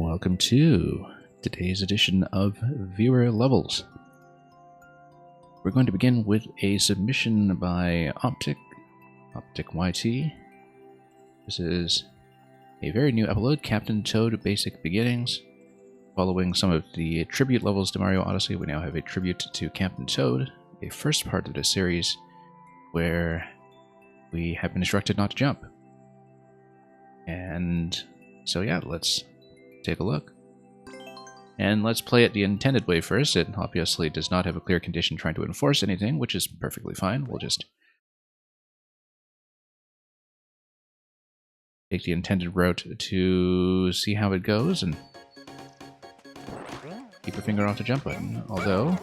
Welcome to today's edition of Viewer Levels. We're going to begin with a submission by Optic YT. This is a very new upload, Captain Toad Basic Beginnings. Following some of the tribute levels to Mario Odyssey, we now have a tribute to Captain Toad, a first part of the series where we have been instructed not to jump. And so yeah, let's take a look. And let's play it the intended way first. It obviously does not have a clear condition trying to enforce anything, which is perfectly fine. We'll just take the intended route to see how it goes and keep your finger off the jump button. Although,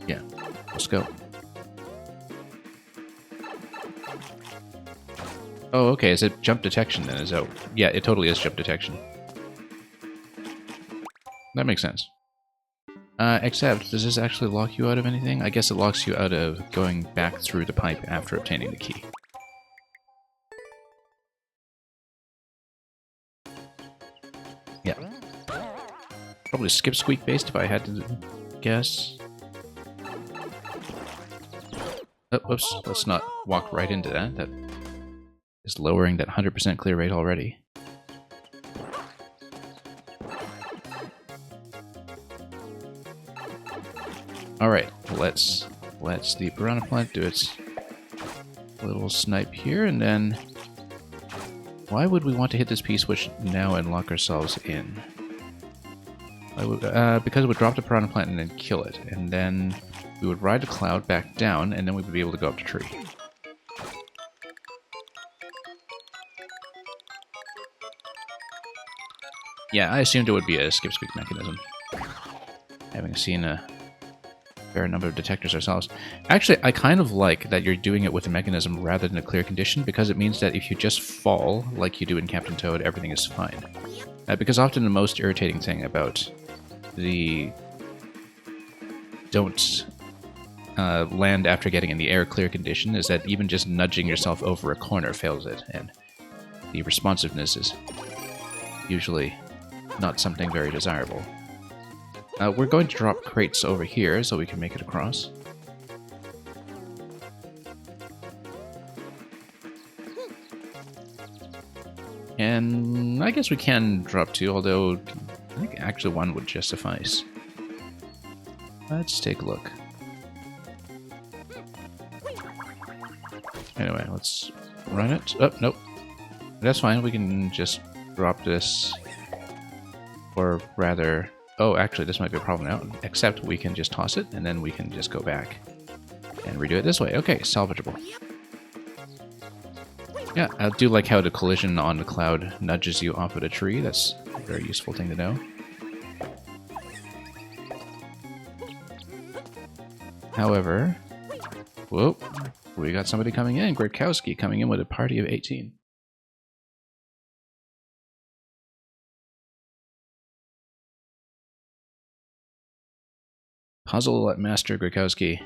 yeah, let's go. Oh, okay, is it jump detection then? Is that... Yeah, it totally is jump detection. That makes sense. Except, does this actually lock you out of anything? I guess it locks you out of going back through the pipe after obtaining the key. Yeah. Probably skip squeak based if I had to guess. Oh, whoops, let's not walk right into that. That is lowering that 100% clear rate already. Alright, let's the piranha plant do its little snipe here, and then why would we want to hit this P-switch now and lock ourselves in? Because it would drop the piranha plant and then kill it, and then we would ride the cloud back down, and then we would be able to go up the tree. Yeah, I assumed it would be a skip-speak mechanism, having seen a fair number of detectors ourselves. Actually, I kind of like that you're doing it with a mechanism rather than a clear condition, because it means that if you just fall, like you do in Captain Toad, everything is fine. Because often the most irritating thing about the don't land after getting in the air clear condition is that even just nudging yourself over a corner fails it, and the responsiveness is usually not something very desirable. We're going to drop crates over here so we can make it across. And I guess we can drop two, although I think actually one would just suffice. Let's take a look. Anyway, let's run it. Oh, nope. That's fine, we can just drop this. Or rather... Oh, actually, this might be a problem now. Except we can just toss it, and then we can just go back and redo it this way. Okay, salvageable. Yeah, I do like how the collision on the cloud nudges you off of the tree. That's a very useful thing to know. However... Whoop. We got somebody coming in. Gradkowski coming in with a party of 18. Puzzle Master Gradkowski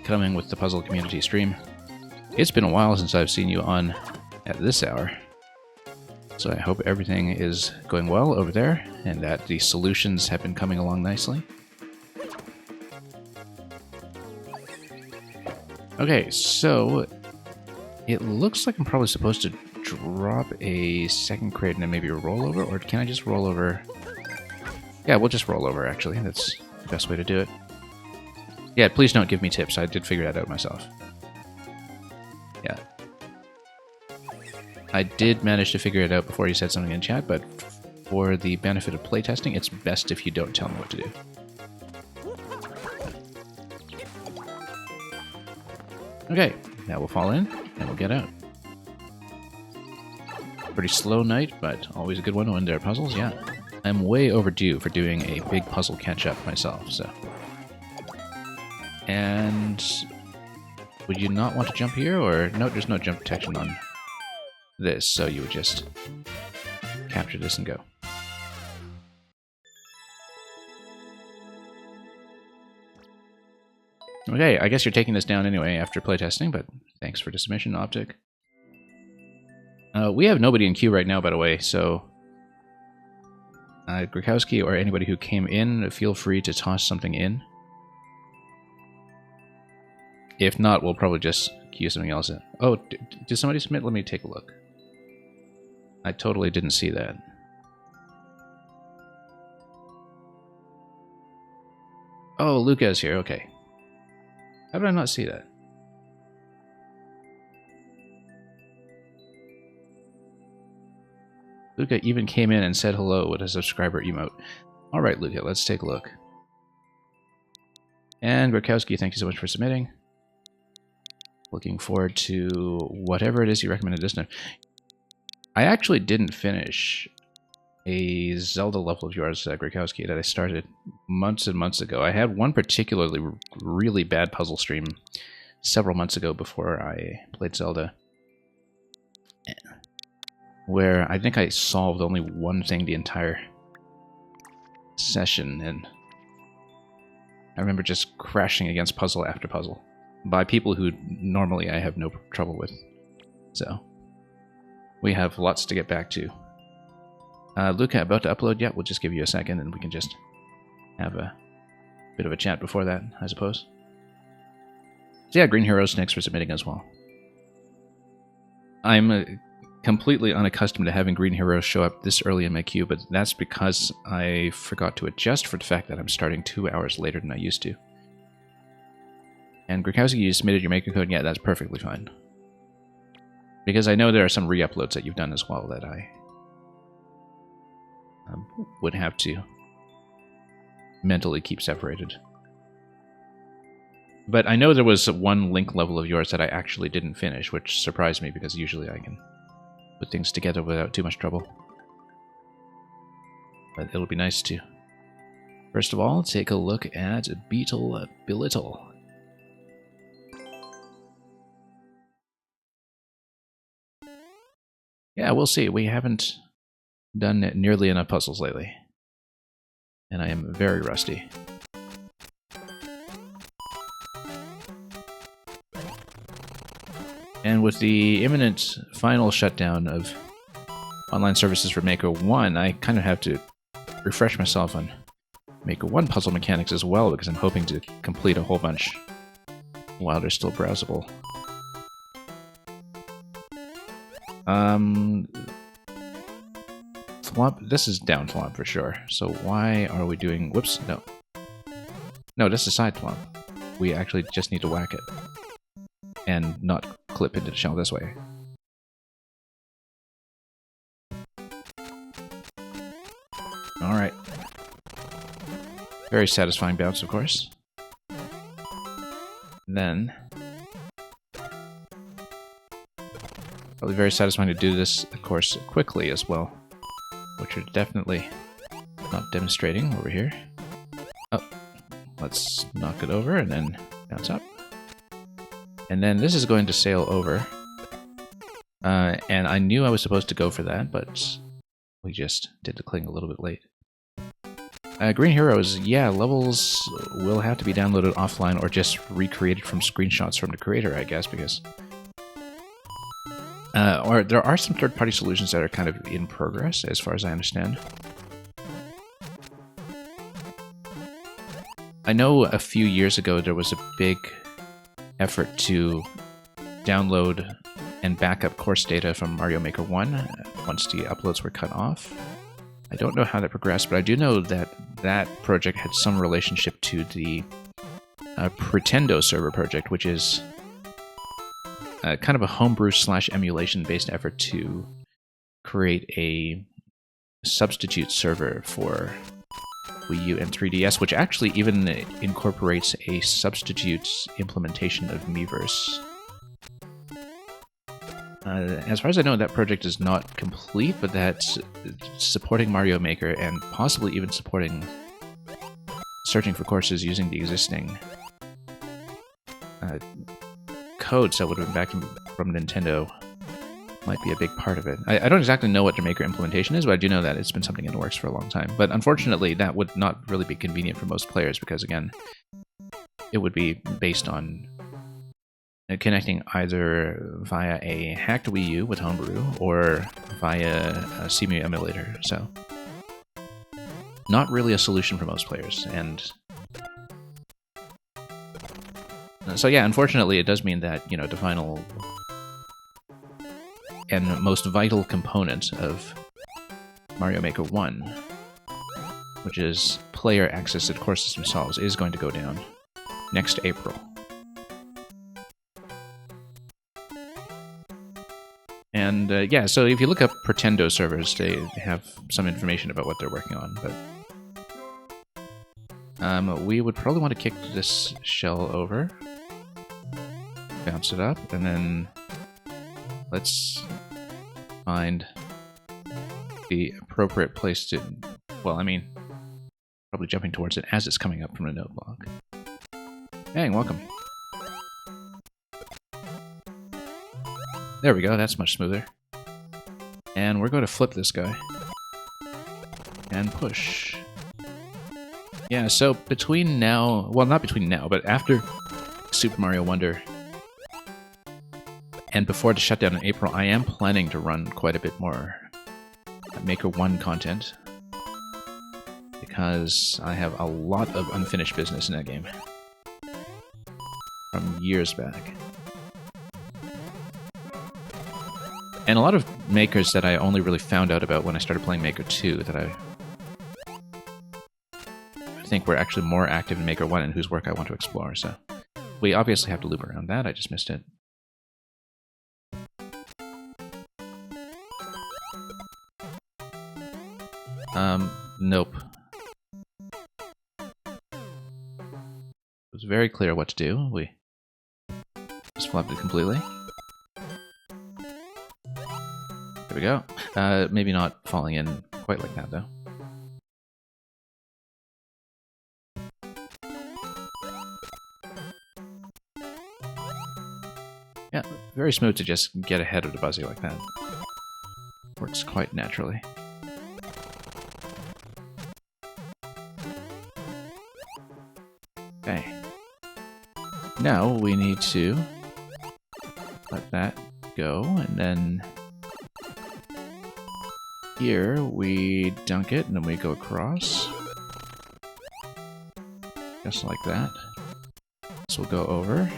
coming with the Puzzle Community stream. It's been a while since I've seen you on at this hour, so I hope everything is going well over there and that the solutions have been coming along nicely. Okay, so it looks like I'm probably supposed to drop a second crate and then maybe a rollover, or can I just roll over? Yeah, we'll just roll over actually, that's the best way to do it. Yeah, please don't give me tips. I did figure that out myself. Yeah. I did manage to figure it out before you said something in chat, but for the benefit of playtesting, it's best if you don't tell me what to do. Okay, now we'll fall in, and we'll get out. Pretty slow night, but always a good one when there are puzzles, yeah. I'm way overdue for doing a big puzzle catch-up myself, so... And... would you not want to jump here, or... No, there's no jump detection on this, so you would just capture this and go. Okay, I guess you're taking this down anyway after playtesting, but thanks for the submission, Optic. We have nobody in queue right now, by the way, so Grikowski or anybody who came in, feel free to toss something in. If not, we'll probably just queue something else in. Oh, did somebody submit? Let me take a look. I totally didn't see that. Oh, Luca's here, okay. How did I not see that? Luca even came in and said hello with a subscriber emote. Alright, Luca, let's take a look. And Grikowski, thank you so much for submitting. Looking forward to whatever it is you recommended this time. I actually didn't finish a Zelda level of yours, Grikowski, that I started months and months ago. I had one particularly really bad puzzle stream several months ago before I played Zelda, where I think I solved only one thing the entire session, and I remember just crashing against puzzle after puzzle by people who normally I have no trouble with. So we have lots to get back to. Luca, about to upload? Yeah, we'll just give you a second and we can just have a bit of a chat before that, I suppose. So yeah, Green Heroes, thanks for submitting as well. I'm completely unaccustomed to having Green Heroes show up this early in my queue, but that's because I forgot to adjust for the fact that I'm starting 2 hours later than I used to. And Grikowski, you submitted your maker code? Yeah, that's perfectly fine. Because I know there are some re-uploads that you've done as well that I would have to mentally keep separated. But I know there was one link level of yours that I actually didn't finish, which surprised me because usually I can put things together without too much trouble. But it'll be nice to, first of all, take a look at Beetle Belittle. Yeah, we'll see. We haven't done nearly enough puzzles lately. And I am very rusty. And with the imminent final shutdown of online services for Maker 1, I kind of have to refresh myself on Maker 1 puzzle mechanics as well, because I'm hoping to complete a whole bunch while they're still browsable. Thwomp, this is down Thwomp for sure. So why are we doing... Whoops, no. No, this is side Thwomp. We actually just need to whack it. And not clip into the shell this way. Alright. Very satisfying bounce, of course. And then... probably very satisfying to do this, of course, quickly as well. Which are definitely not demonstrating over here. Oh, let's knock it over and then bounce up. And then this is going to sail over. And I knew I was supposed to go for that, but we just did the cling a little bit late. Green Heroes, yeah, levels will have to be downloaded offline or just recreated from screenshots from the creator, I guess, because... or there are some third-party solutions that are kind of in progress, as far as I understand. I know a few years ago there was a big effort to download and back up course data from Mario Maker 1 once the uploads were cut off. I don't know how that progressed, but I do know that that project had some relationship to the Pretendo server project, which is kind of a homebrew / emulation based effort to create a substitute server for Wii U and 3DS, which actually even incorporates a substitute implementation of Miiverse. As far as I know, that project is not complete, but that's supporting Mario Maker and possibly even supporting searching for courses using the existing codes that would have been back from Nintendo might be a big part of it. I don't exactly know what the Maker implementation is, but I do know that it's been something in the works for a long time. But unfortunately, that would not really be convenient for most players because, again, it would be based on connecting either via a hacked Wii U with Homebrew or via a CMU emulator. So not really a solution for most players. And so yeah, unfortunately, it does mean that, the final and most vital component of Mario Maker 1, which is player-accessed core system solves, is going to go down next April. And yeah, so if you look up Pretendo servers, they have some information about what they're working on, but we would probably want to kick this shell over, bounce it up, and then let's find the appropriate place to, well, I mean, probably jumping towards it as it's coming up from the node block. Bang, welcome. There we go, that's much smoother. And we're going to flip this guy. And push. Yeah, so between now, well, not between now, but after Super Mario Wonder and before the shutdown in April, I am planning to run quite a bit more Maker 1 content, because I have a lot of unfinished business in that game from years back. And a lot of makers that I only really found out about when I started playing Maker 2 that I think were actually more active in Maker 1 and whose work I want to explore, so we obviously have to loop around that. I just missed it. Nope. It was very clear what to do. We just flopped it completely. There we go. Maybe not falling in quite like that, though. Yeah, very smooth to just get ahead of the Buzzy like that. Works quite naturally. Okay. Now we need to let that go, and then here we dunk it, and then we go across. Just like that. This will go over.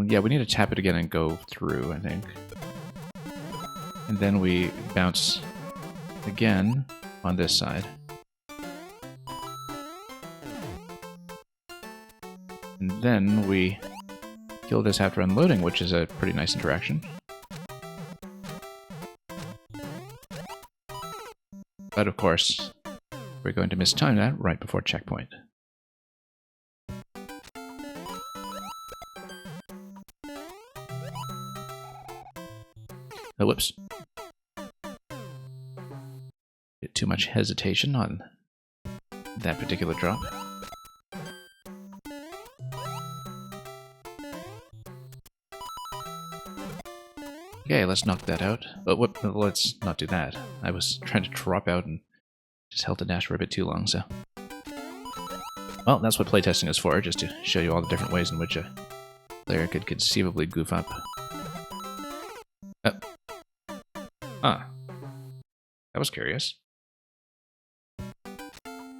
Yeah, we need to tap it again and go through, I think. And then we bounce again on this side. And then we kill this after unloading, which is a pretty nice interaction. But of course, we're going to mistime that right before checkpoint. Oh, whoops. Bit too much hesitation on that particular drop. Okay, let's knock that out. But let's not do that. I was trying to drop out and just held the dash for a bit too long, so... Well, that's what playtesting is for, just to show you all the different ways in which a player could conceivably goof up. Ah. That was curious.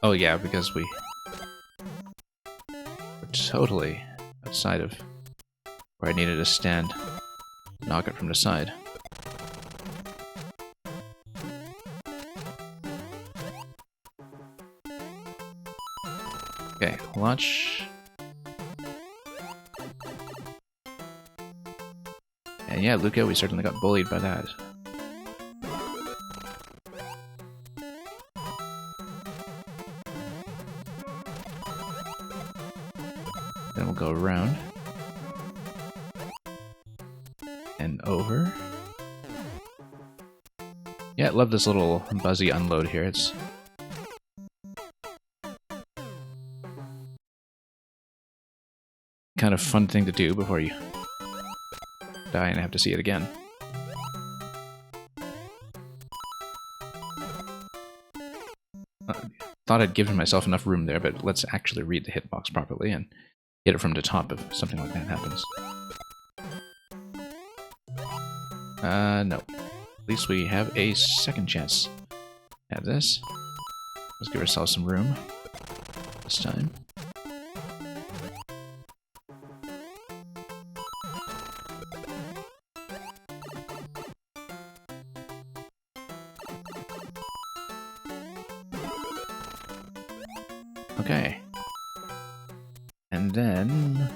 Oh yeah, because we're totally outside of where I needed to stand. Knock it from the side. Okay, launch. And yeah, Luca, we certainly got bullied by that. Then we'll go around. And over. Yeah, I love this little Buzzy unload here. It's kind of fun thing to do before you die and have to see it again. Thought I'd given myself enough room there, but let's actually read the hitbox properly and hit it from the top if something like that happens. No. At least we have a second chance at this. Let's give ourselves some room this time. Okay. And then...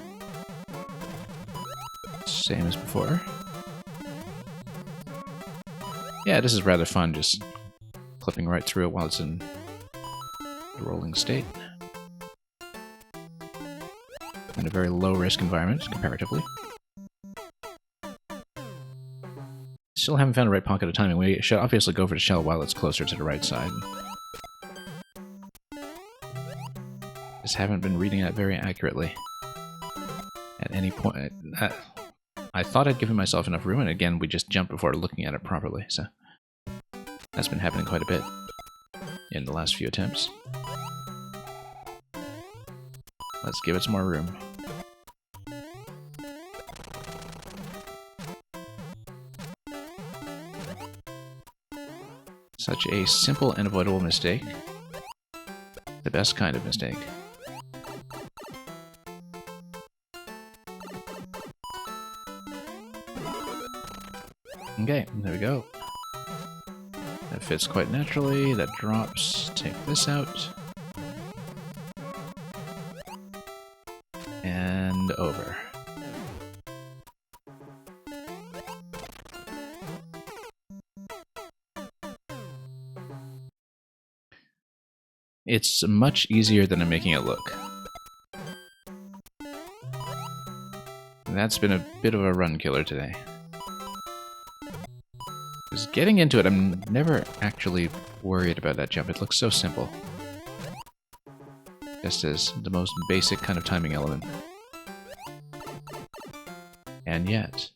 same as before. Yeah, this is rather fun, just clipping right through it while it's in the rolling state. In a very low-risk environment, comparatively. Still haven't found the right pocket of timing. We should obviously go for the shell while it's closer to the right side. Just haven't been reading that very accurately. At any point... I thought I'd given myself enough room, and again, we just jumped before looking at it properly, so... that's been happening quite a bit in the last few attempts. Let's give it some more room. Such a simple and avoidable mistake. The best kind of mistake. Okay, there we go. That fits quite naturally. That drops. Take this out. And over. It's much easier than I'm making it look. And that's been a bit of a run killer today. Because getting into it, I'm never actually worried about that jump. It looks so simple. Just as the most basic kind of timing element. And yet...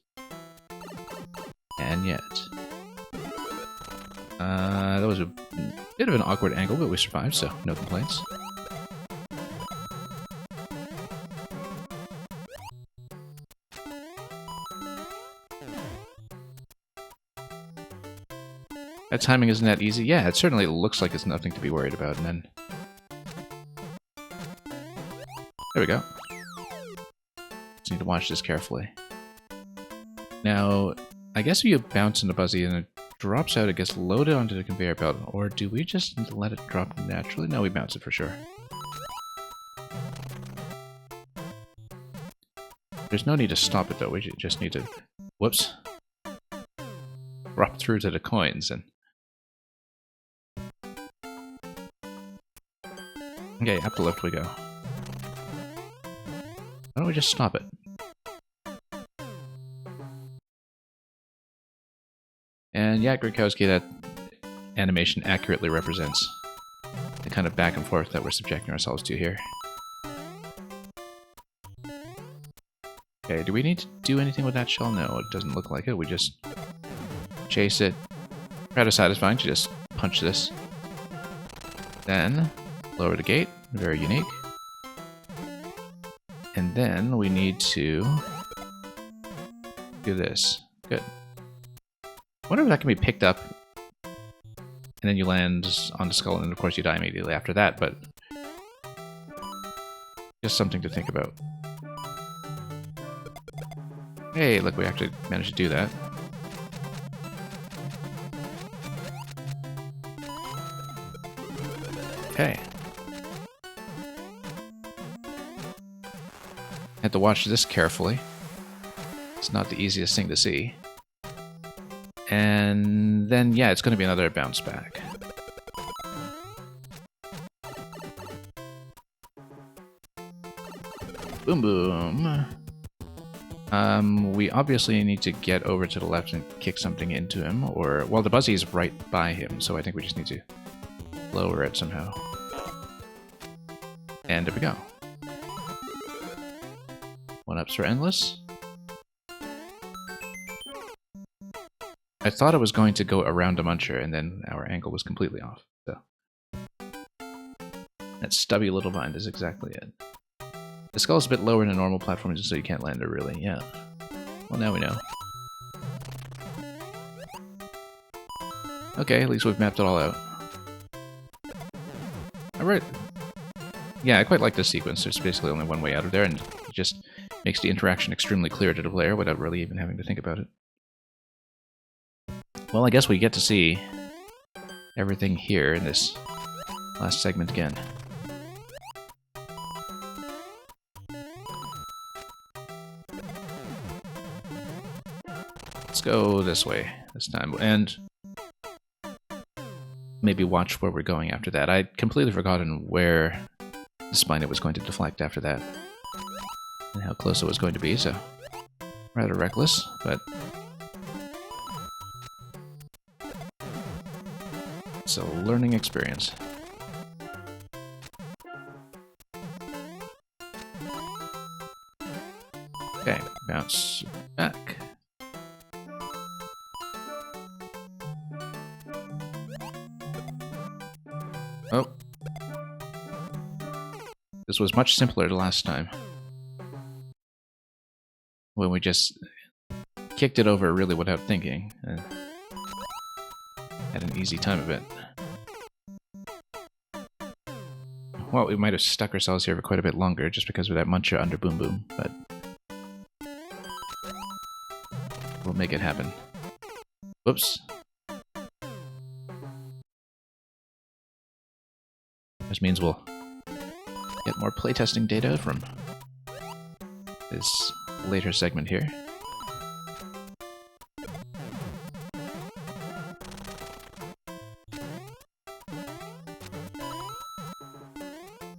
that was a bit of an awkward angle, but we survived, so no complaints. That timing isn't that easy. Yeah, it certainly looks like it's nothing to be worried about, and then... there we go. Just need to watch this carefully. Now, I guess if you bounce into Buzzy and it drops out, it gets loaded onto the conveyor belt, or do we just let it drop naturally? No, we bounce it for sure. There's no need to stop it though, we just need to, whoops, drop through to the coins and... okay, up the lift we go. Why don't we just stop it? And yeah, Grikowski, that animation accurately represents the kind of back and forth that we're subjecting ourselves to here. Okay, do we need to do anything with that shell? No, it doesn't look like it. We just chase it. Rather satisfying to just punch this. Then, lower the gate. Very unique. And then we need to do this. Good. I wonder if that can be picked up, and then you land on the skull, and of course you die immediately after that, but just something to think about. Hey, look, we actually managed to do that. Okay. Had to watch this carefully. It's not the easiest thing to see. And then, yeah, it's going to be another bounce back. Boom, boom. We obviously need to get over to the left and kick something into him, or... well, the Buzzy is right by him, so I think we just need to lower it somehow. And there we go. One-ups are endless. I thought it was going to go around a Muncher, and then our angle was completely off. So that stubby little vine is exactly it. The skull is a bit lower than a normal platform, just so you can't land it really. Yeah. Well, now we know. Okay, at least we've mapped it all out. Alright. Yeah, I quite like this sequence. There's basically only one way out of there, and it just makes the interaction extremely clear to the player without really even having to think about it. Well, I guess we get to see everything here in this last segment again. Let's go this way this time, and maybe watch where we're going after that. I'd completely forgotten where the Spina was going to deflect after that, and how close it was going to be, so rather reckless, but it's a learning experience. Okay, bounce back. Oh. This was much simpler the last time, when we just kicked it over really without thinking, and had an easy time of it. Well, we might have stuck ourselves here for quite a bit longer just because of that Muncha under Boom Boom, but we'll make it happen. Whoops. This means we'll get more playtesting data from this later segment here.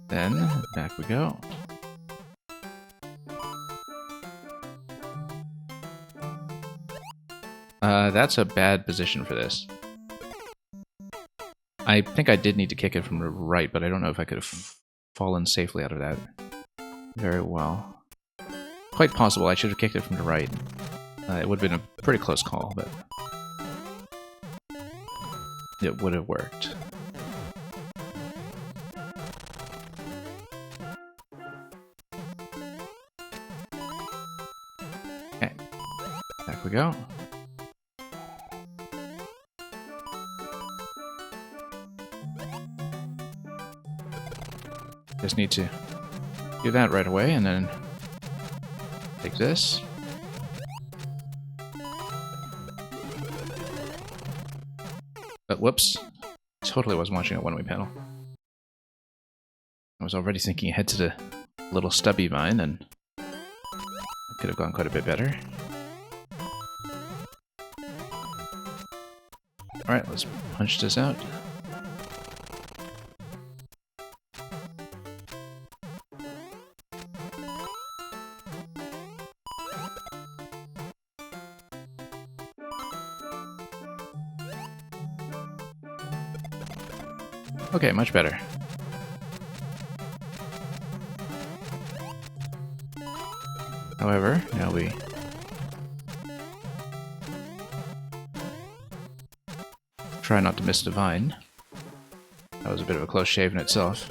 Then, back we go. That's a bad position for this. I think I did need to kick it from the right, but I don't know if I could have fallen safely out of that very well. Quite possible I should have kicked it from the right. It would have been a pretty close call, but it would have worked. Okay, back we go. Just need to do that right away, and then take this. But whoops, totally wasn't watching a one-way panel. I was already thinking ahead to the little stubby vine, and it could have gone quite a bit better. Alright, let's punch this out. Okay, much better. However, now we try not to miss the vine. That was a bit of a close shave in itself.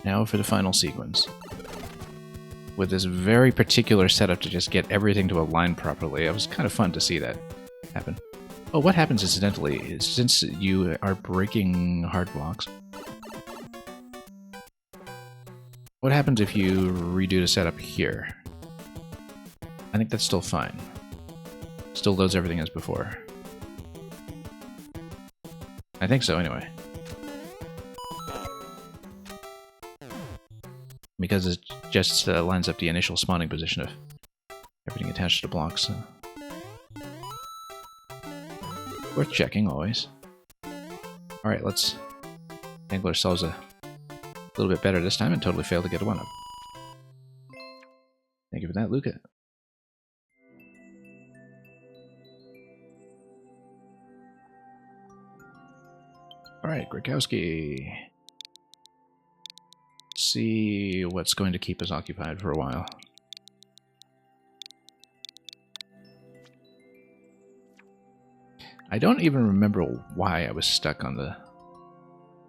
Now for the final sequence. With this very particular setup to just get everything to align properly, it was kind of fun to see that happen. Oh, what happens incidentally is, since you are breaking hard blocks, what happens if you redo the setup here? I think that's still fine. Still loads everything as before. I think so, anyway. Because it just lines up the initial spawning position of everything attached to the blocks. So. Worth checking, always. Alright, let's angle ourselves a little bit better this time and totally fail to get a 1-up. Thank you for that, Luca. Alright, Grakowski. See what's going to keep us occupied for a while. I don't even remember why I was stuck on the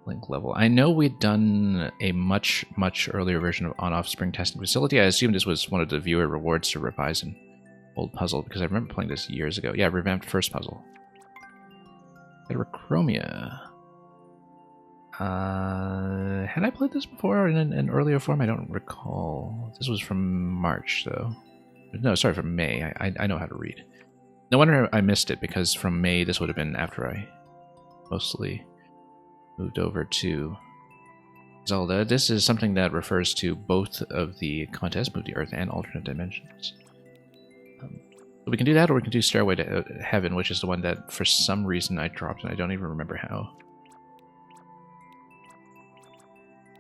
Link level. I know we'd done a much, much earlier version of on-off spring testing facility. I assume this was one of the viewer rewards to Revisen old puzzle because I remember playing this years ago. Yeah, revamped first puzzle. Heterochromia. Had I played this before in an earlier form? I don't recall. This was from March, though. No, sorry, from May. I know how to read. No wonder I missed it, because from May, this would have been after I mostly moved over to Zelda. This is something that refers to both of the contests, Move the Earth and Alternate Dimensions. So we can do that, or we can do Stairway to Heaven, which is the one that for some reason I dropped, and I don't even remember how.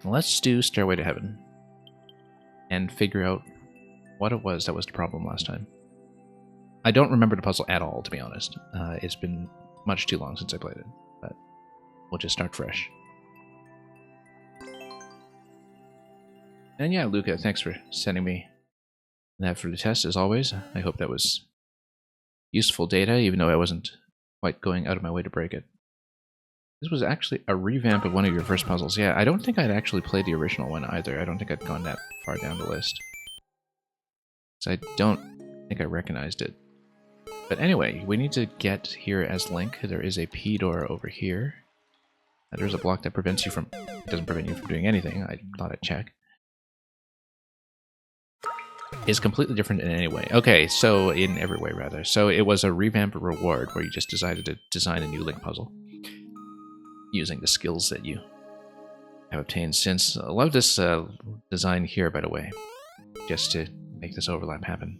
Let's do Stairway to Heaven and figure out what it was that was the problem last time. I don't remember the puzzle at all, to be honest. It's been much too long since I played it, but we'll just start fresh. And yeah, Luca, thanks for sending me that for the test, as always. I hope that was useful data, even though I wasn't quite going out of my way to break it. This was actually a revamp of one of your first puzzles. Yeah, I don't think I'd actually played the original one either. I don't think I'd gone that far down the list. So I don't think I recognized it. But anyway, we need to get here as Link. There is a P door over here. There's a block that prevents you from... It doesn't prevent you from doing anything. I thought I'd check. Is completely different in any way. Okay, so in every way, rather. So it was a revamp reward where you just decided to design a new Link puzzle using the skills that you have obtained since. I love this design here, by the way, just to make this overlap happen.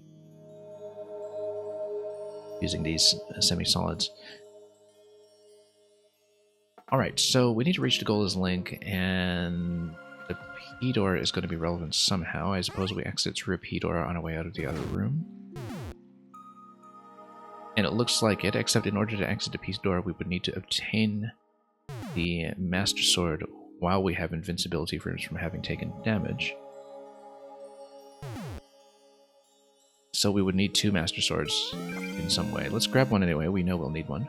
Using these semi-solids. Alright, so we need to reach the goal as Link, and the P door is going to be relevant somehow. I suppose we exit through a P door on our way out of the other room. And it looks like it, except in order to exit the P door, we would need to obtain the Master Sword while we have invincibility from having taken damage. So we would need 2 Master Swords in some way. Let's grab one anyway, we know we'll need one.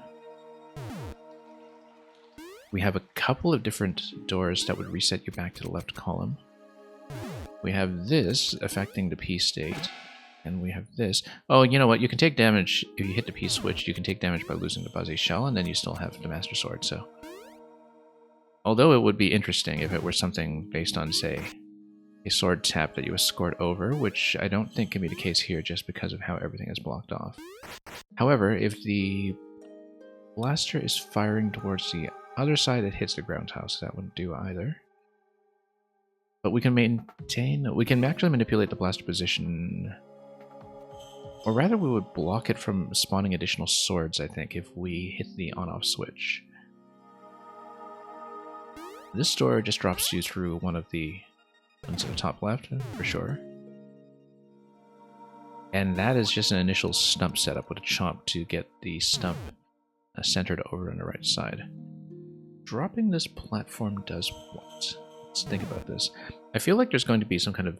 We have a couple of different doors that would reset you back to the left column. We have this affecting the P state, and we have this. Oh, you know what? You can take damage if you hit the P switch. You can take damage by losing the Buzzy Shell, and then you still have the Master Sword. So, although it would be interesting if it were something based on, say, a sword tap that you escort over, which I don't think can be the case here just because of how everything is blocked off. However, if the blaster is firing towards the other side, it hits the ground house. That wouldn't do either. But we can maintain... We can actually manipulate the blaster position. Or rather, we would block it from spawning additional swords, I think, if we hit the on-off switch. This door just drops you through one of the ones at the top left, for sure. And that is just an initial stump setup with a chomp to get the stump centered over on the right side. Dropping this platform does what? Let's think about this. I feel like there's going to be some kind of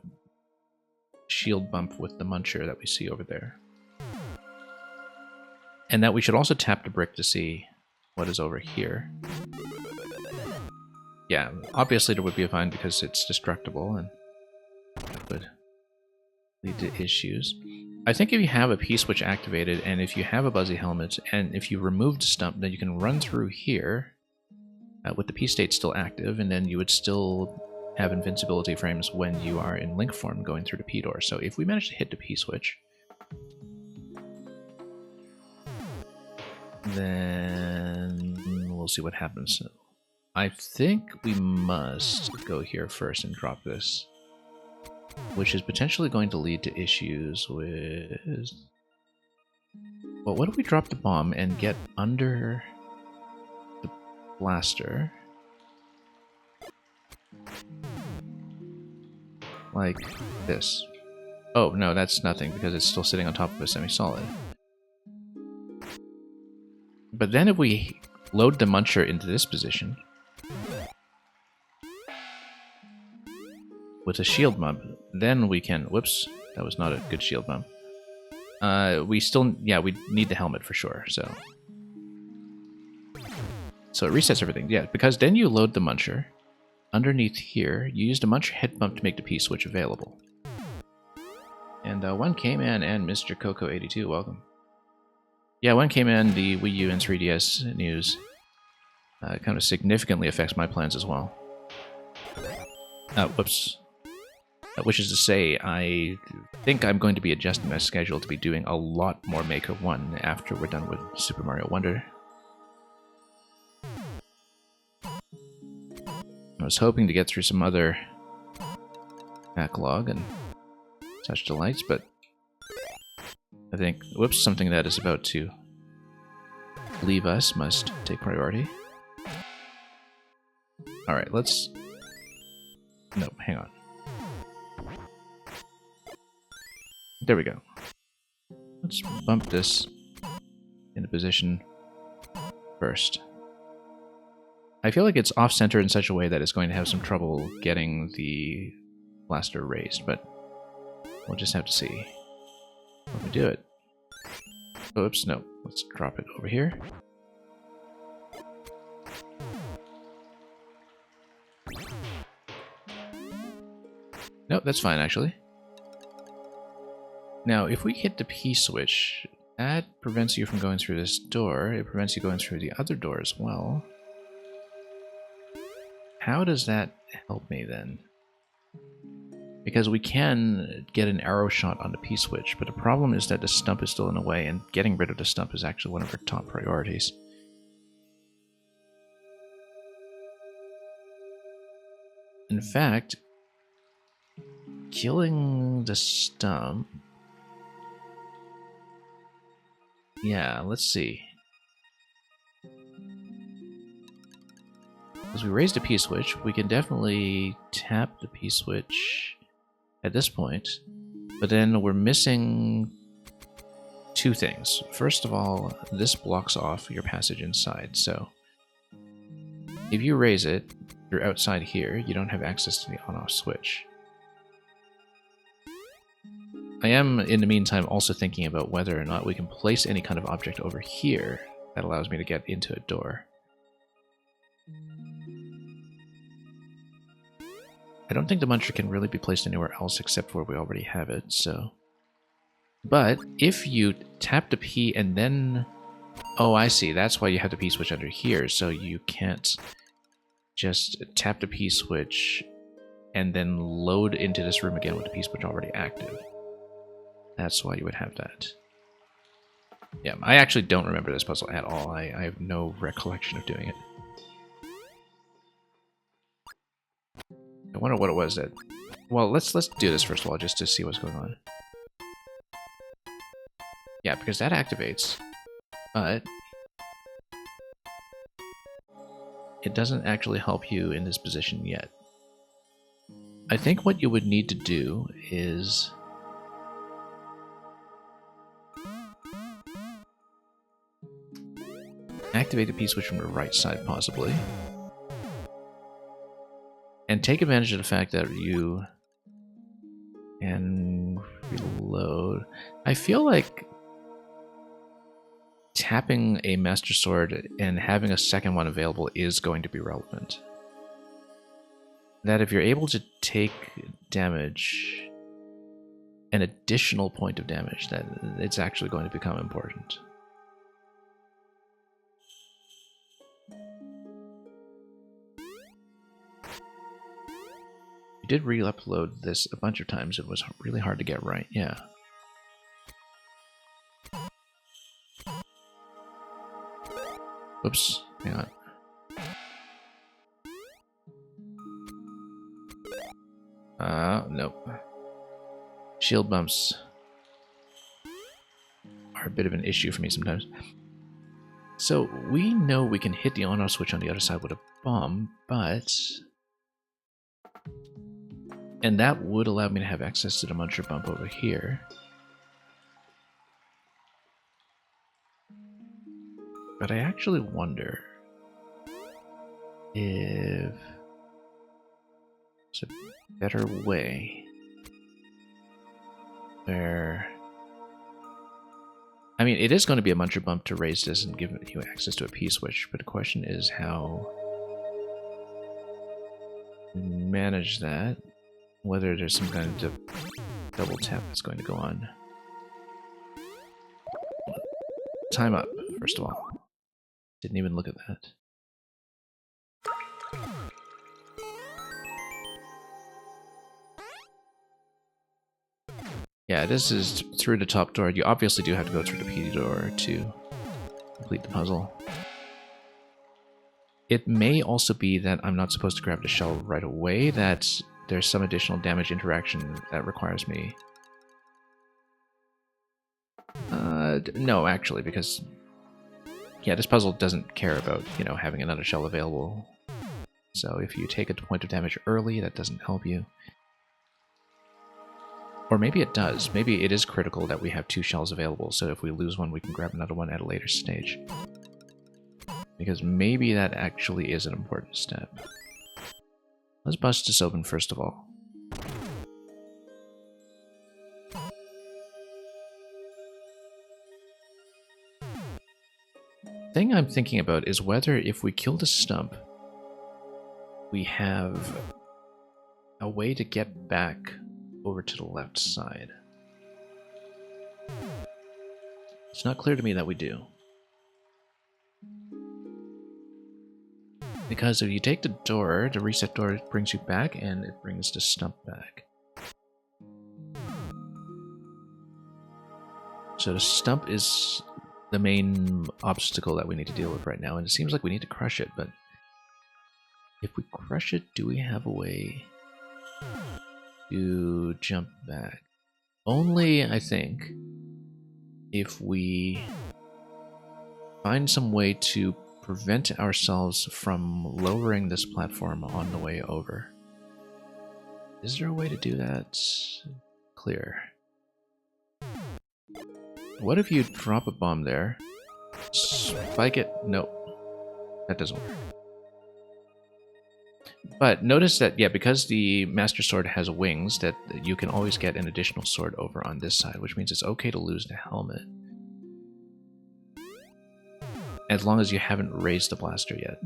shield bump with the Muncher that we see over there. And that we should also tap the brick to see what is over here. Yeah, obviously there would be a vine because it's destructible, and that would lead to issues. I think if you have a P-switch activated, and if you have a Buzzy Helmet, and if you remove the stump, then you can run through here with the P-state still active, and then you would still have invincibility frames when you are in Link form going through the P door. So if we manage to hit the P-switch, then we'll see what happens. I think we must go here first and drop this, which is potentially going to lead to issues with... Well, what if we drop the bomb and get under the blaster? Like this. Oh, no, that's nothing because it's still sitting on top of a semi-solid. But then if we load the Muncher into this position with a shield bump, then we can... Whoops, that was not a good shield bump. We still... Yeah, we need the helmet for sure, so... So it resets everything, yeah, because then you load the Muncher. Underneath here, you use the Muncher head bump to make the P-switch available. And 1K-Man and Mr. Coco82, welcome. Yeah, 1K-Man, the Wii U and 3DS news kind of significantly affects my plans as well. Whoops. Which is to say, I think I'm going to be adjusting my schedule to be doing a lot more Maker 1 after we're done with Super Mario Wonder. I was hoping to get through some other backlog and such delights, but I think, whoops, something that is about to leave us must take priority. Alright, let's... No, hang on. There we go. Let's bump this into position first. I feel like it's off-center in such a way that it's going to have some trouble getting the blaster raised, but we'll just have to see when we do it. Oops, no. Let's drop it over here. Nope, that's fine, actually. Now, if we hit the P-switch, that prevents you from going through this door. It prevents you going through the other door as well. How does that help me, then? Because we can get an arrow shot on the P-switch, but the problem is that the stump is still in the way, and getting rid of the stump is actually one of our top priorities. In fact, killing the stump... Yeah, let's see. As we raise the P-switch, we can definitely tap the P-switch at this point, but then we're missing two things. First of all, this blocks off your passage inside, so if you raise it, you're outside here, you don't have access to the on-off switch. I am, in the meantime, also thinking about whether or not we can place any kind of object over here that allows me to get into a door. I don't think the Muncher can really be placed anywhere else except where we already have it, so... But if you tap the P and then... Oh, I see. That's why you have the P switch under here, so you can't just tap the P switch and then load into this room again with the P switch already active. That's why you would have that. Yeah, I actually don't remember this puzzle at all. I have no recollection of doing it. I wonder what it was that... Well, let's do this first of all, just to see what's going on. Yeah, because that activates, but it doesn't actually help you in this position yet. I think what you would need to do is... activate the P-switch from the right side, possibly. And take advantage of the fact that you can reload. I feel like tapping a Master Sword and having a second one available is going to be relevant. That if you're able to take damage, an additional point of damage, that it's actually going to become important. You did re-upload this a bunch of times. It was really hard to get right, yeah. Whoops, hang on. Nope. Shield bumps are a bit of an issue for me sometimes. So, we know we can hit the on-off switch on the other side with a bomb, but... And that would allow me to have access to the Muncher bump over here. But I actually wonder if it's a better way where... I mean, it is going to be a Muncher bump to raise this and give you access to a P-switch, but the question is how manage that. Whether there's some kind of double tap that's going to go on. Time up, first of all. Didn't even look at that. Yeah, this is through the top door. You obviously do have to go through the P door to complete the puzzle. It may also be that I'm not supposed to grab the shell right away, that there's some additional damage interaction that requires me... no, actually, because... yeah, this puzzle doesn't care about, you know, having another shell available. So if you take a point of damage early, that doesn't help you. Or maybe it does. Maybe it is critical that we have 2 shells available, so if we lose one, we can grab another one at a later stage. Because maybe that actually is an important step. Let's bust this open first of all. The thing I'm thinking about is whether if we kill the stump, we have a way to get back over to the left side. It's not clear to me that we do. Because if you take the door, the reset door brings you back, and it brings the stump back. So the stump is the main obstacle that we need to deal with right now, and it seems like we need to crush it, but if we crush it, do we have a way to jump back? Only, I think, if we find some way to prevent ourselves from lowering this platform on the way over. Is there a way to do that? Clear. What if you drop a bomb there? Spike it? No. That doesn't work. But notice that, yeah, because the Master Sword has wings, that you can always get an additional sword over on this side, which means it's okay to lose the helmet. As long as you haven't raised the blaster yet.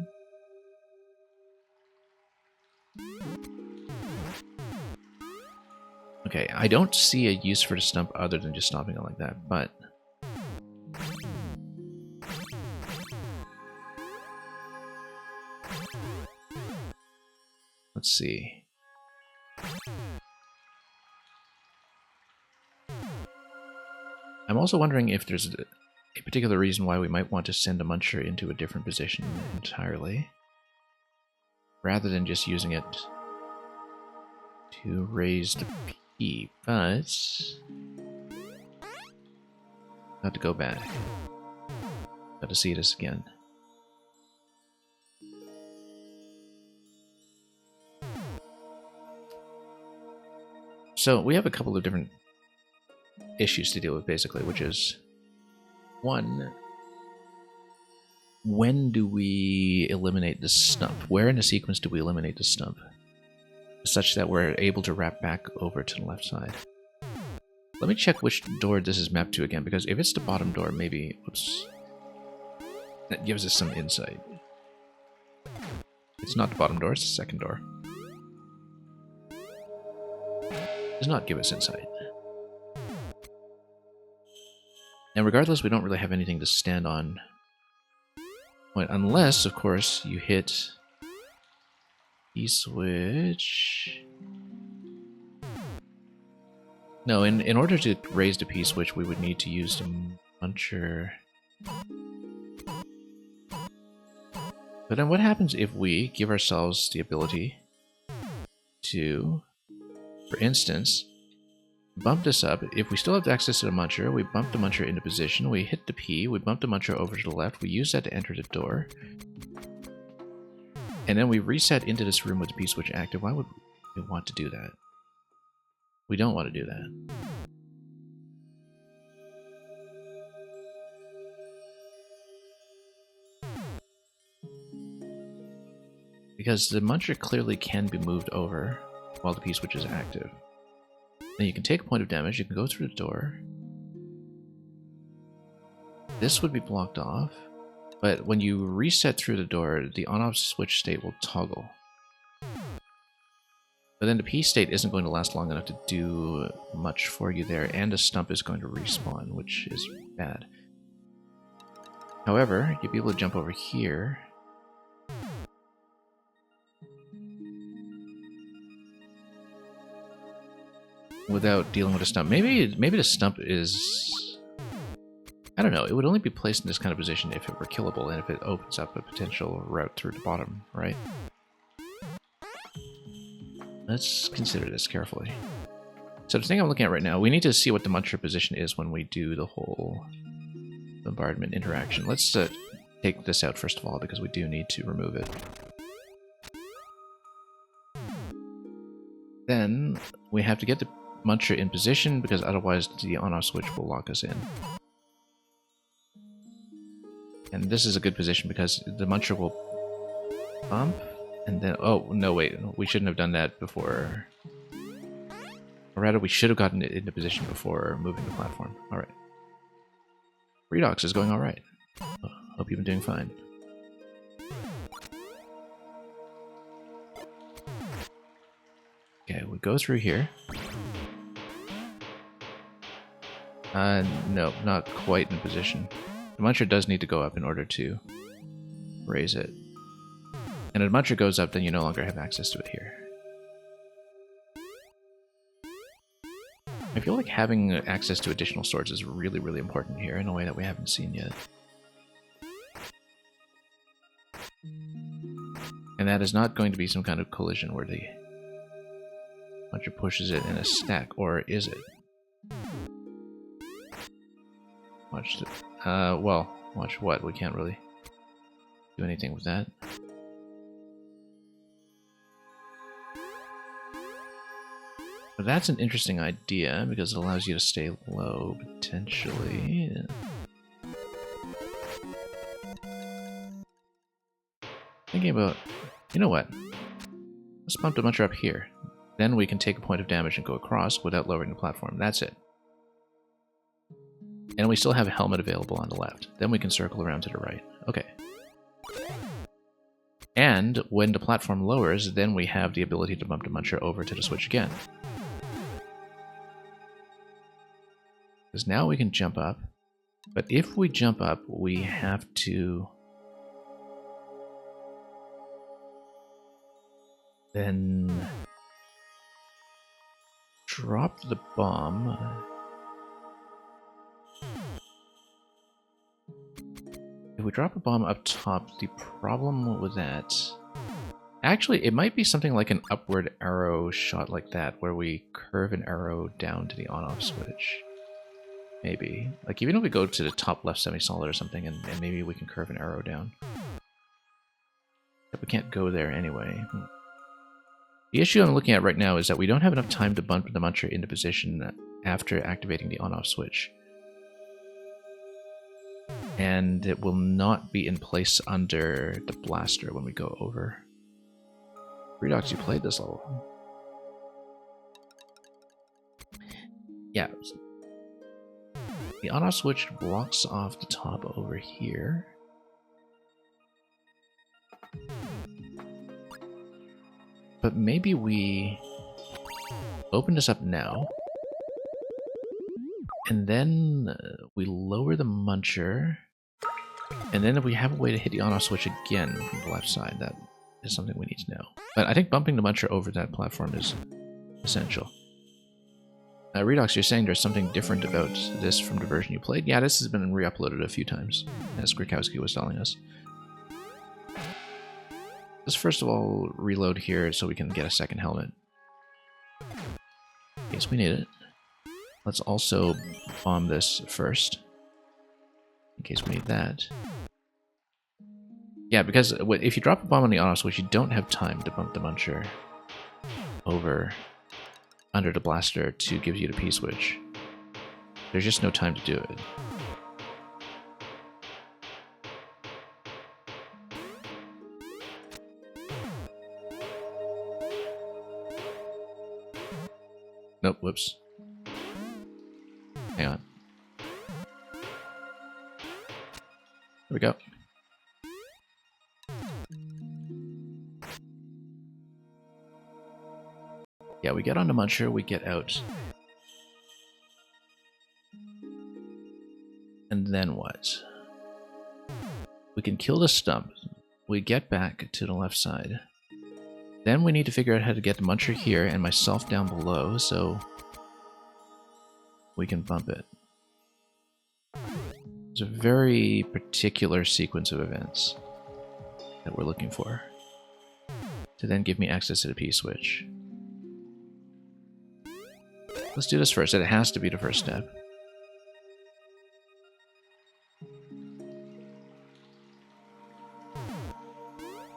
Okay, I don't see a use for the stump other than just stopping it like that, but... let's see. I'm also wondering if there's a particular reason why we might want to send a Muncher into a different position entirely, rather than just using it to raise the P, but... got to go back. Got to see this again. So we have a couple of different issues to deal with, basically, which is... one, when do we eliminate the stump? Where in the sequence do we eliminate the stump? Such that we're able to wrap back over to the left side. Let me check which door this is mapped to again, because if it's the bottom door, maybe... oops. That gives us some insight. It's not the bottom door, it's the second door. Does not give us insight. And regardless, we don't really have anything to stand on. Unless, of course, you hit P-switch. No, in order to raise the P-switch, we would need to use the Muncher. But then what happens if we give ourselves the ability to, for instance, bump this up? If we still have access to the Muncher, we bump the Muncher into position, we hit the P, we bump the Muncher over to the left, we use that to enter the door, and then we reset into this room with the P-switch active. Why would we want to do that? We don't want to do that. Because the Muncher clearly can be moved over while the P-switch is active. Then you can take a point of damage, you can go through the door. This would be blocked off, but when you reset through the door, the on-off switch state will toggle. But then the P state isn't going to last long enough to do much for you there, and a stump is going to respawn, which is bad. However, you'll be able to jump over here. Without dealing with a stump. Maybe the stump is... I don't know, it would only be placed in this kind of position if it were killable, and if it opens up a potential route through the bottom, right? Let's consider this carefully. So the thing I'm looking at right now, we need to see what the Muncher position is when we do the whole bombardment interaction. Let's take this out first of all, because we do need to remove it. Then we have to get the Muncher in position, because otherwise the on-off switch will lock us in. And this is a good position because the Muncher will bump, and then... Oh, no, wait. We shouldn't have done that before. Or rather, we should have gotten it into position before moving the platform. Alright. Redox is going alright. Hope you've been doing fine. Okay, we go through here. No, not quite in position. The Muncher does need to go up in order to raise it. And if the Muncher goes up, then you no longer have access to it here. I feel like having access to additional swords is really, really important here in a way that we haven't seen yet. And that is not going to be some kind of collision where the Muncher pushes it in a stack, or is it? Watch the... well, watch what? We can't really do anything with that. But that's an interesting idea, because it allows you to stay low, potentially. Thinking about... You know what? Let's bump the Muncher up here. Then we can take a point of damage and go across without lowering the platform. That's it. And we still have a helmet available on the left. Then we can circle around to the right. Okay. And when the platform lowers, then we have the ability to bump the Muncher over to the switch again. Because now we can jump up. But if we jump up, we have to... then... drop the bomb. If we drop a bomb up top, the problem with that... Actually, it might be something like an upward arrow shot like that, where we curve an arrow down to the on-off switch. Maybe. Like, even if we go to the top left semi-solid or something, and maybe we can curve an arrow down. But we can't go there anyway. The issue I'm looking at right now is that we don't have enough time to bump the Muncher into position after activating the on-off switch. And it will not be in place under the blaster when we go over. Redox, you played this level. Yeah. The on-off switch blocks off the top over here. But maybe we open this up now. And then we lower the Muncher. And then if we have a way to hit the on-off switch again from the left side, that is something we need to know. But I think bumping the Muncher over that platform is essential. Redox, you're saying there's something different about this from the version you played? Yeah, this has been re-uploaded a few times, as Grikowski was telling us. Let's first of all reload here so we can get a second helmet. In case we need it. Let's also bomb this first. In case we need that. Yeah, because if you drop a bomb on the on-off switch, you don't have time to bump the Muncher over under the blaster to give you the P-switch. There's just no time to do it. Nope, whoops. Hang on. There we go. Yeah, we get onto Muncher, we get out. And then what? We can kill the stump. We get back to the left side. Then we need to figure out how to get the Muncher here and myself down below so we can bump it. It's a very particular sequence of events that we're looking for to then give me access to the P-switch. Let's do this first. It has to be the first step.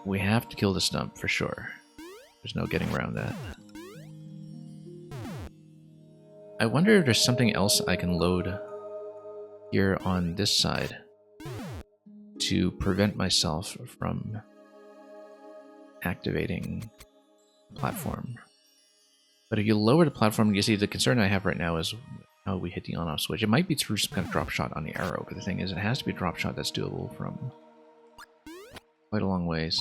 We have to kill the stump for sure. There's no getting around that. I wonder if there's something else I can load here on this side to prevent myself from activating the platform. But if you lower the platform, you see the concern I have right now is how we hit the on-off switch. It might be through some kind of drop shot on the arrow, but the thing is it has to be a drop shot that's doable from quite a long ways.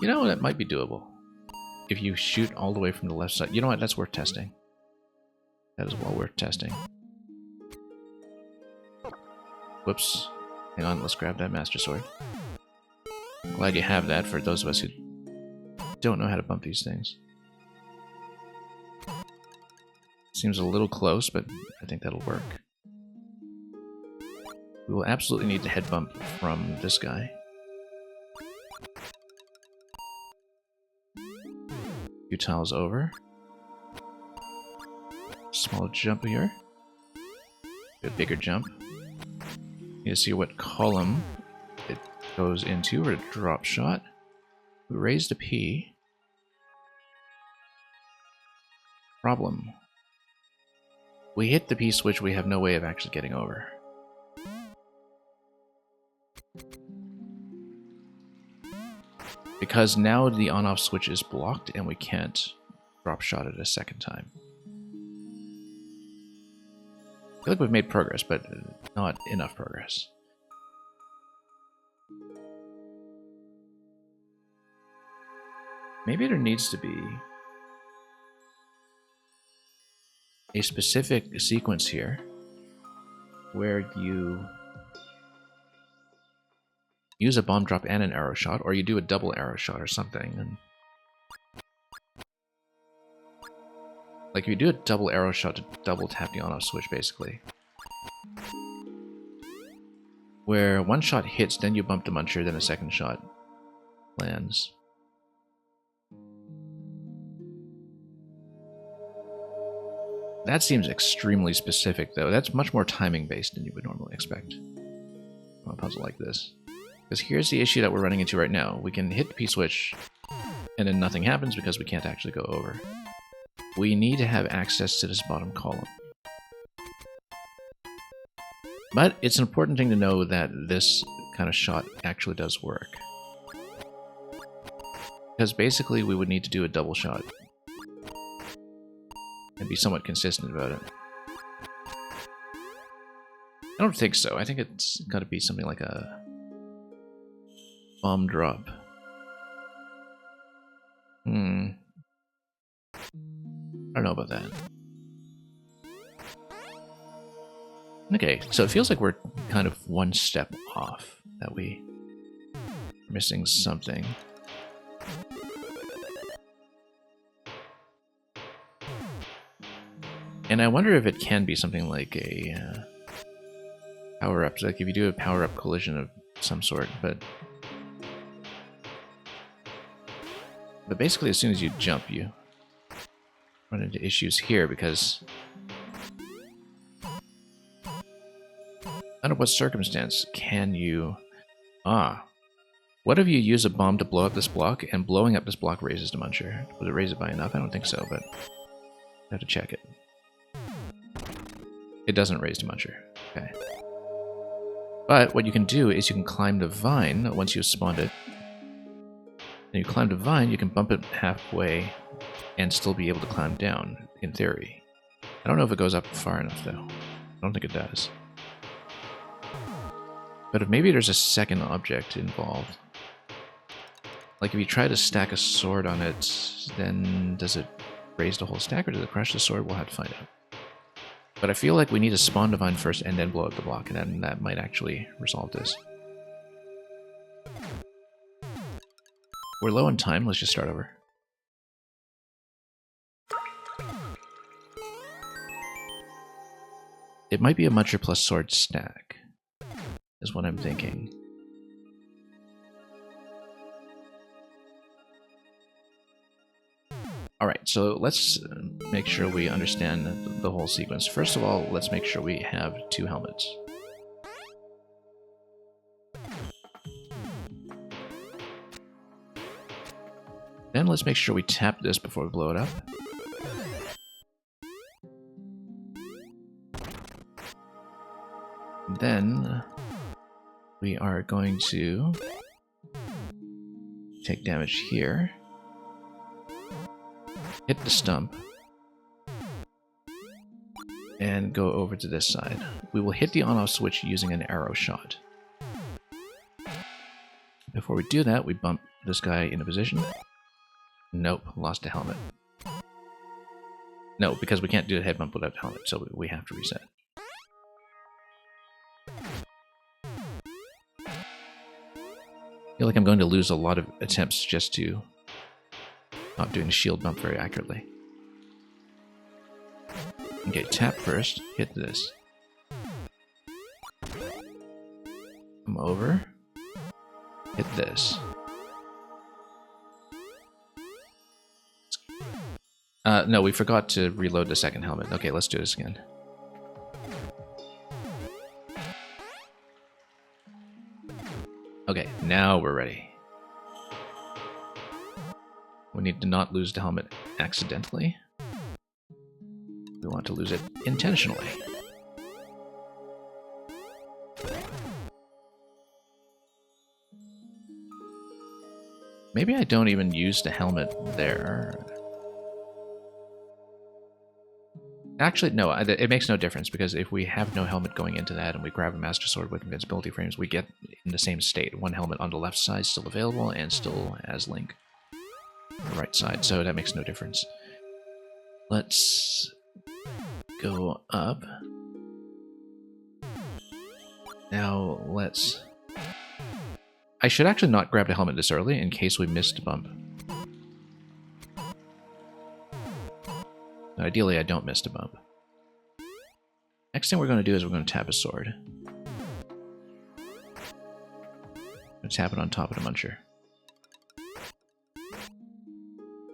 You know, that might be doable. If you shoot all the way from the left side. You know what? That's worth testing. That is well worth testing. Whoops. Hang on, let's grab that Master Sword. Glad you have that for those of us who don't know how to bump these things. Seems a little close, but I think that'll work. We will absolutely need the head bump from this guy. Few tiles over. Small jump here. A bigger jump. Need to see what column it goes into, or a drop shot. We raised a P. Problem. We hit the P switch, we have no way of actually getting over. Because now the on-off switch is blocked and we can't drop shot it a second time. I feel like we've made progress, but not enough progress. Maybe there needs to be a specific sequence here where you use a bomb drop and an arrow shot, or you do a double arrow shot or something. And like if you do a double arrow shot to double tap the on-off switch, basically. Where one shot hits, then you bump the Muncher, then a second shot lands. That seems extremely specific, though. That's much more timing-based than you would normally expect on a puzzle like this. Because here's the issue that we're running into right now. We can hit the P-switch, and then nothing happens because we can't actually go over. We need to have access to this bottom column. But it's an important thing to know that this kind of shot actually does work. Because basically we would need to do a double shot and be somewhat consistent about it. I don't think so. I think it's got to be something like a bomb drop. I don't know about that. Okay, so it feels like we're kind of one step off, that we are missing something. And I wonder if it can be something like a power-up, like if you do a power-up collision of some sort, but basically as soon as you jump, you run into issues here, because under what circumstance can you... What if you use a bomb to blow up this block, and blowing up this block raises the Muncher? Would it raise it by enough? I don't think so, but I have to check it. It doesn't raise the Muncher. Okay. But what you can do is you can climb the vine once you've spawned it. And you climb the vine, you can bump it halfway and still be able to climb down, in theory. I don't know if it goes up far enough, though. I don't think it does. But if maybe there's a second object involved. Like if you try to stack a sword on it, then does it raise the whole stack, or does it crush the sword? We'll have to find out. But I feel like we need to spawn Divine first and then blow up the block, and then that might actually resolve this. We're low on time, let's just start over. It might be a Muncher plus sword stack, is what I'm thinking. Alright, so let's make sure we understand the whole sequence. First of all, let's make sure we have 2 helmets. Then let's make sure we tap this before we blow it up. And then we are going to take damage here. Hit the stump, and go over to this side. We will hit the on-off switch using an arrow shot. Before we do that, we bump this guy into position. Nope, lost a helmet. No, because we can't do a head bump without helmet, so we have to reset. I feel like I'm going to lose a lot of attempts just to not doing the shield bump very accurately. Okay, tap first, hit this. Come over, hit this. No, we forgot to reload the second helmet. Okay, let's do this again. Okay, now we're ready. We need to not lose the helmet accidentally. We want to lose it intentionally. Maybe I don't even use the helmet there. Actually, no, it makes no difference, because if we have no helmet going into that and we grab a Master Sword with invincibility frames, we get in the same state. 1 helmet on the left side still available and still as Link on the right side, so that makes no difference. Let's go up. Now let's... I should actually not grab the helmet this early in case we missed a bump. Ideally, I don't miss a bump. Next thing we're going to do is we're going to tap a sword. I'm going to tap it on top of the Muncher.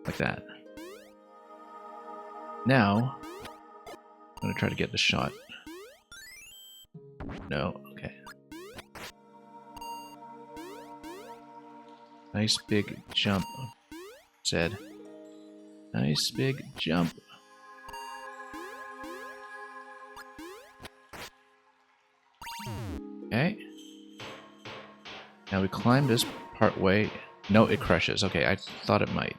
Like that. Now, I'm going to try to get the shot. No, okay. Nice big jump, said. Nice big jump. Okay. Now we climb this part way. No, it crushes. Okay, I thought it might.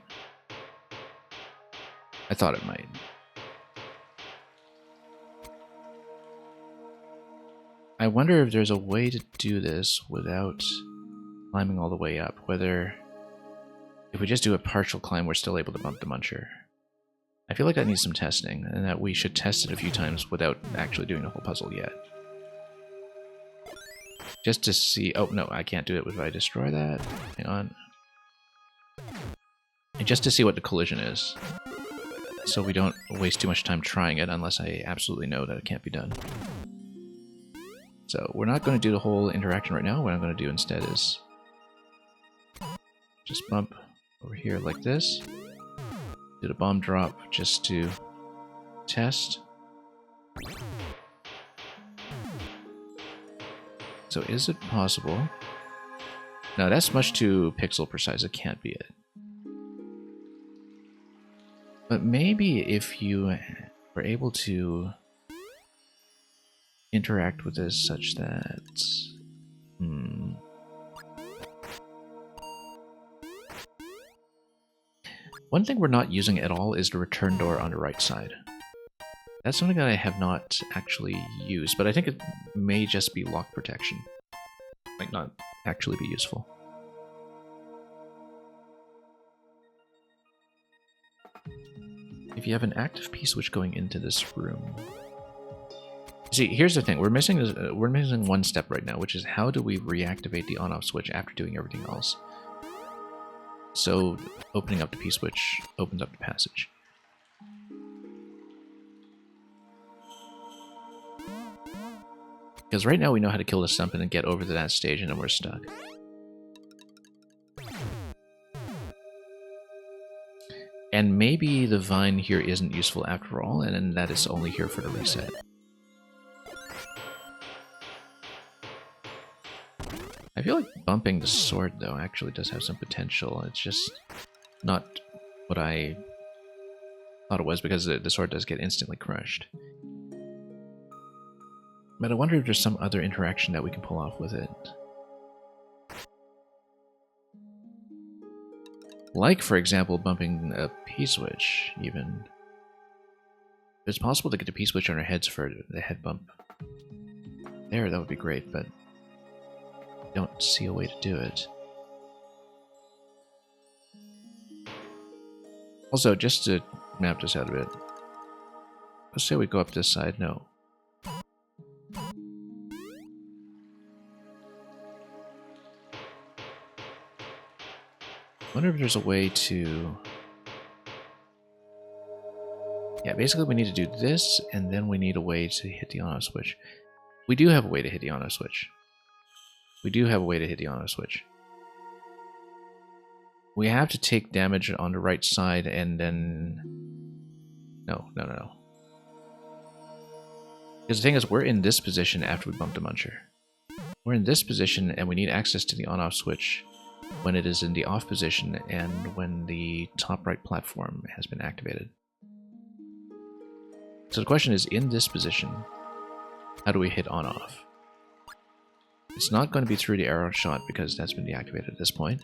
I thought it might. I wonder if there's a way to do this without climbing all the way up. Whether, if we just do a partial climb, we're still able to bump the Muncher. I feel like that needs some testing, and that we should test it a few times without actually doing the whole puzzle yet. Just to see... Oh, no, I can't do it if I destroy that. Hang on. And just to see what the collision is. So we don't waste too much time trying it unless I absolutely know that it can't be done. So we're not going to do the whole interaction right now. What I'm going to do instead is just bump over here like this. Do the bomb drop just to test. So is it possible? No, that's much too pixel precise. It can't be it. But maybe if you were able to interact with this such that... One thing we're not using at all is the return door on the right side. That's something that I have not actually used, but I think it may just be lock protection. Might not actually be useful. if you have an active P-switch going into this room... See, here's the thing. We're missing one step right now, which is how do we reactivate the on-off switch after doing everything else? So, opening up the P-switch opens up the passage. Because right now we know how to kill the stump and get over to that stage, and then we're stuck. And maybe the vine here isn't useful after all, and that it's only here for the reset. I feel like bumping the sword, though, actually does have some potential. It's just not what I thought it was, because the sword does get instantly crushed. But I wonder if there's some other interaction that we can pull off with it. Like, for example, bumping a P-switch, even. It's possible to get the P-switch on our heads for the head bump. There, that would be great, but I don't see a way to do it. Also, just to map this out a bit, let's say we go up this side. No. I wonder if there's a way to... Yeah, basically we need to do this, and then we need a way to hit the on-off switch. We do have a way to hit the on-off switch. We We have to take damage on the right side, and then... No. Because the thing is, we're in this position after we bumped the Muncher. We're in this position, and we need access to the on-off switch when it is in the off position and when the top right platform has been activated. So the question is, in this position, how do we hit on-off? It's not going to be through the arrow shot because that's been deactivated at this point.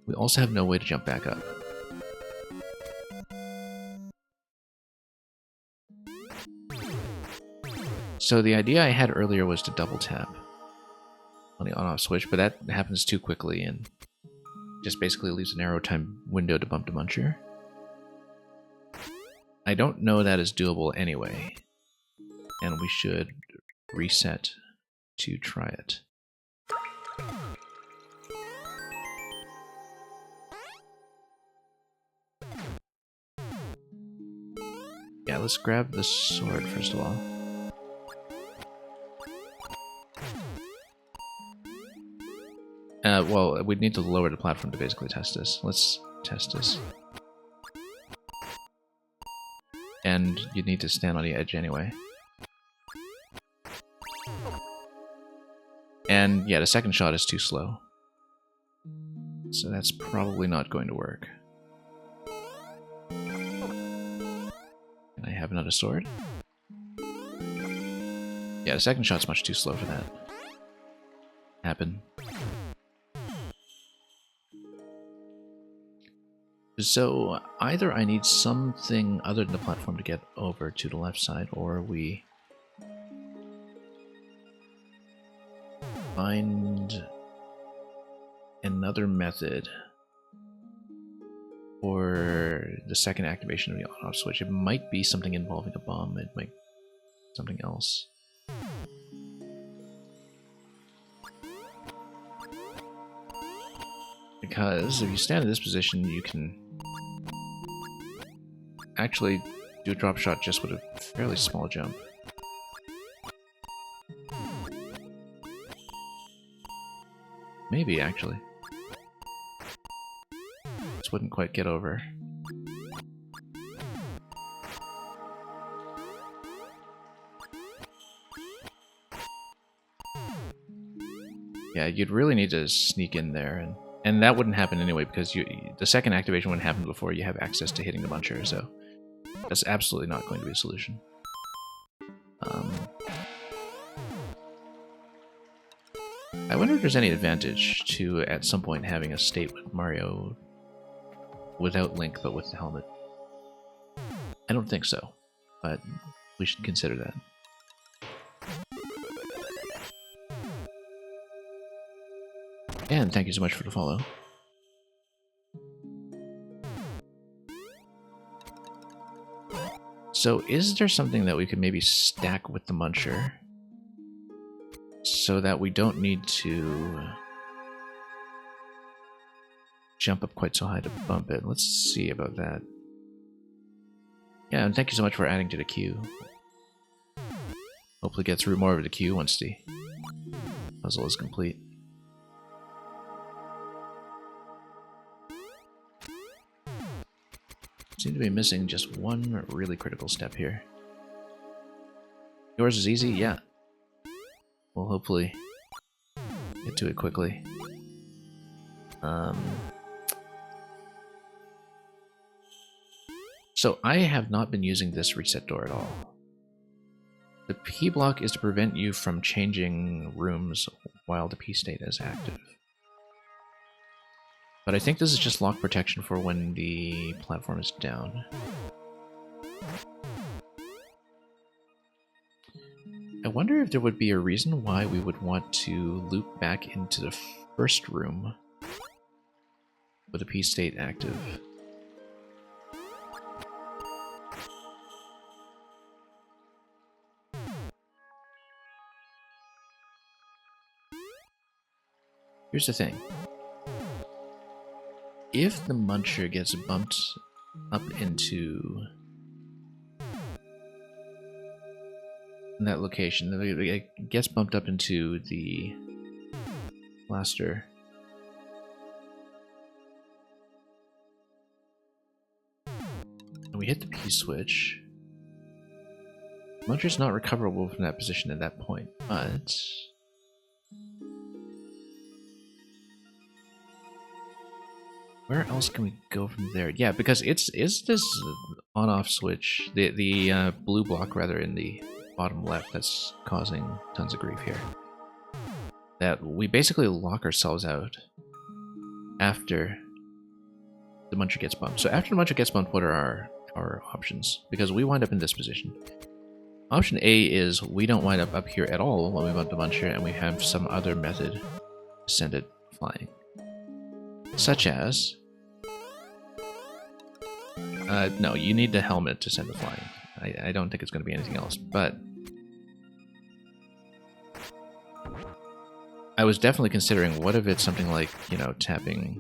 We also have no way to jump back up. So the idea I had earlier was to double tap on the on-off switch, but that happens too quickly and just basically leaves an arrow time window to bump the Muncher. I don't know that is doable anyway, and we should reset to try it. Yeah, let's grab the sword first of all. Well, we'd need to lower the platform to basically test this. Let's test this. And you'd need to stand on the edge anyway. And yeah, the second shot is too slow. So that's probably not going to work. Can I have another sword? Yeah, the second shot's much too slow for that. Happen. So either I need something other than the platform to get over to the left side, or we find another method for the second activation of the on-off switch. It might be something involving a bomb, it might be something else. Because if you stand in this position, you can actually do a drop shot just with a fairly small jump. Maybe, actually. This wouldn't quite get over. Yeah, you'd really need to sneak in there, and that wouldn't happen anyway, because the second activation wouldn't happen before you have access to hitting the Muncher, so that's absolutely not going to be a solution. I wonder if there's any advantage to, at some point, having a state with Mario without Link, but with the helmet. I don't think so, but we should consider that. And thank you so much for the follow. So is there something that we could maybe stack with the Muncher so that we don't need to jump up quite so high to bump it? Let's see about that. Yeah, and thank you so much for adding to the queue. Hopefully get through more of the queue once the puzzle is complete. Seem to be missing just one really critical step here. Yours is easy? Yeah. We'll hopefully get to it quickly. So I have not been using this reset door at all. The P block is to prevent you from changing rooms while the P state is active. But I think this is just lock protection for when the platform is down. I wonder if there would be a reason why we would want to loop back into the first room with the P state active. Here's the thing. If the Muncher gets bumped up into that location, it gets bumped up into the blaster. And we hit the P switch. Muncher's not recoverable from that position at that point, but where else can we go from there? Yeah, because is this on-off switch, the blue block rather in the bottom left, that's causing tons of grief here. That we basically lock ourselves out after the Muncher gets bumped. So after the Muncher gets bumped, what are our options? Because we wind up in this position. Option A is we don't wind up here at all when we bump the Muncher, and we have some other method to send it flying. Such as... no, you need the helmet to send it flying. I don't think it's going to be anything else, but I was definitely considering, what if it's something like, you know, tapping,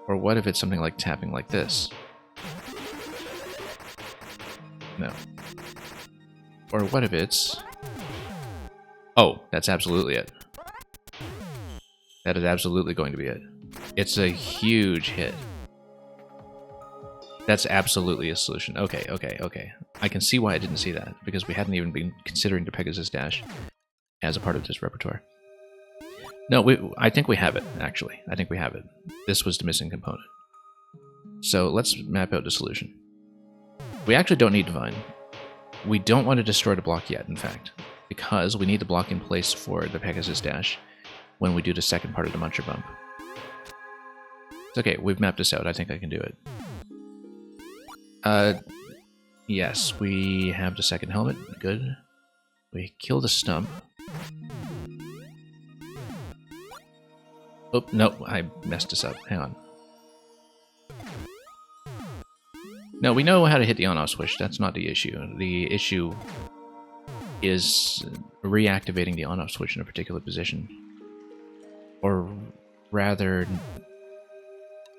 or what if it's something like tapping like this? No. Or what if it's... Oh, that's absolutely it. That is absolutely going to be it. It's a huge hit. That's absolutely a solution. Okay, okay, okay. I can see why I didn't see that, because we hadn't even been considering the Pegasus Dash as a part of this repertoire. No, I think we have it, actually. I think we have it. This was the missing component. So let's map out the solution. We actually don't need Divine. We don't want to destroy the block yet, in fact, because we need the block in place for the Pegasus Dash when we do the second part of the Muncher bump. It's okay, we've mapped this out. I think I can do it. Yes, we have the second helmet. Good. We kill the stump. Oh, no, I messed this up. Hang on. No, we know how to hit the on-off switch. That's not the issue. The issue is reactivating the on-off switch in a particular position. Or rather,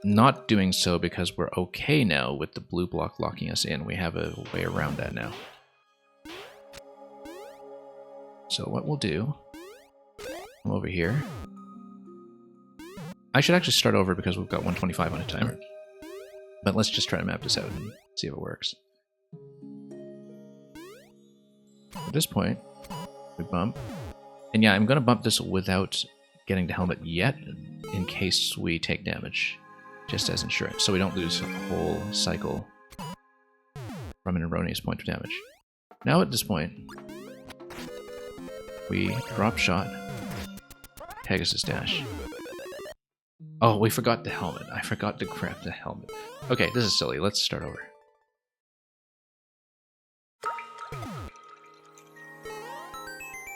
not doing so because we're okay now with the blue block locking us in. We have a way around that now. So what we'll do, come over here. I should actually start over because we've got 125 on a timer. But let's just try to map this out and see if it works. At this point, we bump. And yeah, I'm going to bump this without getting the helmet yet, in case we take damage. Just as insurance, so we don't lose a whole cycle from an erroneous point of damage. Now at this point, we drop shot, Pegasus Dash. Oh, we forgot the helmet. I forgot to grab the helmet. Okay, this is silly. Let's start over.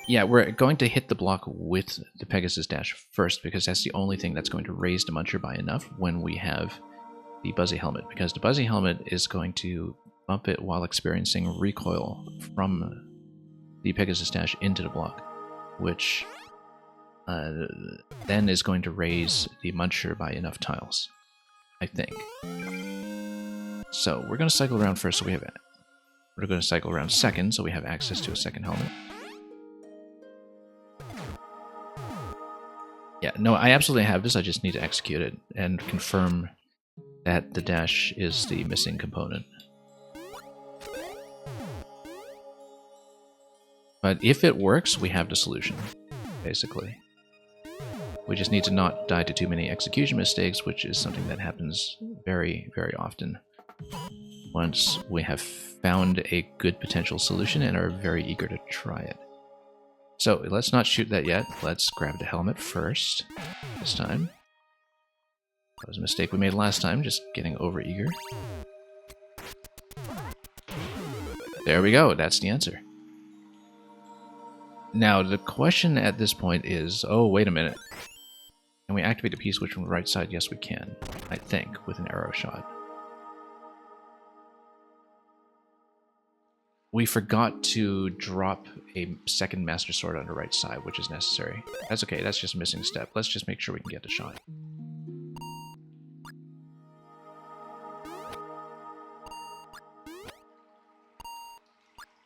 Yeah, we're going to hit the block with the Pegasus Dash first, because that's the only thing that's going to raise the Muncher by enough when we have the Buzzy Helmet, because the Buzzy Helmet is going to bump it while experiencing recoil from the Pegasus Dash into the block, which then is going to raise the Muncher by enough tiles, I think. So we're going to cycle around first, so we have... We're going to cycle around second, so we have access to a second helmet. Yeah, no, I absolutely have this, I just need to execute it and confirm that the dash is the missing component. But if it works, we have the solution, basically. We just need to not die to too many execution mistakes, which is something that happens very, very often once we have found a good potential solution and are very eager to try it. So let's not shoot that yet. Let's grab the helmet first this time. That was a mistake we made last time, just getting over-eager. There we go, that's the answer. Now, the question at this point is, oh, wait a minute. Can we activate the P-switch from the right side? Yes, we can, I think, with an arrow shot. We forgot to drop a second Master Sword on the right side, which is necessary. That's okay, that's just a missing step. Let's just make sure we can get the shot.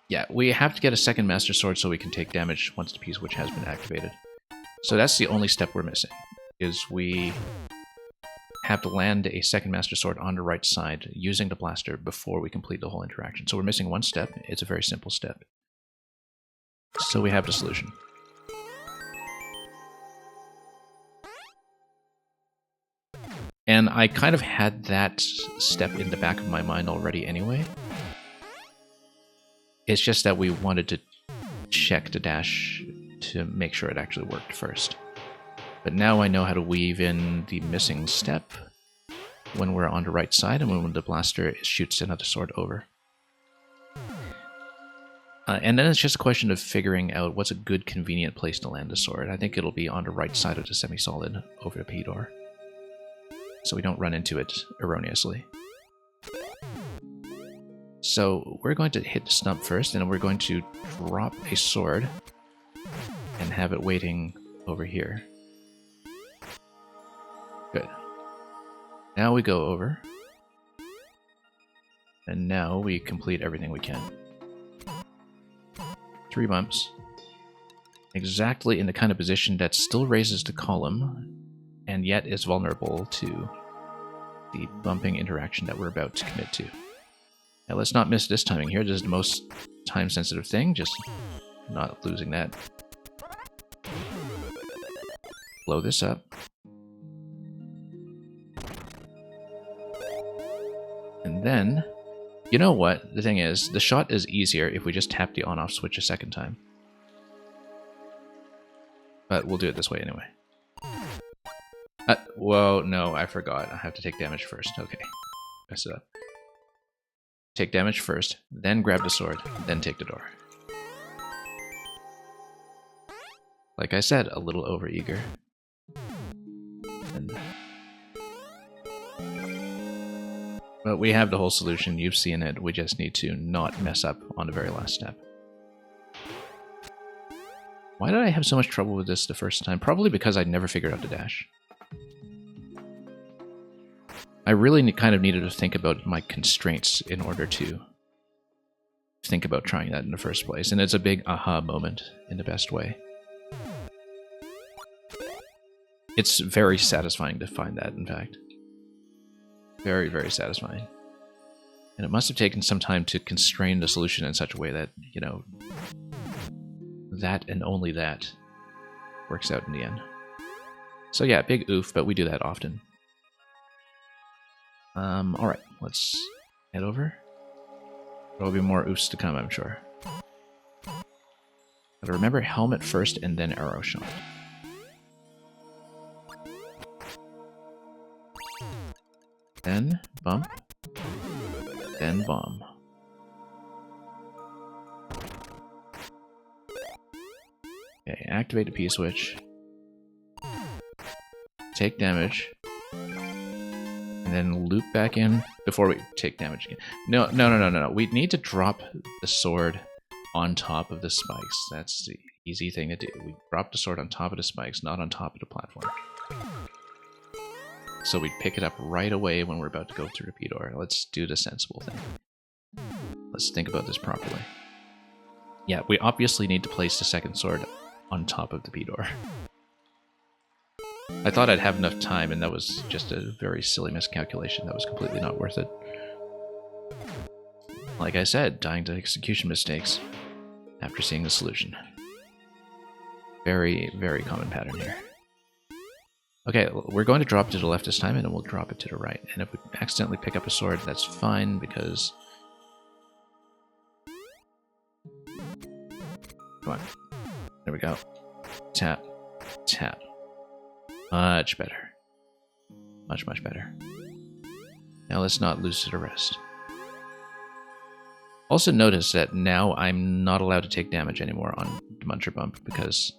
Yeah, we have to get a second Master Sword so we can take damage once the P-switch has been activated. So that's the only step we're missing, is we have to land a second Master Sword on the right side using the blaster before we complete the whole interaction. So we're missing one step. It's a very simple step. So we have the solution. And I kind of had that step in the back of my mind already anyway. It's just that we wanted to check the dash to make sure it actually worked first. But now I know how to weave in the missing step when we're on the right side and when the blaster shoots another sword over. And then it's just a question of figuring out what's a good, convenient place to land the sword. I think it'll be on the right side of the semi-solid over the P-door, so we don't run into it erroneously. So we're going to hit the stump first, and then we're going to drop a sword and have it waiting over here. Good. Now we go over, and now we complete everything we can. 3 bumps. Exactly in the kind of position that still raises the column, and yet is vulnerable to the bumping interaction that we're about to commit to. Now let's not miss this timing here. This is the most time-sensitive thing, just not losing that. Blow this up. And then, you know what? The thing is, the shot is easier if we just tap the on-off switch a second time. But we'll do it this way anyway. Whoa, no, I forgot. I have to take damage first. Okay, mess it up. Take damage first, then grab the sword, then take the door. Like I said, a little over-eager. But we have the whole solution, you've seen it, we just need to not mess up on the very last step. Why did I have so much trouble with this the first time? Probably because I'd never figured out the dash. I really kind of needed to think about my constraints in order to think about trying that in the first place, and it's a big aha moment in the best way. It's very satisfying to find that, in fact. Very, very satisfying. And it must have taken some time to constrain the solution in such a way that, you know, that and only that works out in the end. So yeah, big oof, but we do that often. Alright, let's head over. There'll be more oofs to come, I'm sure. But remember, helmet first and then arrow shot. Then bump, then bomb. Okay, activate the P-switch. Take damage. And then loop back in before we take damage again. No. We need to drop the sword on top of the spikes. That's the easy thing to do. We drop the sword on top of the spikes, not on top of the platform. So we pick it up right away when we're about to go through the P-door. Let's do the sensible thing. Let's think about this properly. Yeah, we obviously need to place the second sword on top of the P-door. I thought I'd have enough time, and that was just a very silly miscalculation. That was completely not worth it. Like I said, dying to execution mistakes after seeing the solution. Very, very common pattern here. Okay, we're going to drop it to the left this time, and then we'll drop it to the right. And if we accidentally pick up a sword, that's fine, because... Come on. There we go. Tap. Tap. Much better. Much, much better. Now let's not lose to the rest. Also notice that now I'm not allowed to take damage anymore on Muncher Bump, because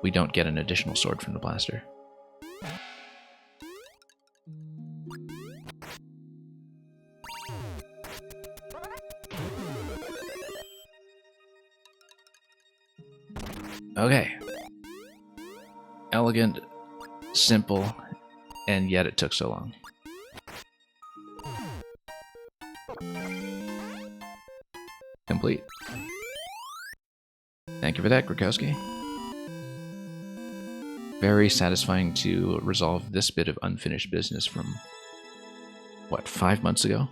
we don't get an additional sword from the blaster. Okay. Elegant, simple, and yet it took so long. Complete. Thank you for that, Grakowski. Very satisfying to resolve this bit of unfinished business from, what, 5 months ago?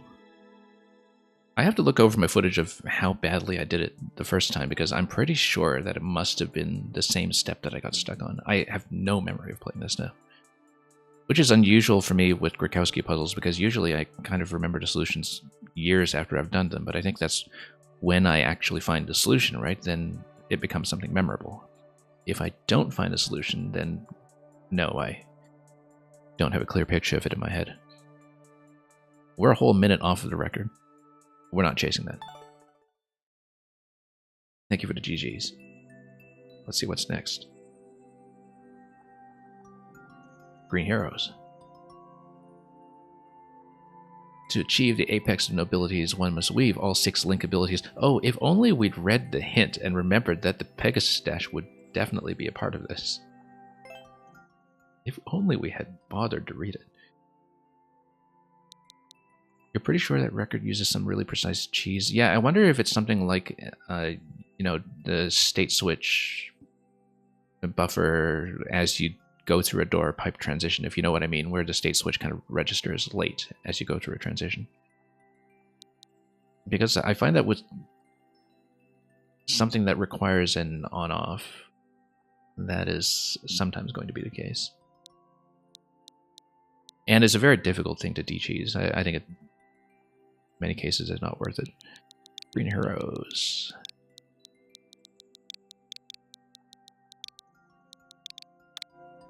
I have to look over my footage of how badly I did it the first time, because I'm pretty sure that it must have been the same step that I got stuck on. I have no memory of playing this now. Which is unusual for me with Grakowski puzzles, because usually I kind of remember the solutions years after I've done them, but I think that's when I actually find the solution, right? Then it becomes something memorable. If I don't find a solution, then no, I don't have a clear picture of it in my head. We're a whole minute off of the record. We're not chasing that. Thank you for the GGs. Let's see what's next. Green Heroes. To achieve the apex of nobilities, one must weave all 6 Link abilities. Oh, if only we'd read the hint and remembered that the Pegasus Dash would definitely be a part of this. If only we had bothered to read it. You're pretty sure that record uses some really precise cheese? Yeah, I wonder if it's something like, you know, the state switch buffer as you go through a door pipe transition, if you know what I mean, where the state switch kind of registers late as you go through a transition. Because I find that with something that requires an on-off, that is sometimes going to be the case. And it's a very difficult thing to de-cheese. I think it, in many cases, is not worth it. Green Heroes.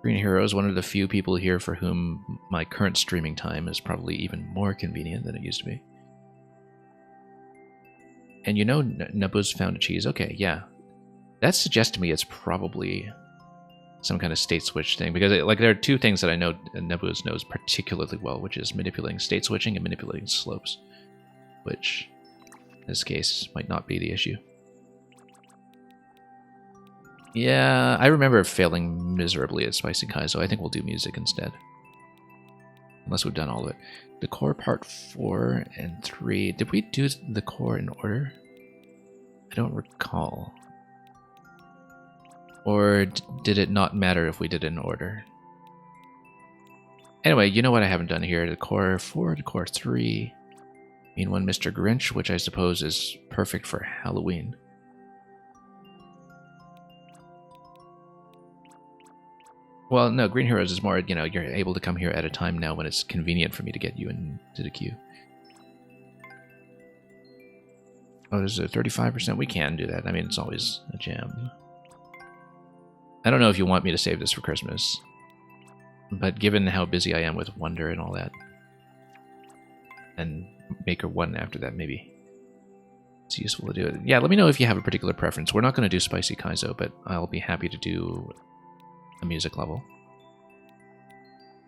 Green Heroes, one of the few people here for whom my current streaming time is probably even more convenient than it used to be. And you know Naboo's found a cheese. Okay, yeah. That suggests to me it's probably some kind of state switch thing, because like there are two things that I know Naboo's knows particularly well, which is manipulating state switching and manipulating slopes, which in this case might not be the issue. Yeah, I remember failing miserably at Spicy Kaizo. I think we'll do music instead. Unless we've done all of it. The core part 4 and 3. Did we do the core in order? I don't recall. Or did it not matter if we did it in order? Anyway, you know what I haven't done here. The core 4, the core 3. Mean One Mr. Grinch, which I suppose is perfect for Halloween. Well, no, Green Heroes is more, you know, you're able to come here at a time now when it's convenient for me to get you into the queue. Oh, there's a 35%. We can do that. I mean, it's always a jam. I don't know if you want me to save this for Christmas, but given how busy I am with Wonder and all that, and Maker 1 after that, maybe it's useful to do it. Yeah, let me know if you have a particular preference. We're not going to do Spicy Kaizo, but I'll be happy to do a music level.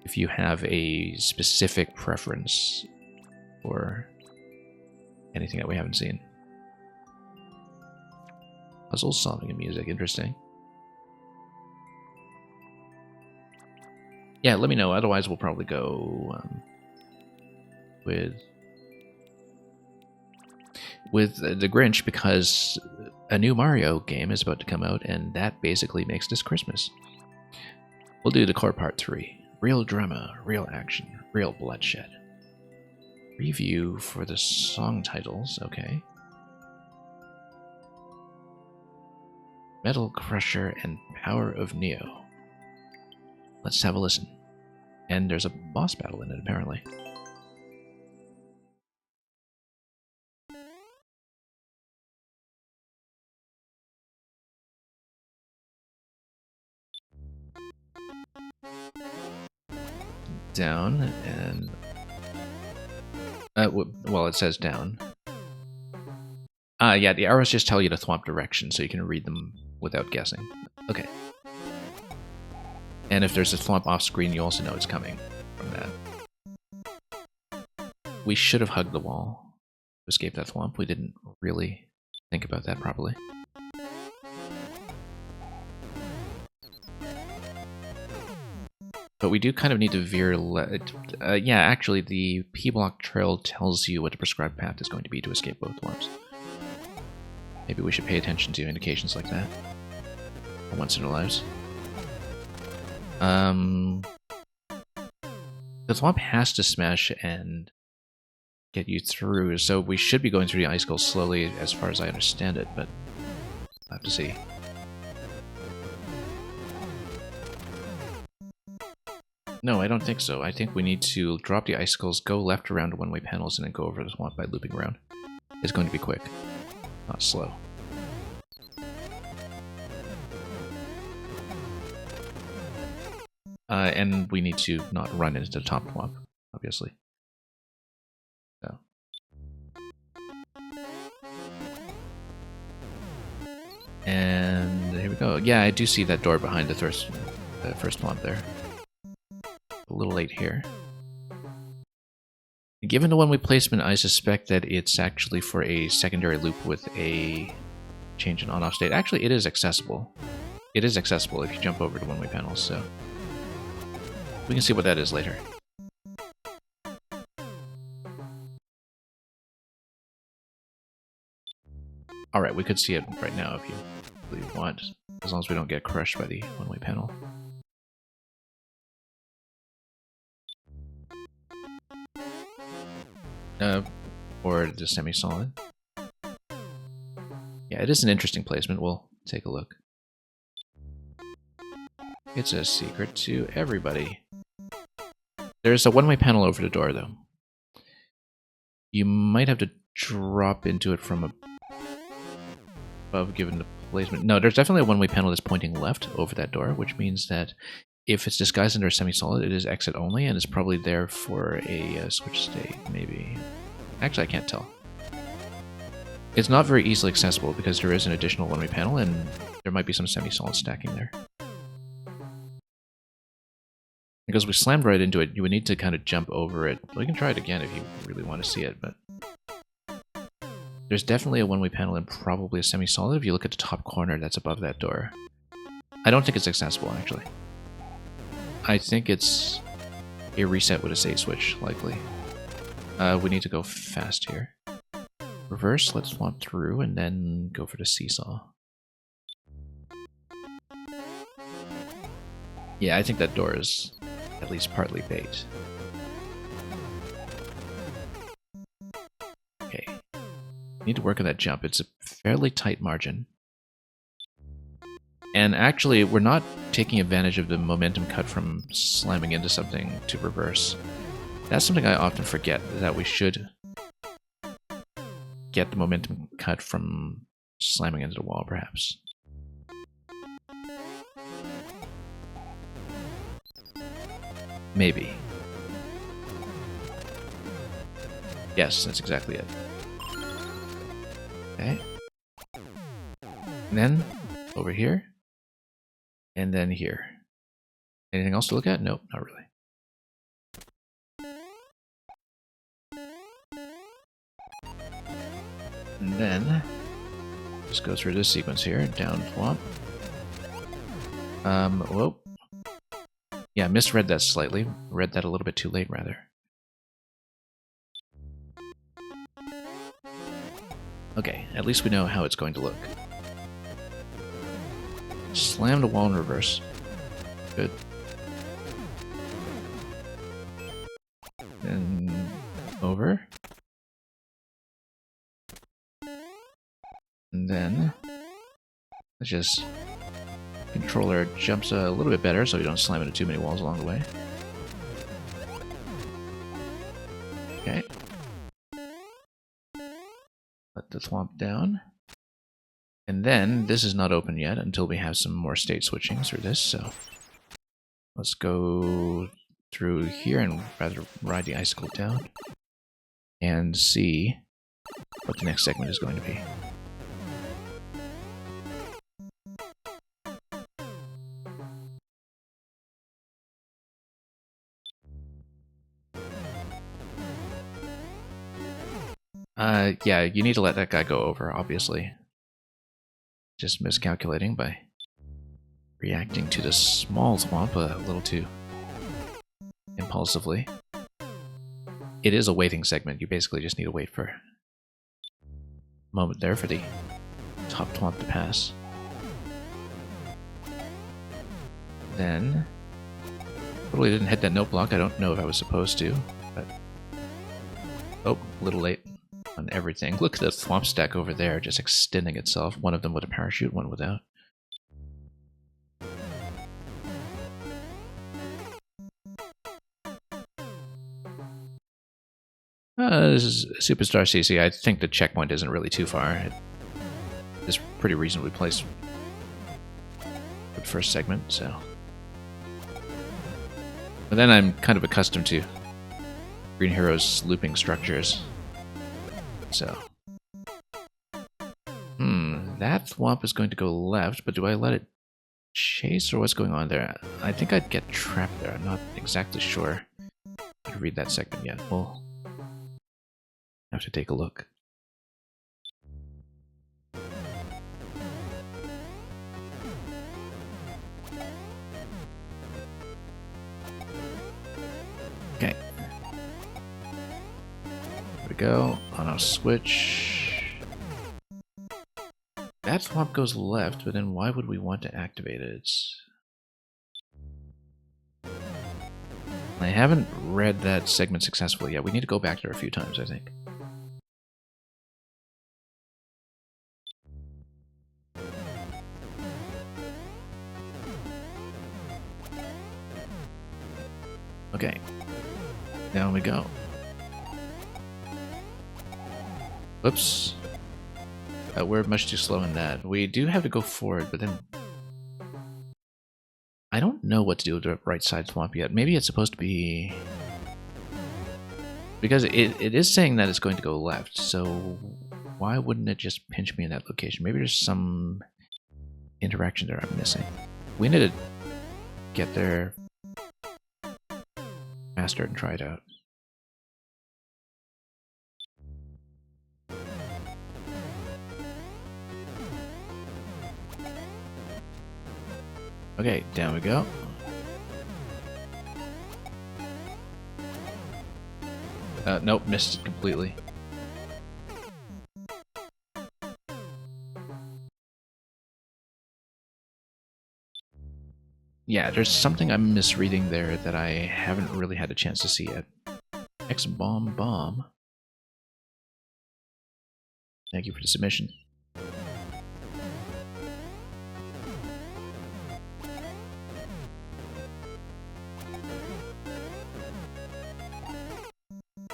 if you have a specific preference for anything that we haven't seen. Puzzle solving and music, interesting. Yeah, let me know. Otherwise, we'll probably go with the Grinch, because a new Mario game is about to come out, and that basically makes this Christmas. We'll do the core part 3. Real drama, real action, real bloodshed. Review for the song titles, okay. Metal Crusher and Power of Neo. Let's have a listen. And there's a boss battle in it, apparently. Down, and... well, it says down. Yeah, the arrows just tell you to thwomp direction, so you can read them without guessing. Okay. And if there's a thwomp off screen, you also know it's coming from that. We should have hugged the wall to escape that thwomp. We didn't really think about that properly. But we do kind of need to veer... yeah, actually, the P-block trail tells you what the prescribed path is going to be to escape both thwomps. Maybe we should pay attention to indications like that once in our lives. The thwomp has to smash and get you through, so we should be going through the icicles slowly as far as I understand it, but I'll have to see. No, I don't think so. I think we need to drop the icicles, go left around to one-way panels, and then go over the thwomp by looping around. It's going to be quick, not slow. And we need to not run into the top thwomp, obviously. So. And here we go. Yeah, I do see that door behind the first thwomp there. A little late here. Given the one-way placement, I suspect that it's actually for a secondary loop with a change in on-off state. Actually, it is accessible. It is accessible if you jump over to one-way panels, so... we can see what that is later. Alright, we could see it right now if you really want, as long as we don't get crushed by the one-way panel. Or the semi-solid. Yeah, it is an interesting placement. We'll take a look. It's a secret to everybody. There's a one-way panel over the door, though. You might have to drop into it from above, given the placement. No, there's definitely a one-way panel that's pointing left over that door, which means that if it's disguised under a semi-solid, it is exit only, and it's probably there for a switch state, maybe. Actually, I can't tell. It's not very easily accessible because there is an additional one-way panel, and there might be some semi-solid stacking there. Because we slammed right into it, you would need to kind of jump over it. We can try it again if you really want to see it, but... there's definitely a one-way panel and probably a semi-solid if you look at the top corner that's above that door. I don't think it's accessible, actually. I think it's a reset with a save switch, likely. We need to go fast here. Reverse, let's thwomp through, and then go for the seesaw. Yeah, I think that door is at least partly bait. Okay. Need to work on that jump. It's a fairly tight margin. And actually, we're not taking advantage of the momentum cut from slamming into something to reverse. That's something I often forget, that we should get the momentum cut from slamming into the wall, perhaps. Maybe. Yes, that's exactly it. Okay. And then, over here. And then here. Anything else to look at? Nope, not really. And then just go through this sequence here. Down Thwomp. Whoa. Yeah, misread that slightly. Read that a little bit too late, rather. Okay, at least we know how it's going to look. Slam the wall in reverse. Good. And over. And then let's just controller jumps a little bit better so you don't slam into too many walls along the way. Okay. Let the Thwomp down. And then this is not open yet until we have some more state switching through this, so let's go through here and rather ride the icicle down and see what the next segment is going to be. Yeah, you need to let that guy go over, obviously. Just miscalculating by reacting to the small Thwomp a little too impulsively. It is a waiting segment. You basically just need to wait for a moment there for the top Thwomp to pass. Then, totally didn't hit that note block. I don't know if I was supposed to, but oh, a little late on everything. Look at the Thwomp stack over there, just extending itself. One of them with a parachute, one without. This is Superstar CC. I think the checkpoint isn't really too far. It is pretty reasonably placed for the first segment, so. But then I'm kind of accustomed to Green Hero's looping structures. So. That Thwomp is going to go left, but do I let it chase or what's going on there? I think I'd get trapped there. I'm not exactly sure how to read that segment yet. We'll have to take a look. Okay. There we go. On our switch. That Thwomp goes left, but then why would we want to activate it? I haven't read that segment successfully yet. We need to go back there a few times, I think. Okay. Down we go. Whoops. We're much too slow in that. We do have to go forward, but then I don't know what to do with the right side Thwomp yet. Maybe it's supposed to be... Because it is saying that it's going to go left, so why wouldn't it just pinch me in that location? Maybe there's some interaction there I'm missing. We need to get there faster and try it out. Okay, down we go. Nope, missed it completely. Yeah, there's something I'm misreading there that I haven't really had a chance to see yet. X-Bomb Bomb. Thank you for the submission.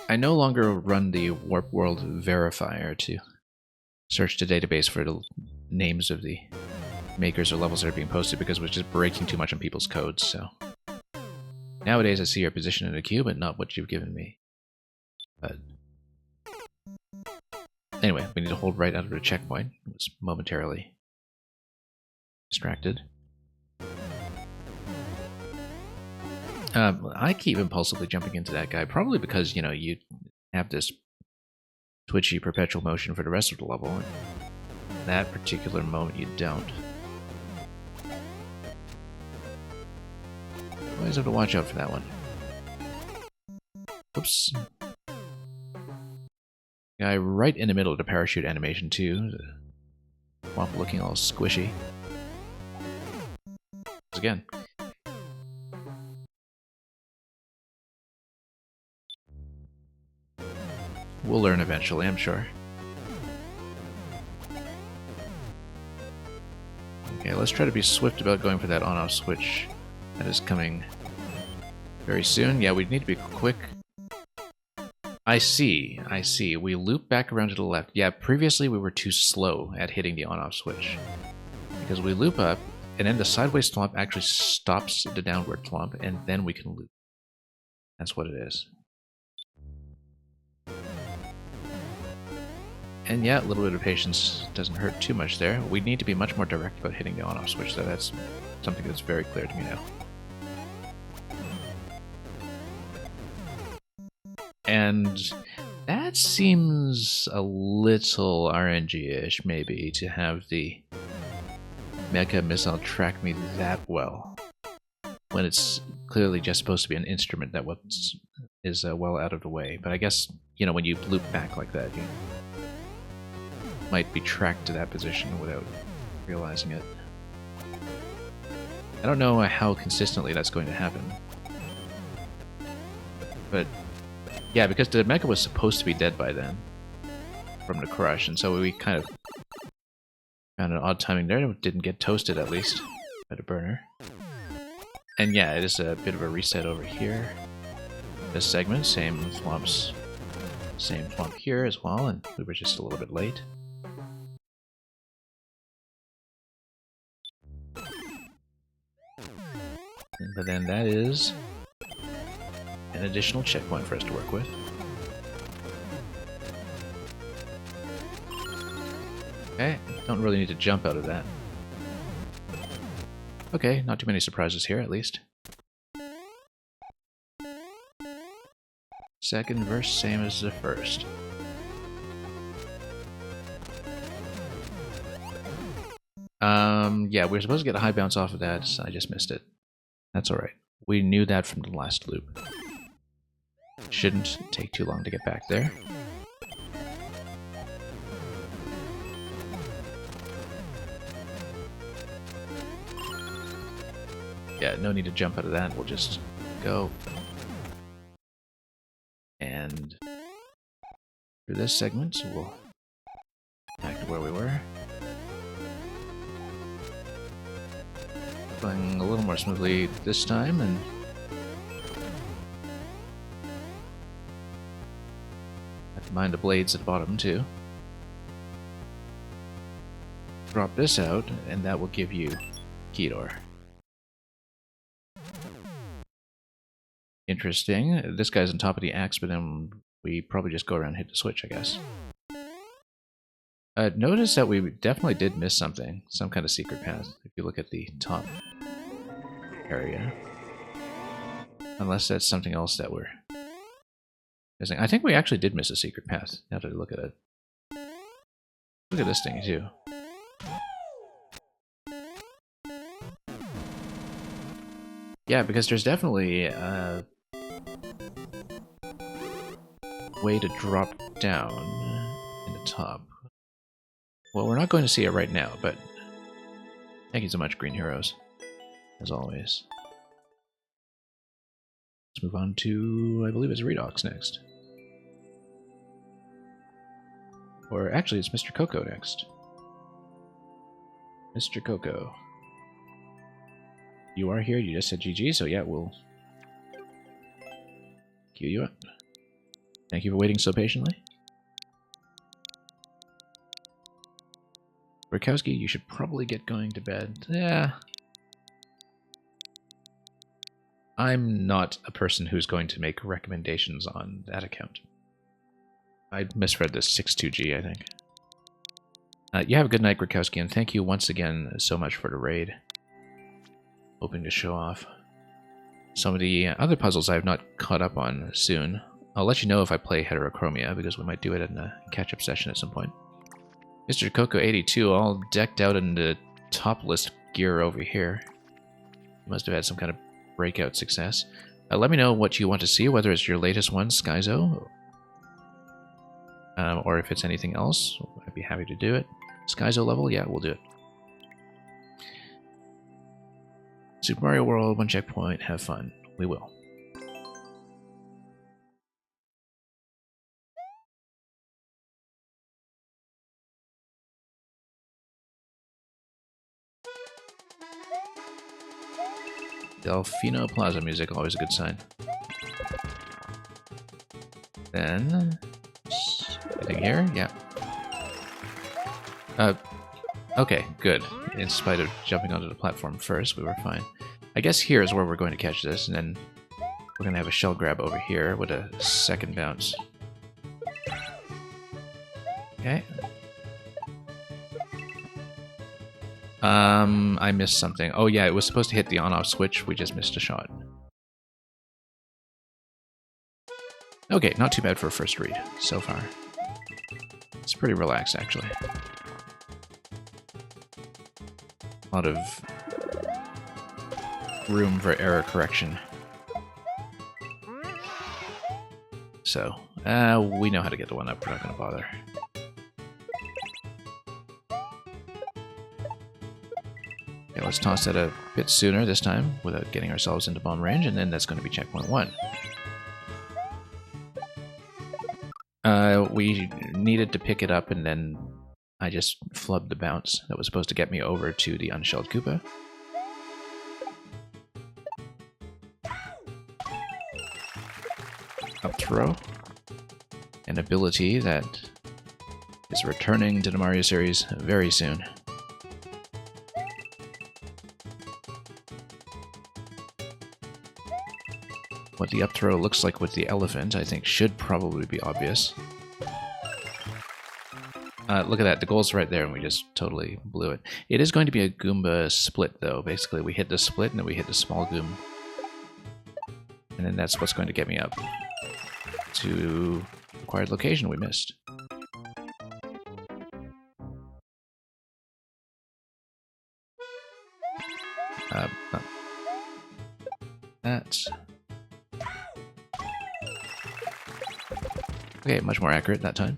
I no longer run the Warp World verifier to search the database for the names of the makers or levels that are being posted because it was just breaking too much on people's codes, so. Nowadays I see your position in the queue, but not what you've given me. But anyway, we need to hold right out of the checkpoint. I was momentarily distracted. I keep impulsively jumping into that guy, probably because, you know, you have this twitchy perpetual motion for the rest of the level. And that particular moment you don't. Always have to watch out for that one. Oops. Guy right in the middle of the parachute animation too. The swamp looking all squishy. Again. We'll learn eventually, I'm sure. Okay, let's try to be swift about going for that on-off switch. That is coming very soon. Yeah, we need to be quick. I see. We loop back around to the left. Yeah, previously we were too slow at hitting the on-off switch. Because we loop up, and then the sideways thwomp actually stops the downward thwomp, and then we can loop. That's what it is. And yeah, a little bit of patience doesn't hurt too much there. We need to be much more direct about hitting the on-off switch, though. That's something that's very clear to me now. And that seems a little RNG-ish, maybe, to have the Mecha missile track me that well, when it's clearly just supposed to be an instrument that is well out of the way. But I guess, you know, when you loop back like that, you might be tracked to that position without realizing it. I don't know how consistently that's going to happen. But yeah, because the Mecha was supposed to be dead by then from the crush, and so we kind of found an odd timing there. Didn't get toasted, at least, by the burner. And yeah, it is a bit of a reset over here. This segment, same thwomps. Same thwomp here as well, and we were just a little bit late. But then that is an additional checkpoint for us to work with. Okay, don't really need to jump out of that. Okay, not too many surprises here, at least. Second verse, same as the first. Yeah, we were supposed to get a high bounce off of that, so I just missed it. That's alright. We knew that from the last loop. Shouldn't take too long to get back there. Yeah, no need to jump out of that. We'll just go. And through this segment, we'll back to where we were. Going a little more smoothly this time, and have to mind the blades at the bottom too. Drop this out, and that will give you key door. Interesting. This guy's on top of the axe, but then we probably just go around and hit the switch, I guess. Notice that we definitely did miss something. Some kind of secret path, if you look at the top area. Unless that's something else that we're missing. I think we actually did miss a secret path, now that I look at it. Look at this thing, too. Yeah, because there's definitely a way to drop down in the top. Well, we're not going to see it right now, but thank you so much, Green Heroes, as always. Let's move on to, I believe it's Redox next. Or actually, it's Mr. Coco next. Mr. Coco. You are here, you just said GG, so yeah, we'll queue you up. Thank you for waiting so patiently. Rakowski, you should probably get going to bed. Yeah. I'm not a person who's going to make recommendations on that account. I misread this 62G, I think. You have a good night, Rakowski, and thank you once again so much for the raid. Hoping to show off some of the other puzzles I have not caught up on soon. I'll let you know if I play Heterochromia, because we might do it in a catch-up session at some point. Mr. Coco82, all decked out in the top list gear over here. Must have had some kind of breakout success. Let me know what you want to see, whether it's your latest one, Skyzo, or if it's anything else. I'd be happy to do it. Skyzo level? Yeah, we'll do it. Super Mario World, 1 checkpoint, have fun. We will. Delfino Plaza music, always a good sign. Then... anything here? Yeah. Okay, good. In spite of jumping onto the platform first, we were fine. I guess here is where we're going to catch this, and then we're going to have a shell grab over here with a second bounce. Okay. I missed something. Oh yeah, it was supposed to hit the on-off switch. We just missed a shot. Okay, not too bad for a first read so far. It's pretty relaxed, actually. A lot of room for error correction. So, we know how to get the one up. We're not going to bother. Okay, let's toss that a bit sooner this time without getting ourselves into bomb range, and then that's going to be checkpoint 1. We needed to pick it up, and then I just flubbed the bounce that was supposed to get me over to the unshelled Koopa. Up throw. An ability that is returning to the Mario series very soon. What the up throw looks like with the elephant, I think, should probably be obvious. Look at that, the goal's right there, and we just totally blew it. It is going to be a Goomba split, though. Basically, we hit the split, and then we hit the small Goom. And then that's what's going to get me up to required location we missed. That's... okay, much more accurate that time.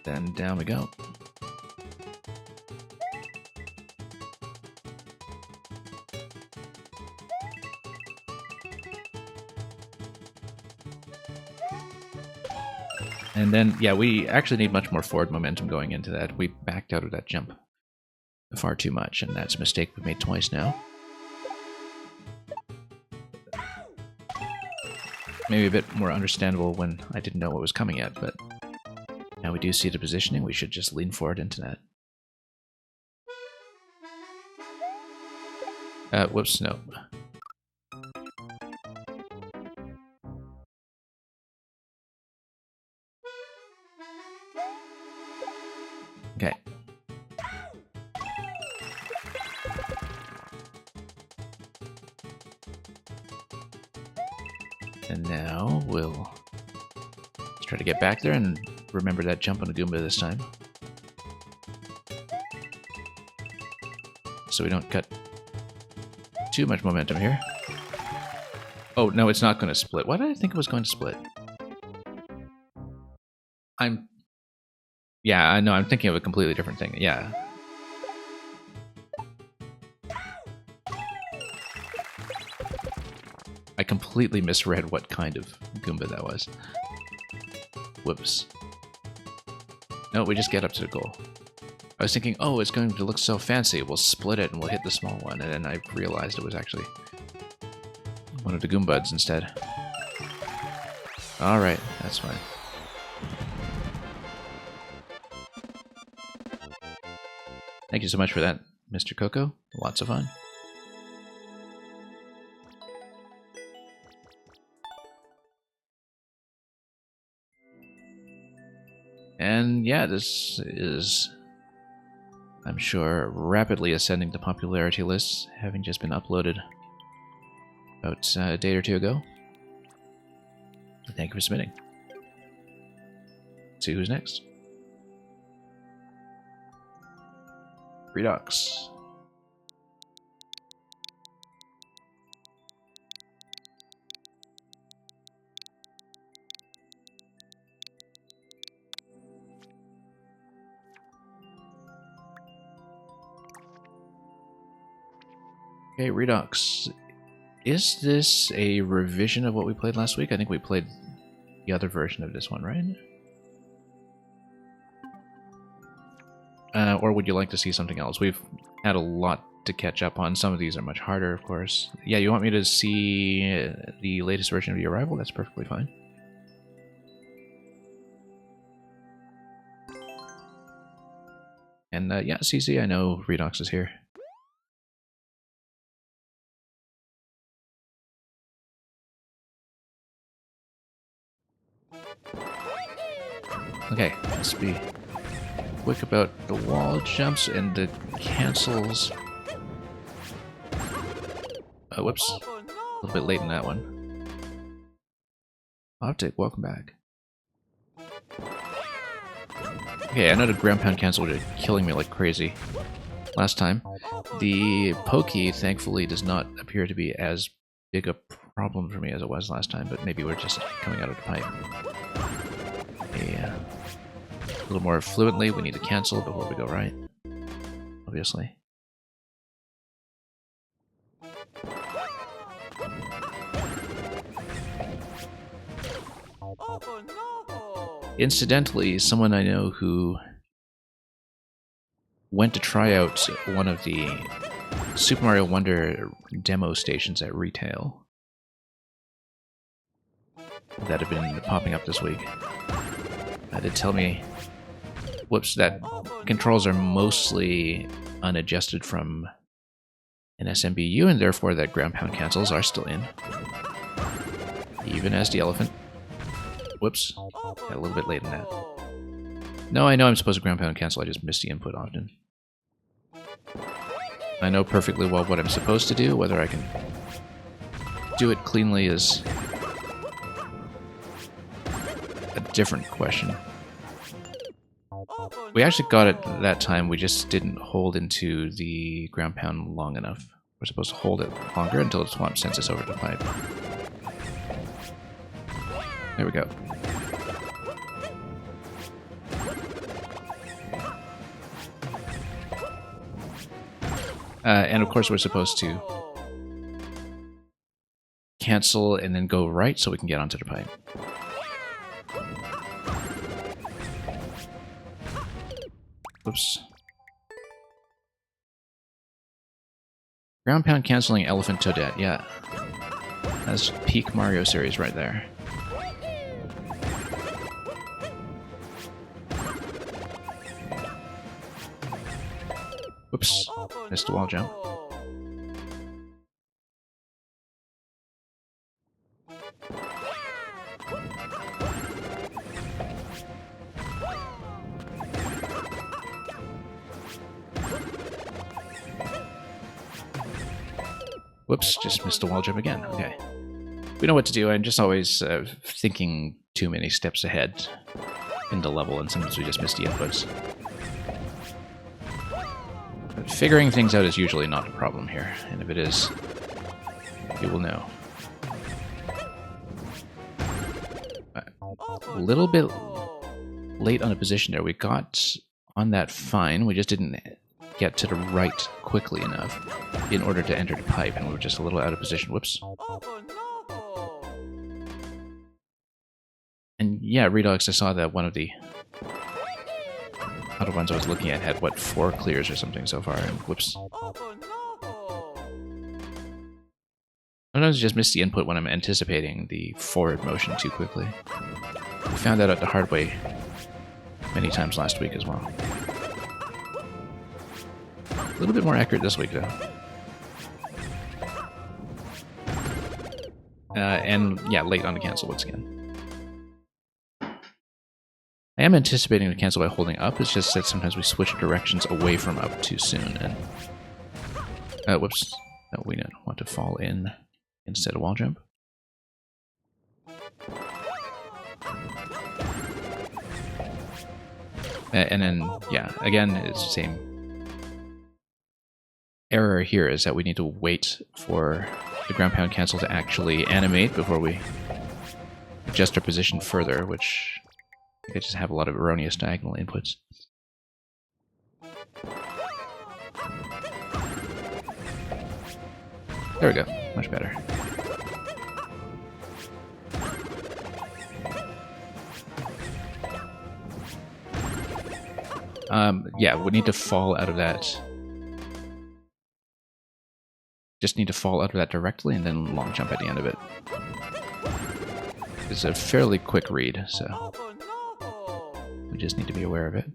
Then down we go. And then, yeah, we actually need much more forward momentum going into that. We backed out of that jump far too much, and that's a mistake we've made twice now. Maybe a bit more understandable when I didn't know what was coming yet, but now we do see the positioning. We should just lean forward into that. Whoops, no. Okay. And now we'll try to get back there and remember that jump on a Goomba this time. So we don't cut too much momentum here. Oh, no, it's not going to split. Why did I think it was going to split? Yeah, I know, I'm thinking of a completely different thing. Yeah. I completely misread what kind of Goomba that was. Whoops. No, we just get up to the goal. I was thinking, oh, it's going to look so fancy. We'll split it and we'll hit the small one. And then I realized it was actually one of the Goombuds instead. Alright, that's fine. Thank you so much for that, Mr. Coco. Lots of fun. And yeah, this is, I'm sure, rapidly ascending the popularity lists, having just been uploaded about a day or two ago. Thank you for submitting. See who's next. Redux. Okay, Redux. Is this a revision of what we played last week? I think we played the other version of this one, right? Or would you like to see something else? We've had a lot to catch up on. Some of these are much harder, of course. Yeah, you want me to see the latest version of The Arrival? That's perfectly fine. And yeah, CC, I know Redux is here. Okay, let's be quick about the wall jumps and the cancels. Oh, whoops. A little bit late in that one. Optic, welcome back. Okay, I know the ground pound cancel was killing me like crazy last time. The pokey, thankfully, does not appear to be as big a problem for me as it was last time, but maybe we're just coming out of the pipe. Yeah. A little more fluently, we need to cancel before we go right, obviously. Incidentally, someone I know who went to try out one of the Super Mario Wonder demo stations at retail that have been popping up this week. Did tell me, whoops, that controls are mostly unadjusted from an SMBU, and therefore that ground pound cancels are still in. Even as the elephant. Whoops, got a little bit late in that. No, I know I'm supposed to ground pound cancel, I just miss the input often. I know perfectly well what I'm supposed to do, whether I can do it cleanly is a different question. We actually got it that time, we just didn't hold into the ground pound long enough. We're supposed to hold it longer until the swamp sends us over to the pipe. There we go. And of course we're supposed to cancel and then go right so we can get onto the pipe. Oops. Ground pound canceling Elephant Toadette, yeah. That's peak Mario series right there. Whoops, missed a wall jump. Whoops, just missed a wall jump again. Okay. We know what to do. I'm just always thinking too many steps ahead in the level, and sometimes we just miss the inputs. But figuring things out is usually not a problem here, and if it is, you will know. A little bit late on a position there. We got on that fine, we just didn't get to the right quickly enough in order to enter the pipe, and we were just a little out of position. Whoops. And yeah, Redux, I saw that one of the other ones I was looking at had, what, 4 clears or something so far, and whoops. Sometimes I just miss the input when I'm anticipating the forward motion too quickly. We found that out the hard way many times last week as well. A little bit more accurate this week, though. And yeah, late on the cancel once again. I am anticipating the cancel by holding up, it's just that sometimes we switch directions away from up too soon, and... whoops. No, we don't want to fall in instead of wall jump. And then, yeah, again, it's the same error here, is that we need to wait for the ground pound cancel to actually animate before we adjust our position further, which I just have a lot of erroneous diagonal inputs. There we go, much better. Yeah, we need to fall out of that. Just need to fall out of that directly and then long jump at the end of it. It's a fairly quick read, so we just need to be aware of it.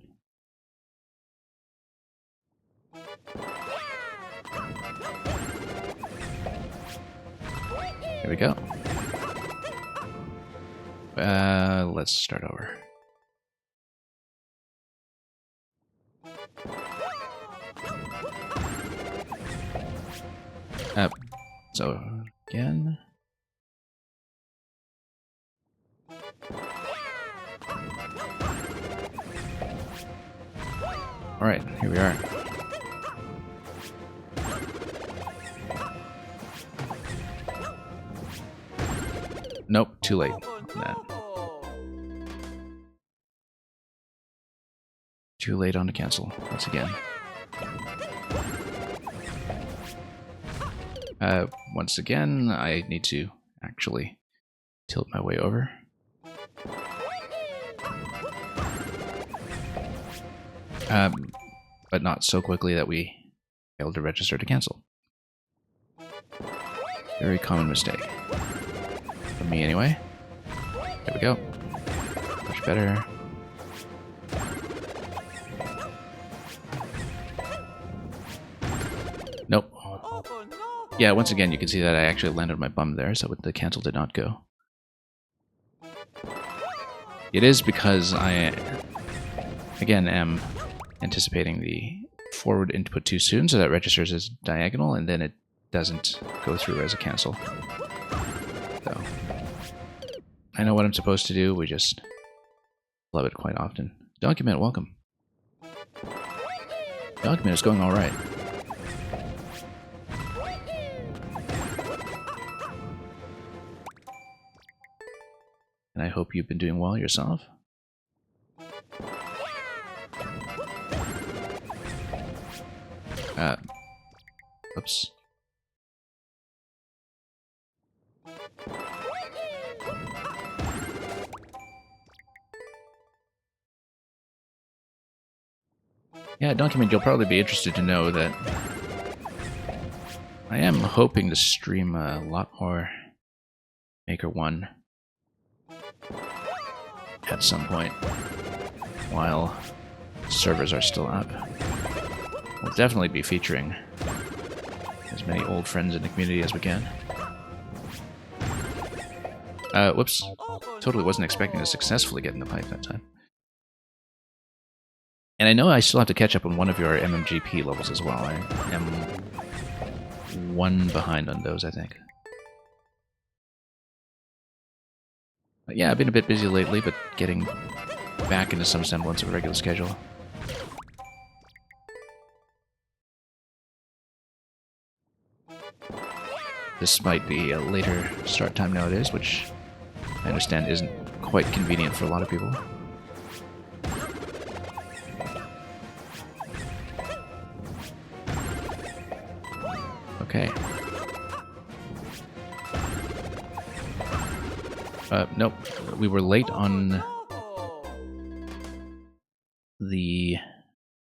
Here we go. Let's start over. So again. All right, here we are. Nope, too late on that. Too late on the cancel, once again. Once again, I need to actually tilt my way over. But not so quickly that we failed to register to cancel. Very common mistake. For me, anyway. There we go. Much better. Nope. Yeah, once again, you can see that I actually landed on my bum there, so the cancel did not go. It is because I, again, am anticipating the forward input too soon, so that registers as diagonal, and then it doesn't go through as a cancel. So, I know what I'm supposed to do, we just love it quite often. Document, welcome. Document is going alright. And I hope you've been doing well yourself. Oops. Yeah, Document, you'll probably be interested to know that I am hoping to stream a lot more Maker 1 at some point while servers are still up. We'll definitely be featuring as many old friends in the community as we can. Whoops. Totally wasn't expecting to successfully get in the pipe that time. And I know I still have to catch up on one of your MMGP levels as well. I am one behind on those, I think. But yeah, I've been a bit busy lately, but getting back into some semblance of a regular schedule. Despite the later start time nowadays, which I understand isn't quite convenient for a lot of people. Okay. Nope. We were late on the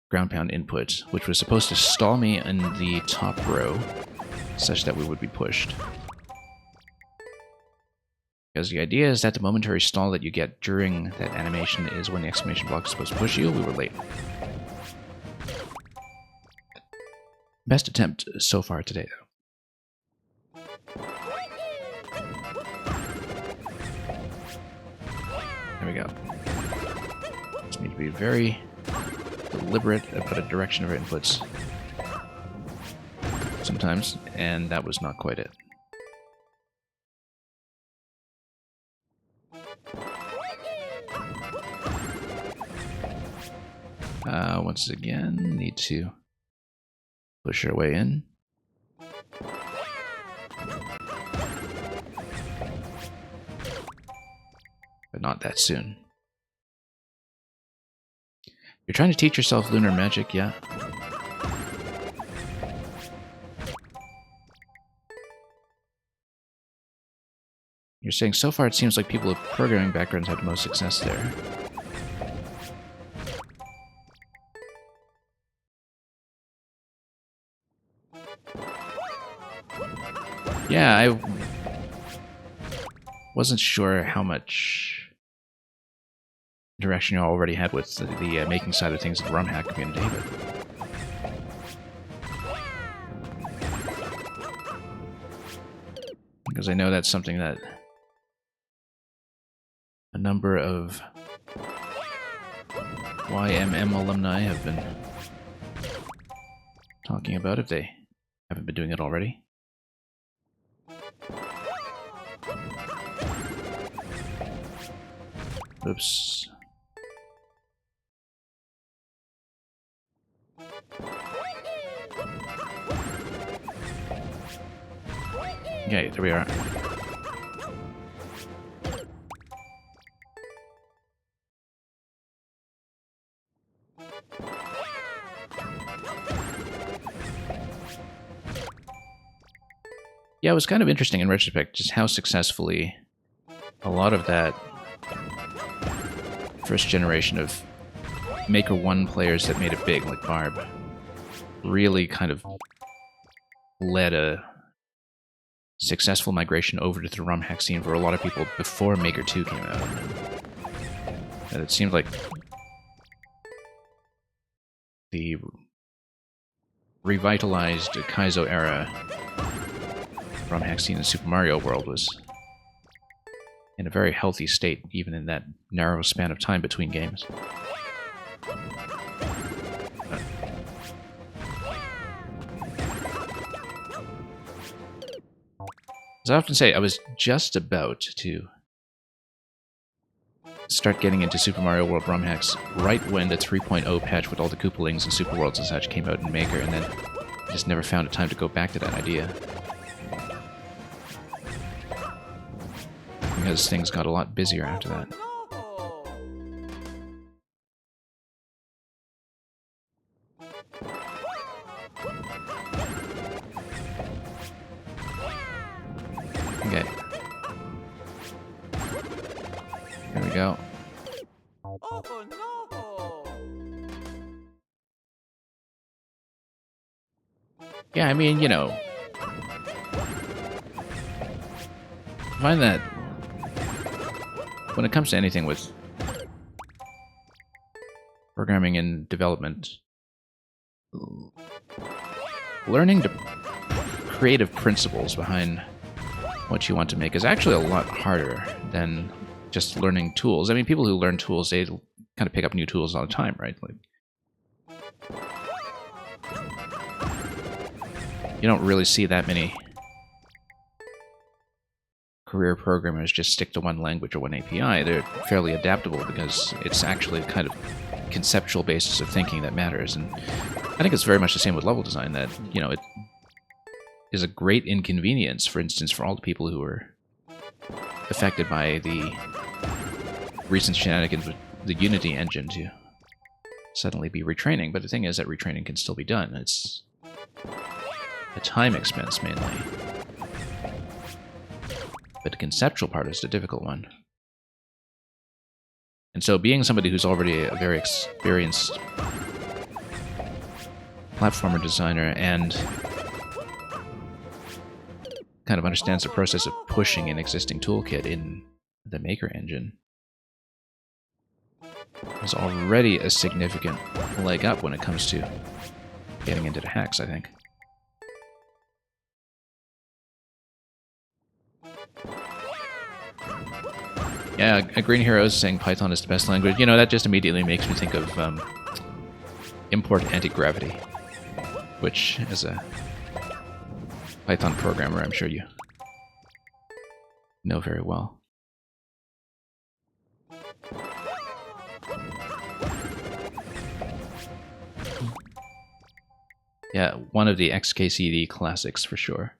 ground pound input, which was supposed to stall me in the top row, such that we would be pushed. Because the idea is that the momentary stall that you get during that animation is when the exclamation block is supposed to push you. We were late. Best attempt so far today, though. There we go. Just need to be very deliberate about the direction of our inputs sometimes, and that was not quite it. Once again, need to push our way in. But not that soon. You're trying to teach yourself lunar magic, yeah? You're saying so far it seems like people with programming backgrounds have the most success there. Yeah, I wasn't sure how much interaction you already had with the making side of things of the RumHack community, but because I know that's something that a number of YMM alumni have been talking about if they haven't been doing it already. Oops. Okay, there we are. Yeah, it was kind of interesting in retrospect just how successfully a lot of that first generation of Maker 1 players that made it big, like Barb, really kind of led a successful migration over to the RumHack scene for a lot of people before Maker 2 came out. And it seemed like the revitalized Kaizo era RumHack scene in Super Mario World was in a very healthy state, even in that narrow span of time between games. As I often say, I was just about to start getting into Super Mario World RumHacks right when the 3.0 patch with all the Koopalings and Super Worlds and such came out in Maker, and then I just never found a time to go back to that idea. Because things got a lot busier after that. Okay. There we go. Yeah, I mean, you know, I find that when it comes to anything with programming and development, learning the creative principles behind what you want to make is actually a lot harder than just learning tools. I mean, people who learn tools, they kind of pick up new tools all the time, right? Like, you don't really see that many career programmers just stick to one language or one API. They're fairly adaptable because it's actually the kind of conceptual basis of thinking that matters. And I think it's very much the same with level design, that, you know, it is a great inconvenience, for instance, for all the people who were affected by the recent shenanigans with the Unity engine to suddenly be retraining. But the thing is that retraining can still be done. It's a time expense, mainly. But the conceptual part is the difficult one. And so being somebody who's already a very experienced platformer designer and kind of understands the process of pushing an existing toolkit in the Maker engine is already a significant leg up when it comes to getting into the hacks, I think. Yeah, Green Hero is saying Python is the best language. You know, that just immediately makes me think of import anti-gravity, which, as a Python programmer, I'm sure you know very well. Yeah, one of the XKCD classics for sure.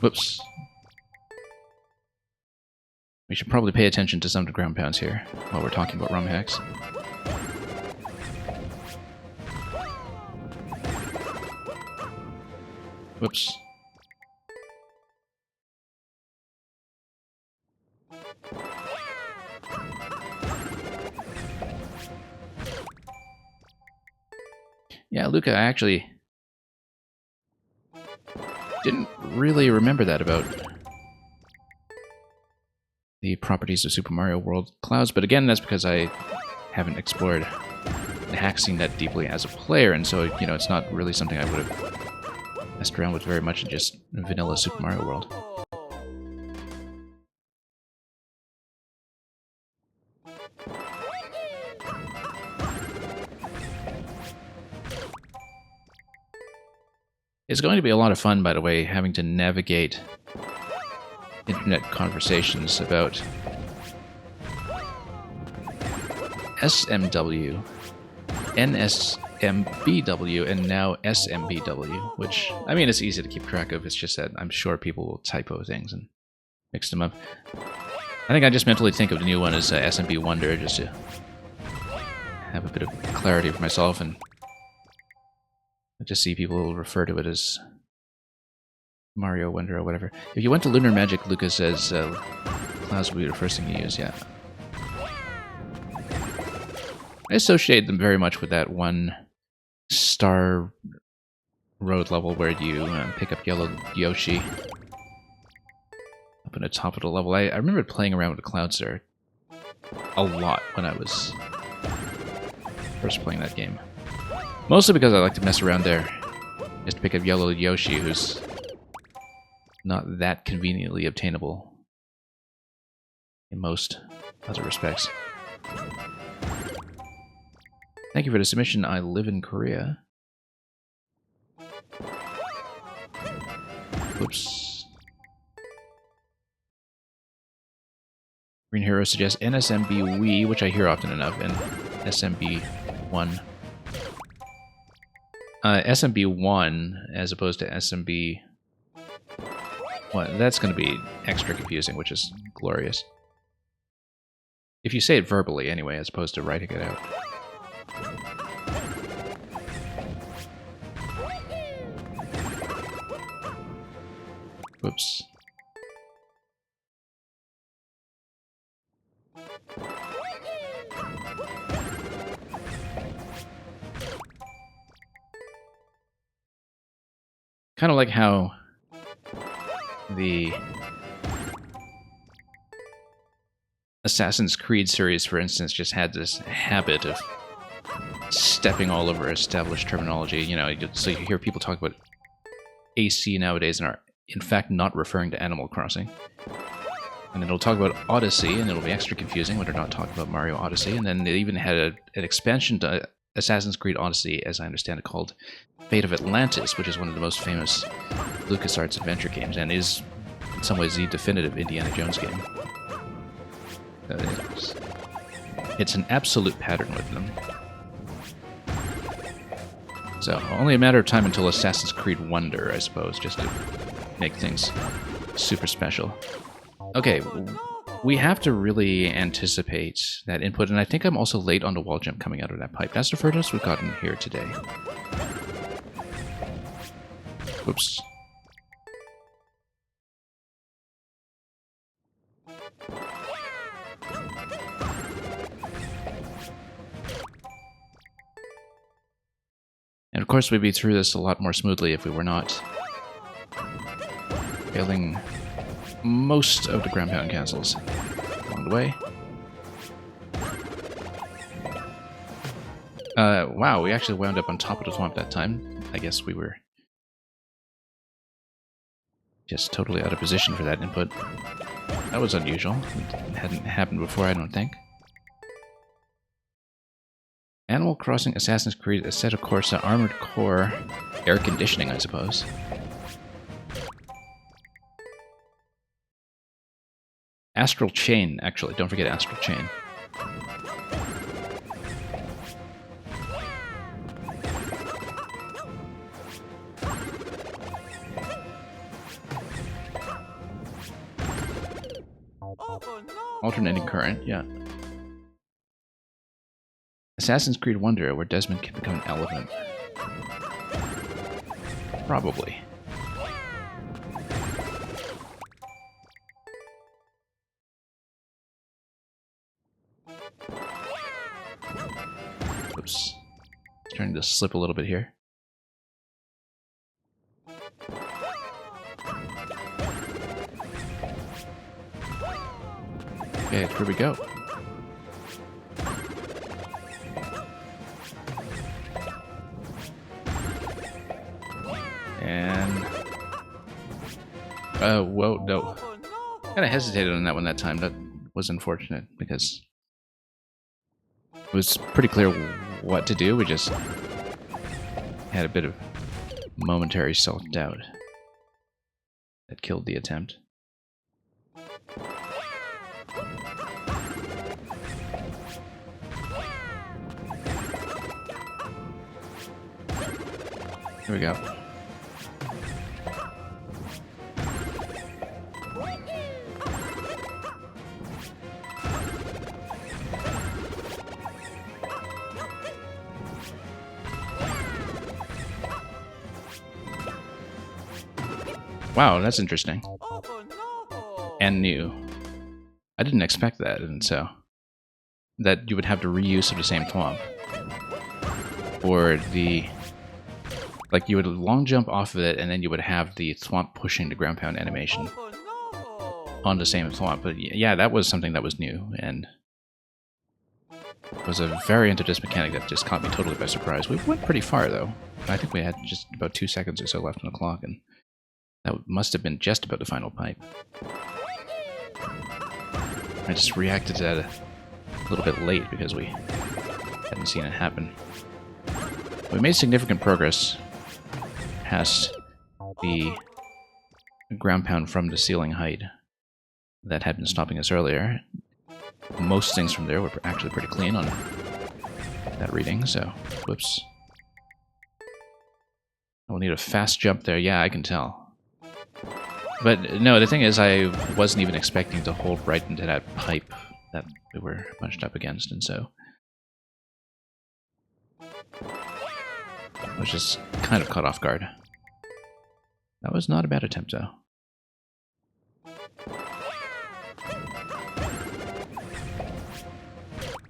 Whoops. We should probably pay attention to some of the ground pounds here while we're talking about ROM hacks. Whoops. Yeah, Luca, I actually didn't really remember that about the properties of Super Mario World Clouds, but again, that's because I haven't explored the hack scene that deeply as a player, and so, you know, it's not really something I would have messed around with very much in just vanilla Super Mario World. It's going to be a lot of fun, by the way, having to navigate internet conversations about SMW, NSMBW, and now SMBW, which, I mean, it's easy to keep track of. It's just that I'm sure people will typo things and mix them up. I think I just mentally think of the new one as SMB Wonder, just to have a bit of clarity for myself, and I just see people refer to it as Mario Wonder or whatever. If you went to Lunar Magic, Lucas says clouds will be the first thing you use, yeah. I associate them very much with that one Star Road level where you pick up Yellow Yoshi up in the top of the level. I remember playing around with the clouds there a lot when I was first playing that game. Mostly because I like to mess around there, just to pick up Yellow Yoshi, who's not that conveniently obtainable in most other respects. Thank you for the submission. I live in Korea. Oops. Green Hero suggests NSMB Wii, which I hear often enough, and SMB1. SMB1 as opposed to SMB... Well, that's going to be extra confusing, which is glorious. If you say it verbally, anyway, as opposed to writing it out. Whoops. Kind of like how the Assassin's Creed series, for instance, just had this habit of stepping all over established terminology. You know, so you hear people talk about AC nowadays and are, in fact, not referring to Animal Crossing. And then it'll talk about Odyssey, and it'll be extra confusing when they're not talking about Mario Odyssey. And then they even had an expansion to Assassin's Creed Odyssey, as I understand it, called Fate of Atlantis, which is one of the most famous LucasArts adventure games, and is, in some ways, the definitive Indiana Jones game. It's an absolute pattern with them. So, only a matter of time until Assassin's Creed Wonder, I suppose, just to make things super special. Okay, we have to really anticipate that input, and I think I'm also late on the wall jump coming out of that pipe. That's the furthest we've gotten here today. Whoops. And of course we'd be through this a lot more smoothly if we were not failing most of the ground pound castles along the way. Wow, we actually wound up on top of the swamp that time. I guess we were just totally out of position for that input. That was unusual. It hadn't happened before, I don't think. Animal Crossing, Assassin's Creed, Assetto Corsa, Armored Core, air conditioning, I suppose. Astral Chain, actually. Don't forget Astral Chain. Alternating current, yeah. Assassin's Creed Wonder, where Desmond can become an elephant. Probably. Oops. Starting to slip a little bit here. Okay, here we go. And... whoa, no. Kinda hesitated on that one that time. That was unfortunate, because it was pretty clear what to do. We just had a bit of momentary self-doubt that killed the attempt. Here we go. Wow, that's interesting. And new. I didn't expect that, and so... that you would have the reuse of the same thwomp. Or the... like, you would long jump off of it, and then you would have the thwomp pushing the ground pound animation on the same thwomp. But yeah, that was something that was new, and... was a variant of this mechanic that just caught me totally by surprise. We went pretty far, though. I think we had just about 2 seconds or so left on the clock, and... that must have been just about the final pipe. I just reacted to that a little bit late because we hadn't seen it happen. We made significant progress past the ground pound from the ceiling height that had been stopping us earlier. Most things from there were actually pretty clean on that reading, so whoops. We'll need a fast jump there. Yeah, I can tell. But no, the thing is, I wasn't even expecting to hold right into that pipe that we were bunched up against, and so I was just kind of caught off guard. That was not a bad attempt, though.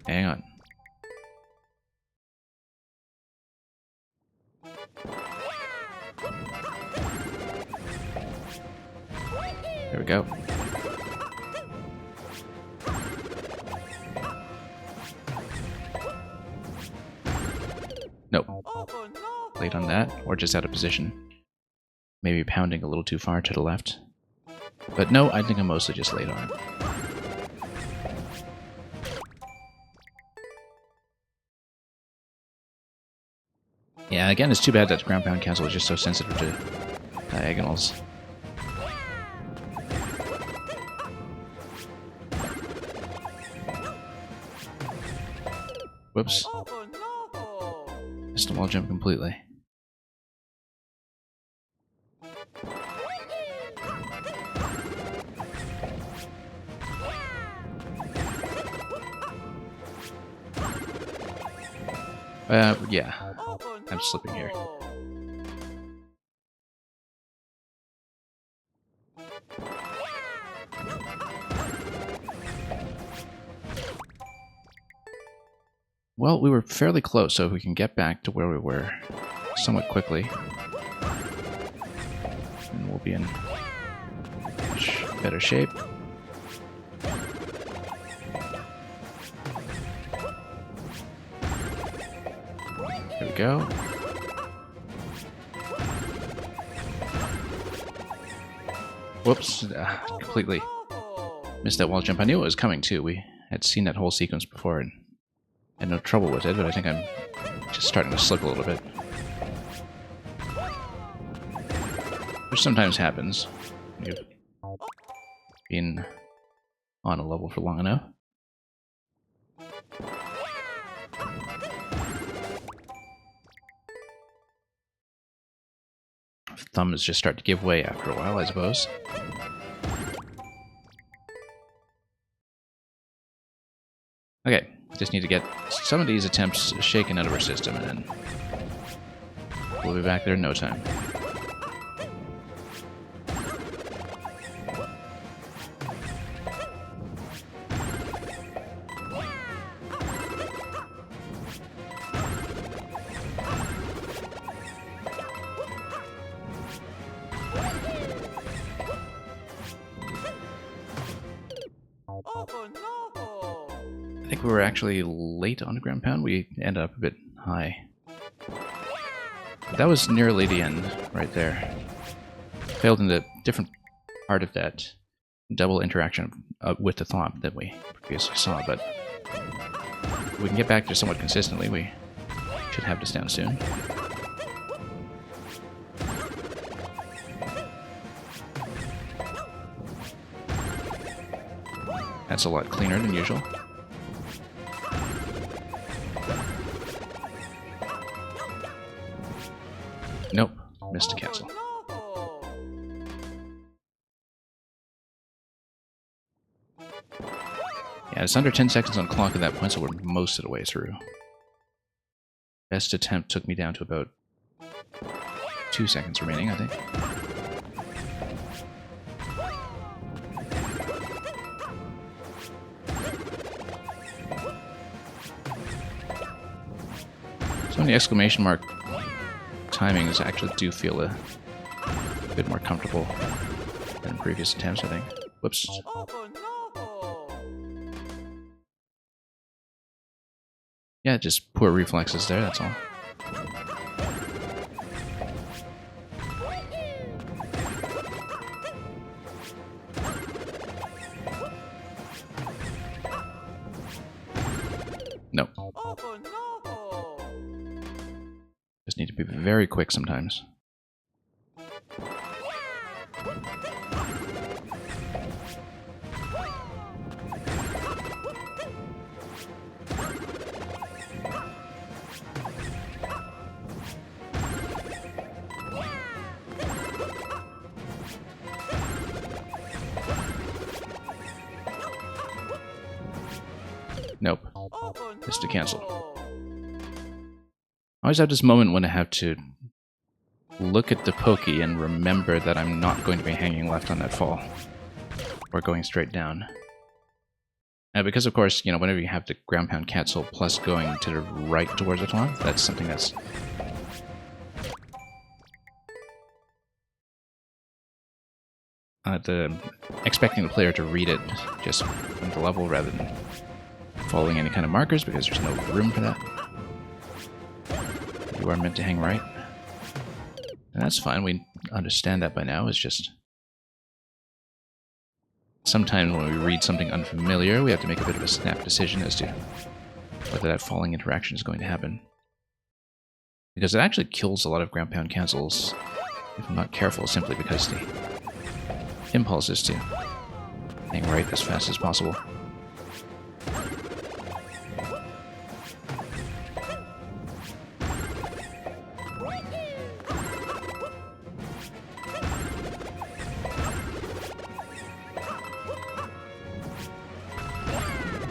Hang on. There we go. Nope. Late on that, or just out of position. Maybe pounding a little too far to the left. But no, I think I'm mostly just late on it. Yeah, again, it's too bad that ground pound castle is just so sensitive to diagonals. Whoops. Missed a wall jump completely. Yeah. I'm slipping here. Well, we were fairly close, so if we can get back to where we were somewhat quickly, then we'll be in much better shape. There we go. Whoops, completely missed that wall jump. I knew it was coming too. We had seen that whole sequence before and had no trouble with it, but I think I'm just starting to slip a little bit. Which sometimes happens. You've been on a level for long enough. Thumbs just start to give way after a while, I suppose. Okay, just need to get some of these attempts shaken out of our system, and then we'll be back there in no time. I think we were actually late on the ground pound. We ended up a bit high. But that was nearly the end right there. Failed in a different part of that double interaction with the thought that we previously saw, but if we can get back to somewhat consistently, we should have this down soon. That's a lot cleaner than usual. Nope, missed a cancel. Yeah, it's under 10 seconds on clock at that point, so we're most of the way through. Best attempt took me down to about 2 seconds remaining, I think. Some of the exclamation mark timings actually do feel a bit more comfortable than previous attempts, I think. Whoops. Yeah, just poor reflexes there, that's all. Nope. Just need to be very quick sometimes. Nope. Just to cancel. I always have this moment when I have to look at the pokey and remember that I'm not going to be hanging left on that fall. Or going straight down. Because of course, you know, whenever you have the ground pound cancel plus going to the right towards the top, that's something that's expecting the player to read it just from the level rather than following any kind of markers, because there's no room for that. You are meant to hang right. And that's fine, we understand that by now. It's just sometimes when we read something unfamiliar, we have to make a bit of a snap decision as to whether that falling interaction is going to happen. Because it actually kills a lot of ground pound cancels if I'm not careful, simply because the impulse is to hang right as fast as possible.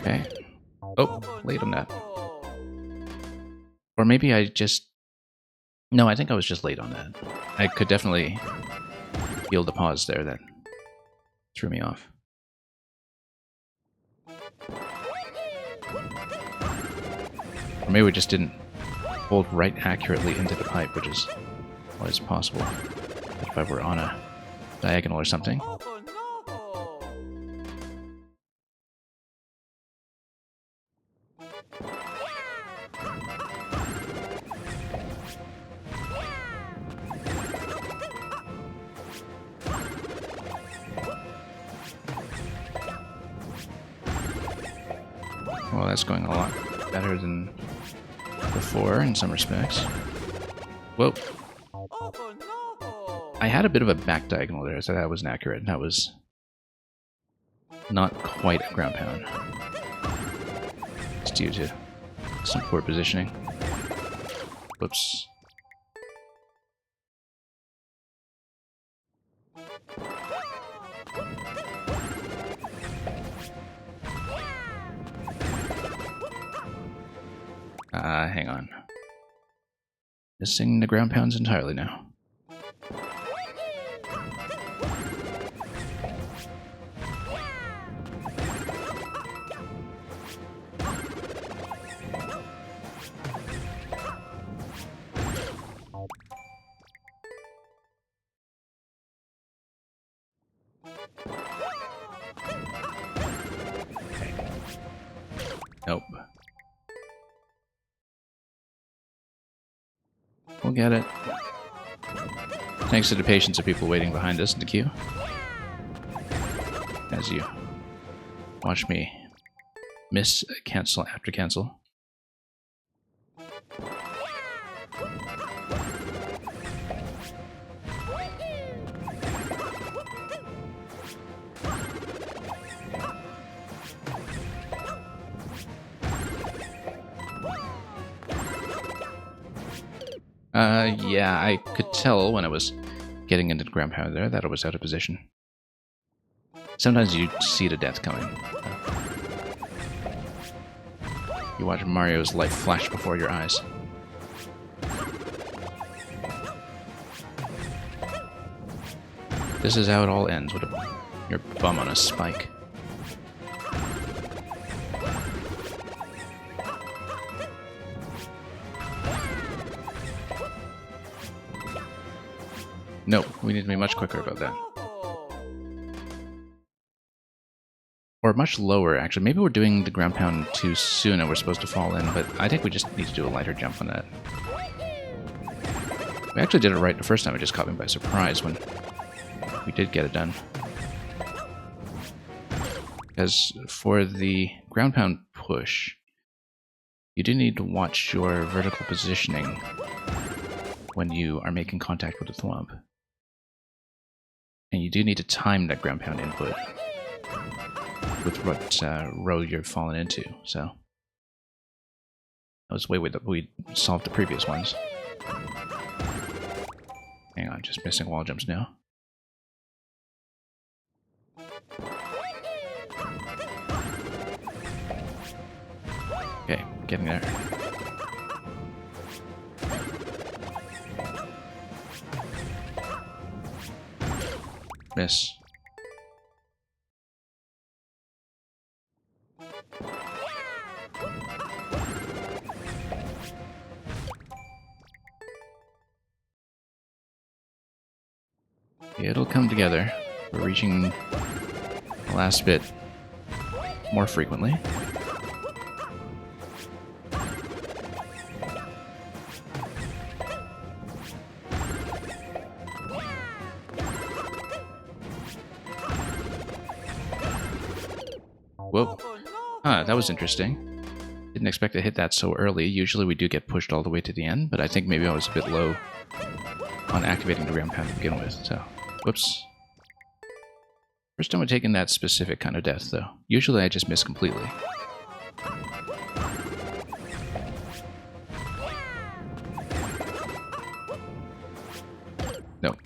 Okay. Oh, late on that. Or maybe I just... No, I think I was just late on that. I could definitely feel the pause there that threw me off. Or maybe we just didn't hold right accurately into the pipe, which is what is possible. If I were on a diagonal or something. Well, that's going a lot better than before in some respects. Whoa. I had a bit of a back diagonal there, so that wasn't accurate. That was not quite a ground pound. It's due to some poor positioning. Whoops. Hang on. Missing the ground pounds entirely now. Nope. We'll get it. Thanks to the patience of people waiting behind us in the queue. As you watch me miss cancel after cancel. Yeah, I could tell when I was getting into the ground pound there that I was out of position. Sometimes you see the death coming. You watch Mario's life flash before your eyes. This is how it all ends, with your bum on a spike. No, we need to be much quicker about that. Or much lower, actually. Maybe we're doing the ground pound too soon and we're supposed to fall in, but I think we just need to do a lighter jump on that. We actually did it right the first time, it just caught me by surprise when we did get it done. Because for the ground pound push, you do need to watch your vertical positioning when you are making contact with the thwomp. And you do need to time that ground pound input with what row you're falling into, so that was way that we solved the previous ones. Hang on, just missing wall jumps now. Okay, getting there. Miss. It'll come together. We're reaching the last bit more frequently. Whoa. That was interesting. Didn't expect to hit that so early. Usually we do get pushed all the way to the end, but I think maybe I was a bit low on activating the ground pound to begin with, so... Whoops. First time I've taken that specific kind of death, though. Usually I just miss completely. Nope.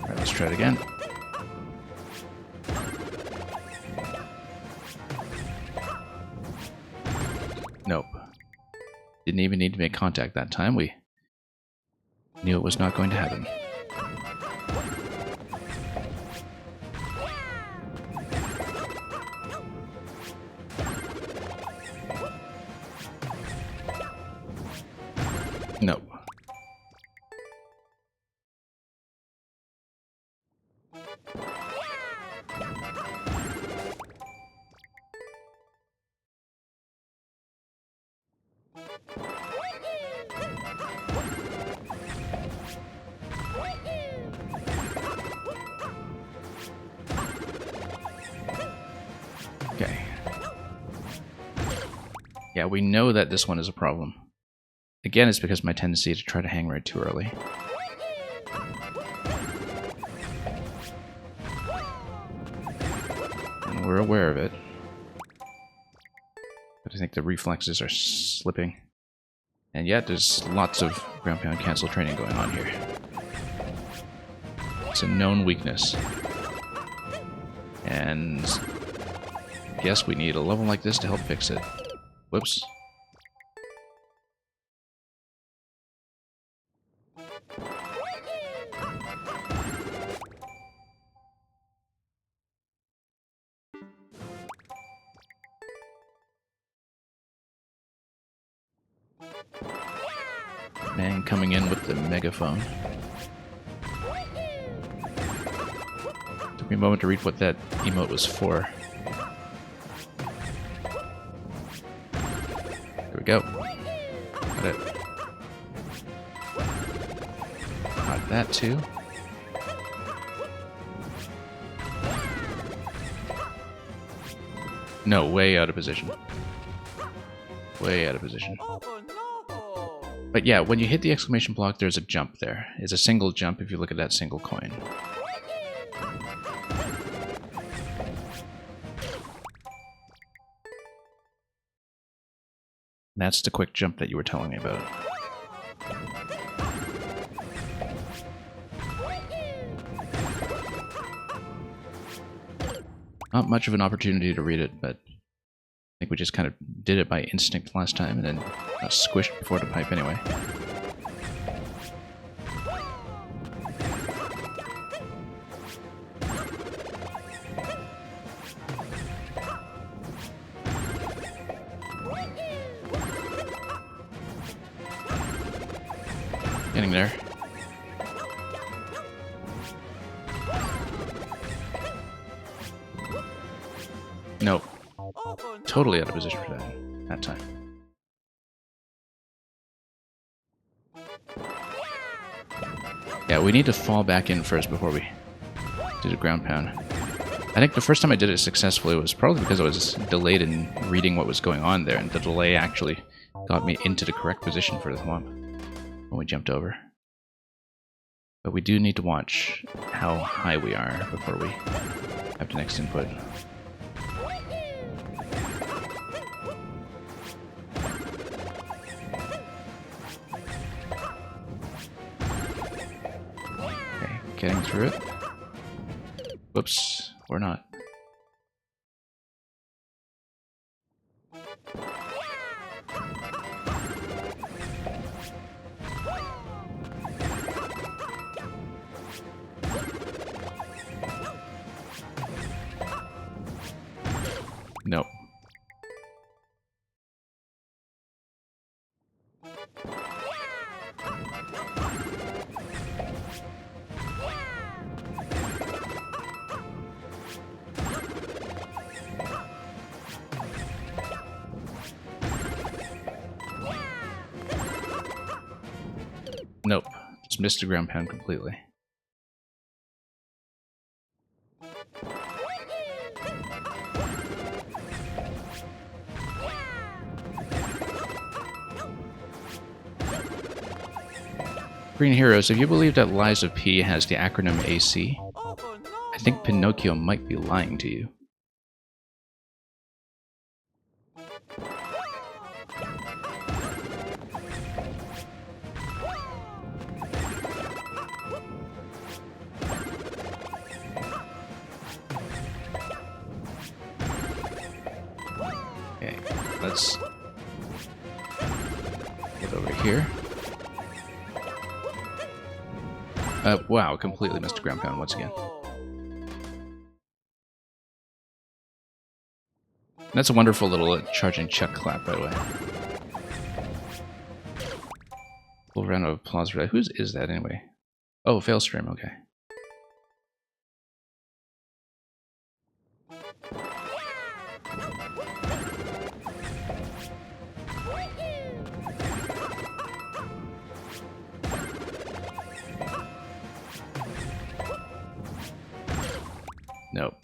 Alright, let's try it again. Nope. Didn't even need to make contact that time. We knew it was not going to happen. Nope. Okay. Yeah, we know that this one is a problem. Again, it's because of my tendency to try to hang right too early. And we're aware of it. But I think the reflexes are slipping. And yet, there's lots of ground pound cancel training going on here. It's a known weakness. And yes, we need a level like this to help fix it. Whoops. Man coming in with the megaphone. Took me a moment to read what that emote was for. There we go. Got it. Got that too. No, way out of position. Way out of position. But yeah, when you hit the exclamation block, there's a jump there. It's a single jump if you look at that single coin. That's the quick jump that you were telling me about. Not much of an opportunity to read it, but I think we just kind of did it by instinct last time and then got squished before the pipe anyway. Getting there. Nope. Totally out of position for that time. Yeah, we need to fall back in first before we do the ground pound. I think the first time I did it successfully was probably because I was delayed in reading what was going on there, and the delay actually got me into the correct position for the thwomp when we jumped over. But we do need to watch how high we are before we have the next input. Okay, getting through it. Whoops, or not. Nope. Nope. Just missed the ground pound completely. Green Heroes, if you believe that Lies of P has the acronym AC, I think Pinocchio might be lying to you. Okay, let's get over here. Wow, completely missed a ground pound once again. That's a wonderful little charging chuck clap, by the way. Full round of applause for that. Whose is that anyway? Oh, Failstream, okay. Nope.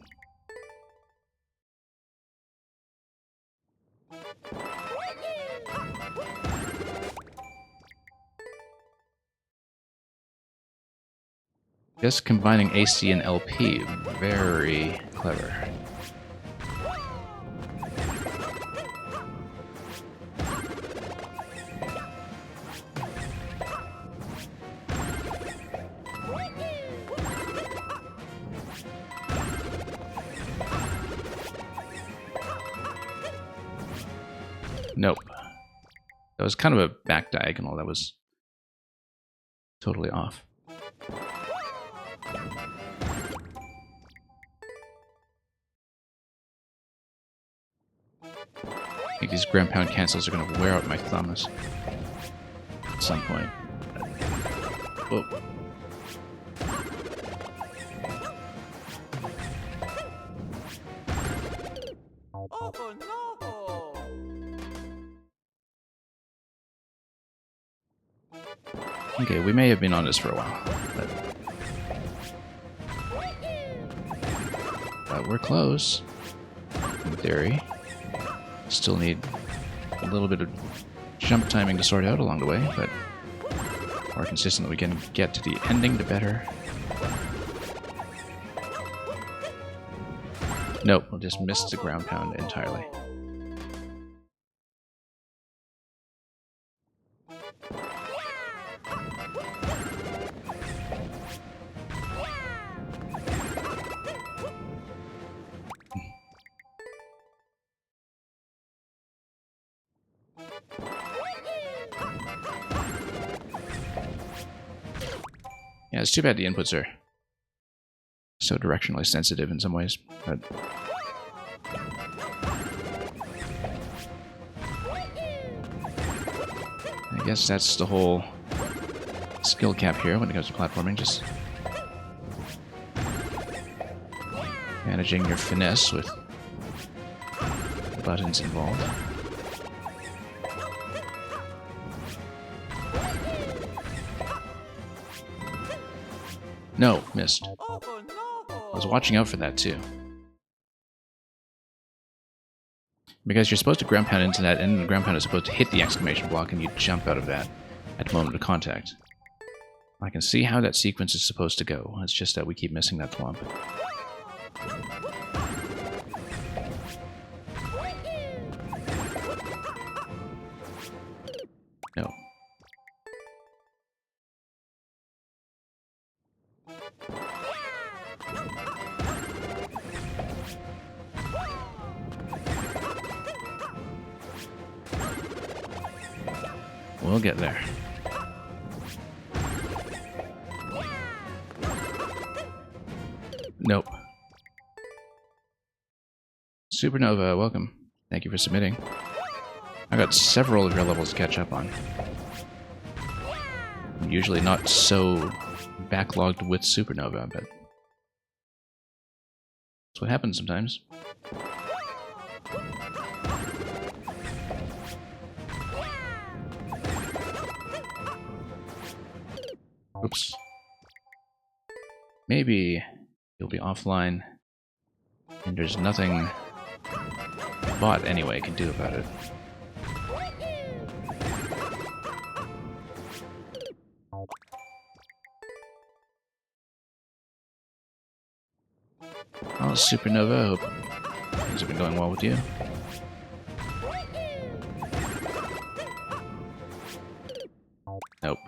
Just combining AC and LP, very clever. Nope. That was kind of a back diagonal. That was totally off. I think these ground pound cancels are going to wear out my thumbs at some point. Whoa. Oh no! Okay, we may have been on this for a while, but we're close, in theory. Still need a little bit of jump timing to sort out along the way, but the more consistent we can get to the ending, the better. Nope, we'll just miss the ground pound entirely. Yeah, it's too bad the inputs are so directionally sensitive in some ways, but I guess that's the whole skill cap here when it comes to platforming, just managing your finesse with the buttons involved. No, missed. Oh no! I was watching out for that too. Because you're supposed to ground pound into that, and the ground pound is supposed to hit the exclamation block, and you jump out of that at the moment of contact. I can see how that sequence is supposed to go. It's just that we keep missing that thwomp. No. We'll get there. Nope. Supernova, welcome. Thank you for submitting. I got several of your levels to catch up on. I'm usually not so backlogged with Supernova, but that's what happens sometimes. Oops. Maybe you'll be offline, and there's nothing the bot anyway can do about it. Oh, Supernova, hope things have been going well with you. Nope.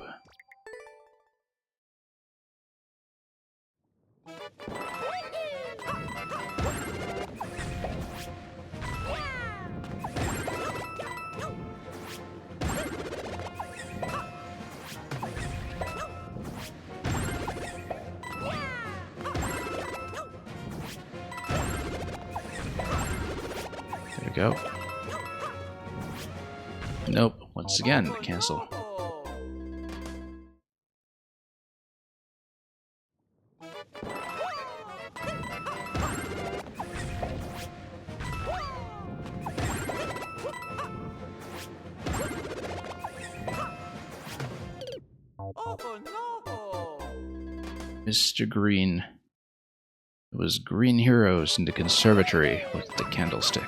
There we go. Nope. Once again, cancel. Oh no! Mr. Green. It was Green Heroes in the conservatory with the candlestick.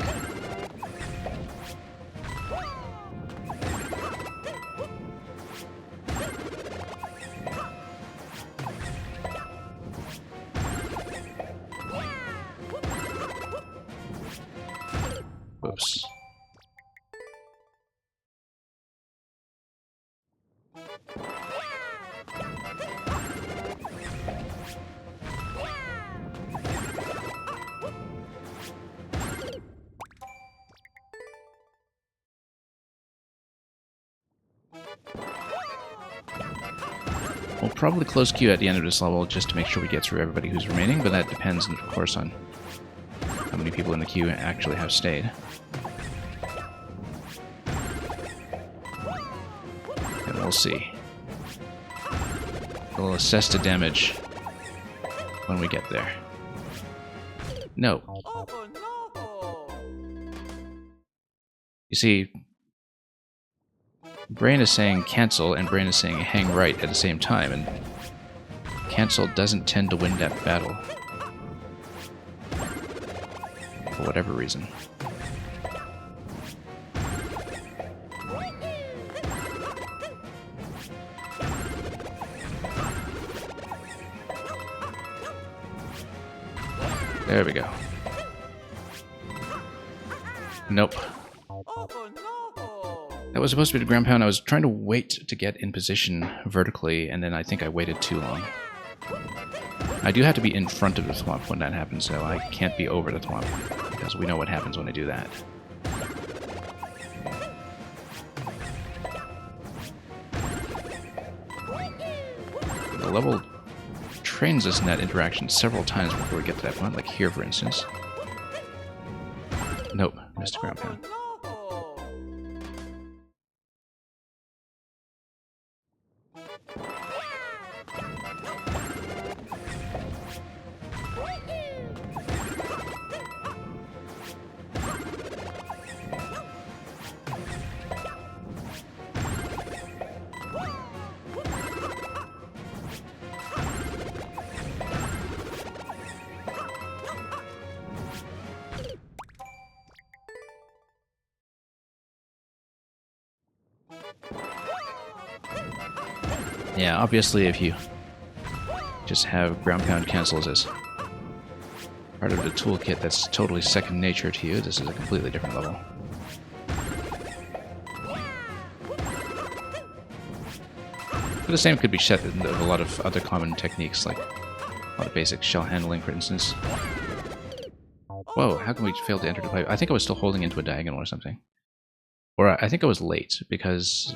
probably close queue at the end of this level just to make sure we get through everybody who's remaining, but that depends, of course, on how many people in the queue actually have stayed. And we'll see. We'll assess the damage when we get there. No. Oh no! You see, Brain is saying cancel and Brain is saying hang right at the same time, and cancel doesn't tend to win that battle. For whatever reason. There we go. Nope. Oh no! That was supposed to be the ground pound. I was trying to wait to get in position vertically, and then I think I waited too long. I do have to be in front of the thwomp when that happens, so I can't be over the thwomp, because we know what happens when I do that. The level trains us in that interaction several times before we get to that point, like here, for instance. Nope, missed the ground pound. No! Yeah, obviously if you just have ground pound cancels as part of the toolkit that's totally second nature to you, this is a completely different level. But the same could be said of a lot of other common techniques, like a lot of basic shell handling, for instance. Whoa, how can we fail to enter the pipe? I think I was still holding into a diagonal or something. Or I think I was late, because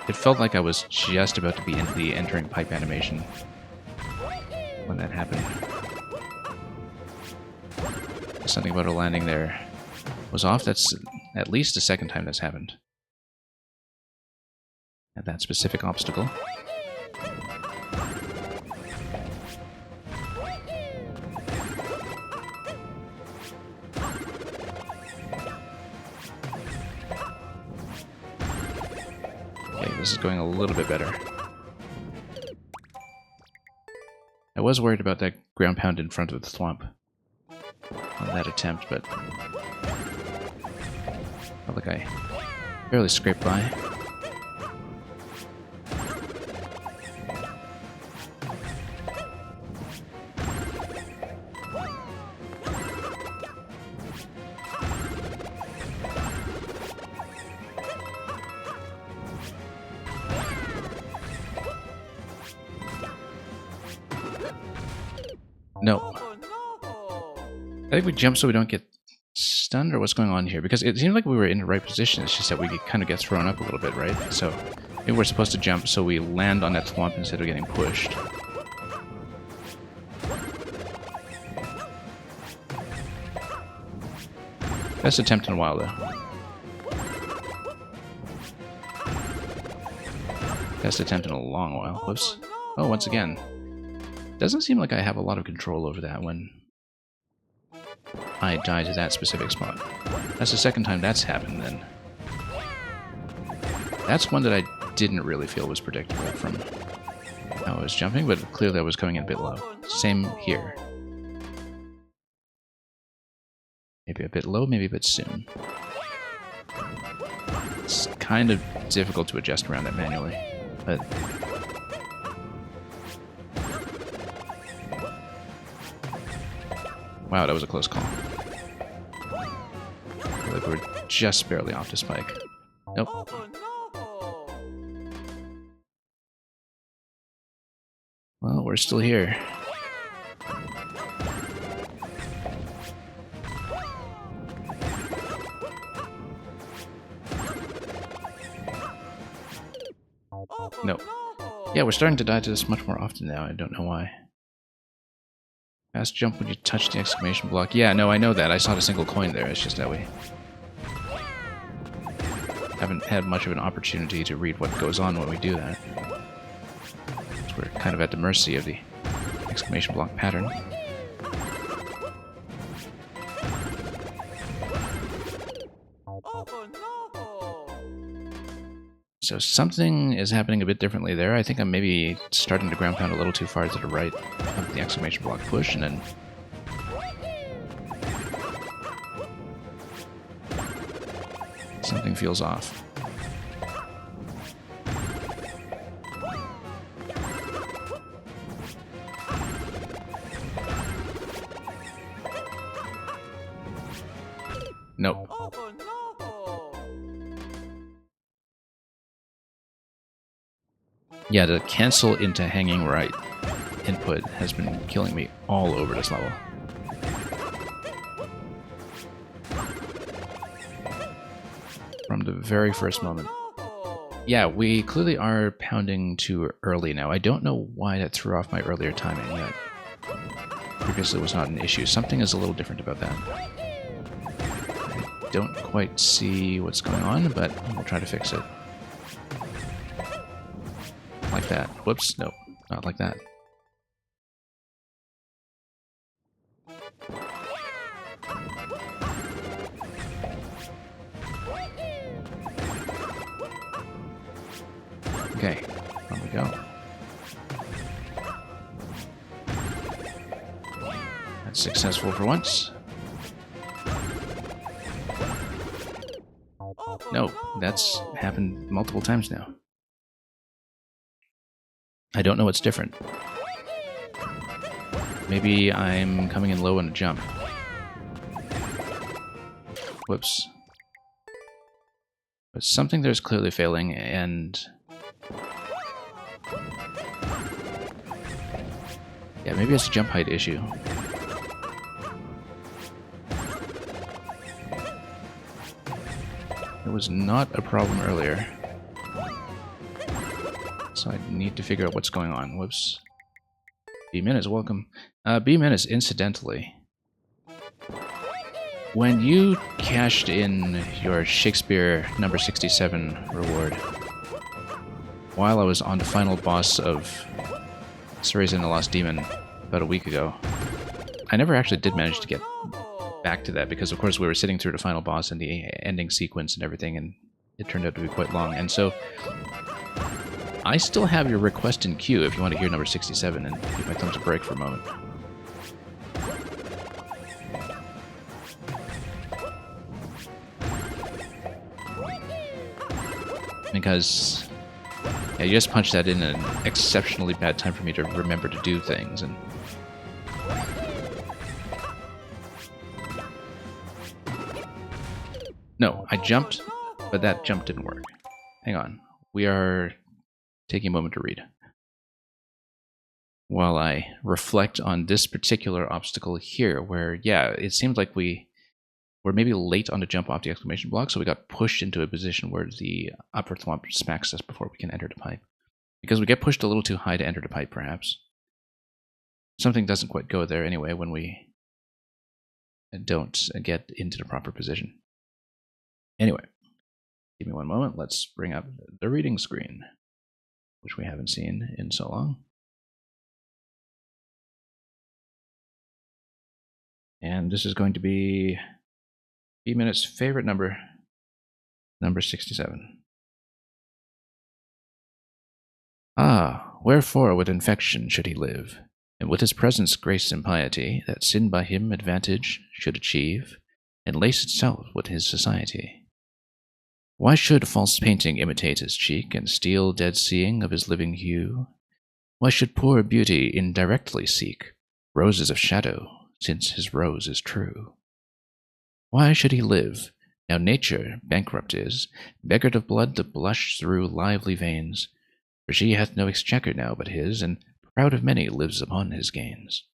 it felt like I was just about to be into the entering pipe animation when that happened. Something about a landing there was off. That's at least the second time that's happened. At that specific obstacle. This is going a little bit better. I was worried about that ground pound in front of the thwomp on that attempt, but felt like I barely scraped by. No. Oh no! I think we jump so we don't get stunned, or what's going on here? Because it seemed like we were in the right position, it's just that we kind of get thrown up a little bit, right? So maybe we're supposed to jump so we land on that thwomp instead of getting pushed. Best attempt in a while, though. Best attempt in a long while. Whoops. Oh, once again. Doesn't seem like I have a lot of control over that when I die to that specific spot. That's the second time that's happened, then. That's one that I didn't really feel was predictable from how I was jumping, but clearly I was coming in a bit low. Same here. Maybe a bit low, maybe a bit soon. It's kind of difficult to adjust around that manually, but... Wow, that was a close call. I feel like we're just barely off the spike. Nope. Oh no! Well, we're still here. Oh No. no! Yeah, we're starting to die to this much more often now. I don't know why. Fast jump when you touch the exclamation block. Yeah, no, I know that. I saw a single coin there. It's just that we haven't had much of an opportunity to read what goes on when we do that. So we're kind of at the mercy of the exclamation block pattern. Oh no! So something is happening a bit differently there. I think I'm maybe starting to ground pound a little too far to the right of the exclamation block push, and then something feels off. Nope. Oh no! Yeah, the cancel into hanging right input has been killing me all over this level. From the very first moment. Yeah, we clearly are pounding too early now. I don't know why that threw off my earlier timing. That previously was not an issue. Something is a little different about that. I don't quite see what's going on, but we'll try to fix it. Like that. Whoops, nope, not like that. Okay, on we go. That's successful for once. No, that's happened multiple times now. I don't know what's different. Maybe I'm coming in low on a jump. Whoops. But something there's clearly failing, and yeah, maybe it's a jump height issue. It was not a problem earlier. So I need to figure out what's going on. Whoops. B-Minutes, welcome. B-Minutes, incidentally. When you cashed in your Shakespeare number 67 reward, while I was on the final boss of Surizen the Lost Demon about a week ago, I never actually did manage to get back to that because, of course, we were sitting through the final boss and the ending sequence and everything, and it turned out to be quite long. And so I still have your request in queue if you want to hear number 67 and give my thumbs a break for a moment. Because yeah, you just punched that in an exceptionally bad time for me to remember to do things, and no, I jumped, but that jump didn't work. Hang on. We are taking a moment to read while I reflect on this particular obstacle here, where, yeah, it seemed like we were maybe late on the jump off the exclamation block, so we got pushed into a position where the upper thwomp smacks us before we can enter the pipe. Because we get pushed a little too high to enter the pipe, perhaps. Something doesn't quite go there anyway when we don't get into the proper position. Anyway, give me one moment. Let's bring up the reading screen, which we haven't seen in so long. And this is going to be B-Minutes' favorite number, number 67. Ah, wherefore with infection should he live, and with his presence grace and piety, that sin by him advantage should achieve, and lace itself with his society. Why should false painting imitate his cheek, and steal dead seeing of his living hue? Why should poor beauty indirectly seek roses of shadow, since his rose is true? Why should he live, now nature bankrupt is, beggared of blood to blush through lively veins? For she hath no exchequer now but his, and proud of many lives upon his gains.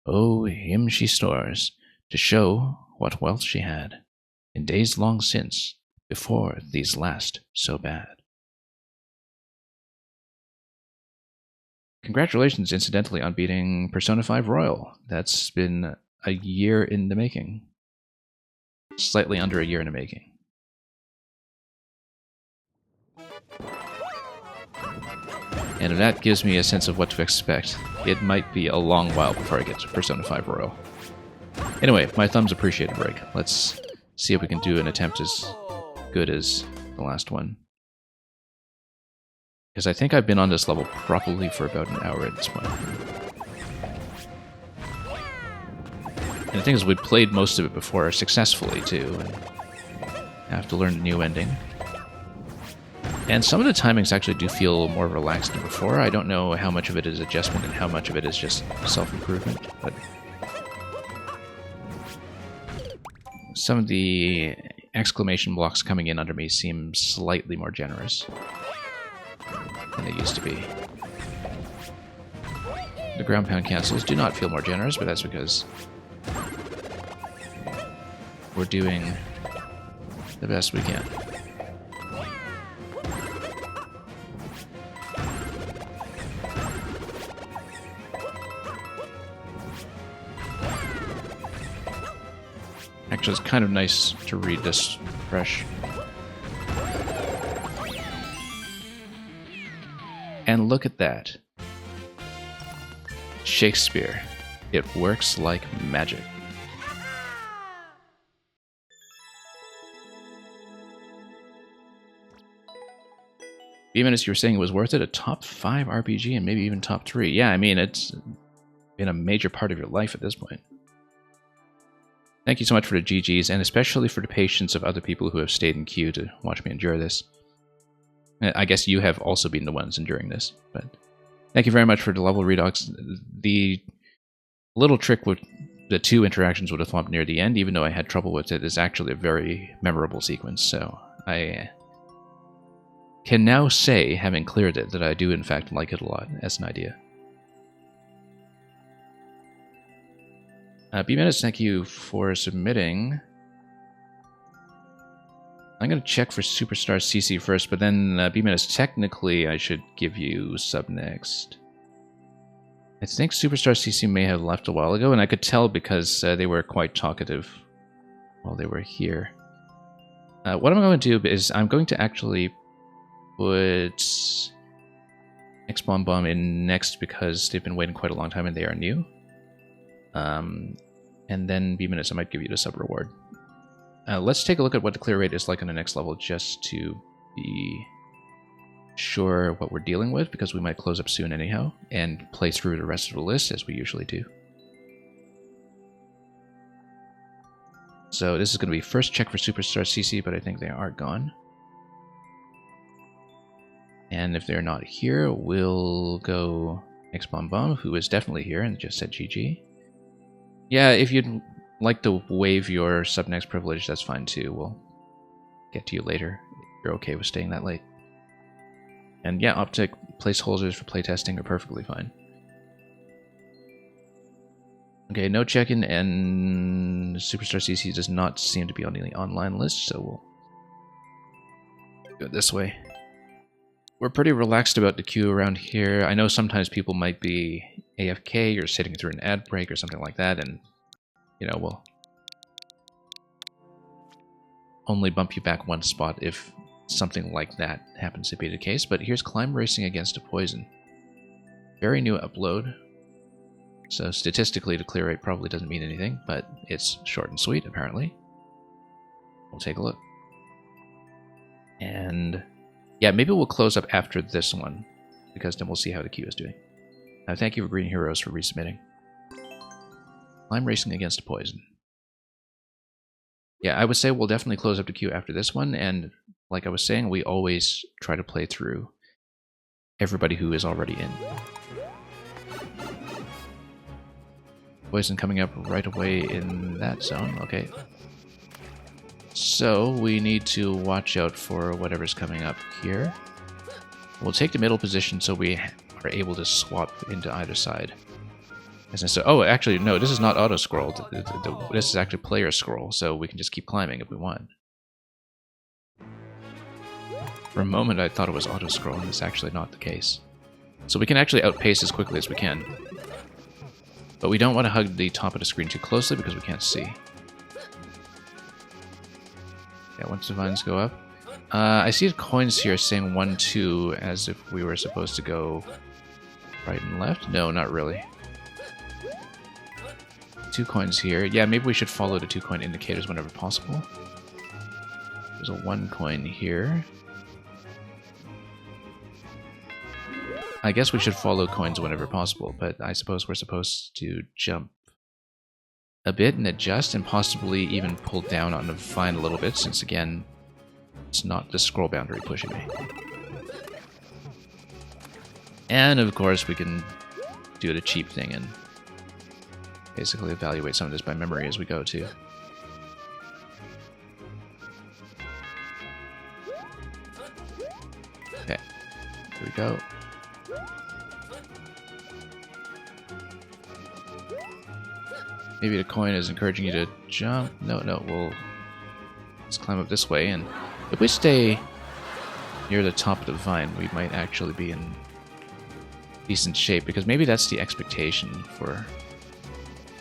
Oh, him she stores, to show what wealth she had, in days long since, before these last so bad. Congratulations, incidentally, on beating Persona 5 Royal. That's been a year in the making. Slightly under a year in the making. And that gives me a sense of what to expect. It might be a long while before I get to Persona 5 Royal. Anyway, my thumbs appreciate a break. Let's see if we can do an attempt as good as the last one. Because I think I've been on this level probably for about an hour at this point. And the thing is, we played most of it before successfully, too. And I have to learn the new ending. And some of the timings actually do feel more relaxed than before. I don't know how much of it is adjustment and how much of it is just self-improvement, but some of the exclamation blocks coming in under me seem slightly more generous than they used to be. The ground pound cancels do not feel more generous, but that's because we're doing the best we can. Actually, it's kind of nice to read this fresh. And look at that. Shakespeare. It works like magic. Even as you were saying, it was worth it, a top 5 RPG and maybe even top 3. Yeah, I mean, it's been a major part of your life at this point. Thank you so much for the GGs, and especially for the patience of other people who have stayed in queue to watch me endure this. I guess you have also been the ones enduring this, but thank you very much for the level redox. The little trick with the 2 interactions with a thwomp near the end, even though I had trouble with it, is actually a very memorable sequence, so I can now say, having cleared it, that I do in fact like it a lot as an idea. B-Minutes, thank you for submitting. I'm going to check for Superstar CC first, but then B-Minutes, technically I should give you sub next. I think Superstar CC may have left a while ago, and I could tell because they were quite talkative while they were here. What I'm going to do is I'm going to actually put X-Bomb in next because they've been waiting quite a long time and they are new. And then B-Minutes, I might give you the sub reward. Let's take a look at what the clear rate is like on the next level just to be sure what we're dealing with, because we might close up soon anyhow, and play through the rest of the list as we usually do. So this is going to be first check for Superstar CC, but I think they are gone. And if they're not here, we'll go X-Bomb, who is definitely here and just said GG. Yeah, if you'd like to waive your sub-next privilege, that's fine too. We'll get to you later if you're okay with staying that late. And yeah, Optic placeholders for playtesting are perfectly fine. Okay, no check-in, and Superstar CC does not seem to be on the online list, so we'll go this way. We're pretty relaxed about the queue around here. I know sometimes people might be AFK or sitting through an ad break or something like that, and, you know, we'll only bump you back one spot if something like that happens to be the case. But here's Climb Racing Against a Poison. Very new upload. So statistically, the clear rate probably doesn't mean anything, but it's short and sweet, apparently. We'll take a look. And yeah, maybe we'll close up after this one, because then we'll see how the queue is doing. Thank you for Green Heroes for resubmitting. Climb Racing Against a Poison. Yeah, I would say we'll definitely close up the queue after this one, and like I was saying, we always try to play through everybody who is already in. Poison coming up right away in that zone, okay. So, we need to watch out for whatever's coming up here. We'll take the middle position so we are able to swap into either side. Oh, actually, no, this is not auto-scroll. This is actually player scroll, so we can just keep climbing if we want. For a moment, I thought it was auto-scroll, and it's actually not the case. So we can actually outpace as quickly as we can. But we don't want to hug the top of the screen too closely because we can't see. Yeah, once the vines go up. I see coins here saying 1, 2, as if we were supposed to go right and left. No, not really. 2 coins here. Yeah, maybe we should follow the 2 coin indicators whenever possible. There's a 1 coin here. I guess we should follow coins whenever possible, but I suppose we're supposed to jump a bit and adjust and possibly even pull down on the vine a little bit, since again, it's not the scroll boundary pushing me. And of course we can do the cheap thing and basically evaluate some of this by memory as we go too. Okay, here we go. Maybe the coin is encouraging you to jump. No, let's climb up this way, and if we stay near the top of the vine, we might actually be in decent shape, because maybe that's the expectation for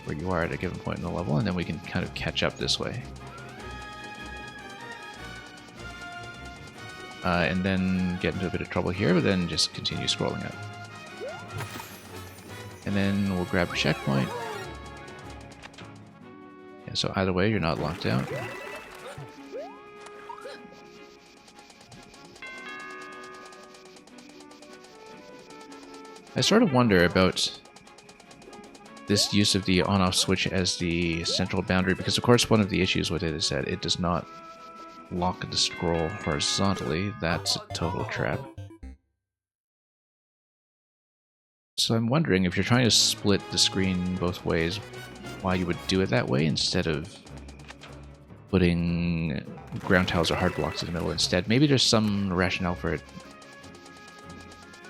where you are at a given point in the level, and then we can kind of catch up this way. And then get into a bit of trouble here, but then just continue scrolling up. And then we'll grab a checkpoint. Yeah, so either way, you're not locked out. I sort of wonder about this use of the on-off switch as the central boundary, because of course one of the issues with it is that it does not lock the scroll horizontally. That's a total trap. So I'm wondering if you're trying to split the screen both ways, why you would do it that way instead of putting ground tiles or hard blocks in the middle instead. Maybe there's some rationale for it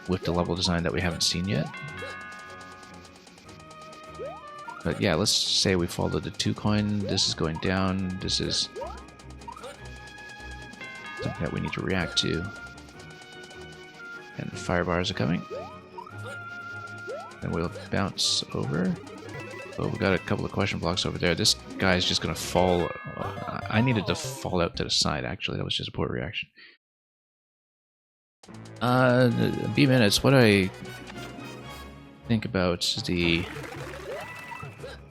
with the level design that we haven't seen yet. But yeah, let's say we follow the 2 coin. This is going down. This is something that we need to react to. And the fire bars are coming. Then we'll bounce over. Oh, we got a couple of question blocks over there. This guy's just gonna fall. I needed to fall out to the side, actually. That was just a poor reaction. B minutes, what do I think about the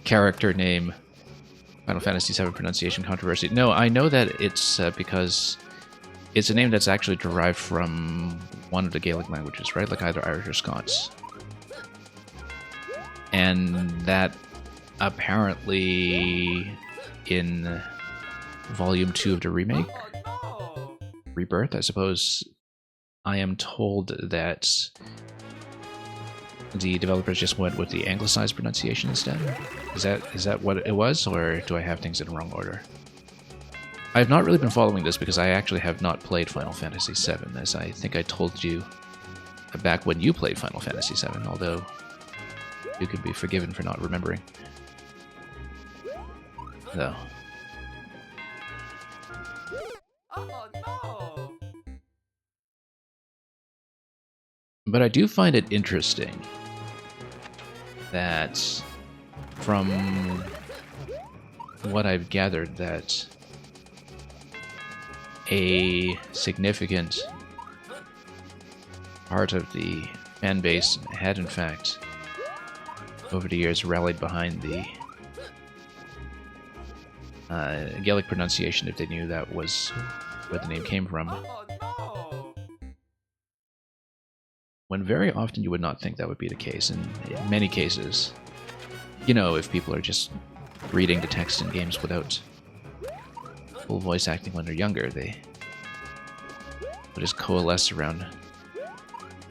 character name Final Fantasy VII pronunciation controversy? No, I know that it's because it's a name that's actually derived from one of the Gaelic languages, right? Like either Irish or Scots. And that apparently in Volume 2 of the remake, Rebirth, I suppose, I am told that the developers just went with the anglicized pronunciation instead. Is that what it was, or do I have things in the wrong order? I have not really been following this because I actually have not played Final Fantasy VII, as I think I told you back when you played Final Fantasy VII, although you can be forgiven for not remembering. No. Oh no! But I do find it interesting that from what I've gathered, that a significant part of the fan base had in fact over the years rallied behind the Gaelic pronunciation if they knew that was where the name came from. Oh no! When very often you would not think that would be the case, and in many cases, you know, if people are just reading the text in games without full voice acting when they're younger, they would just coalesce around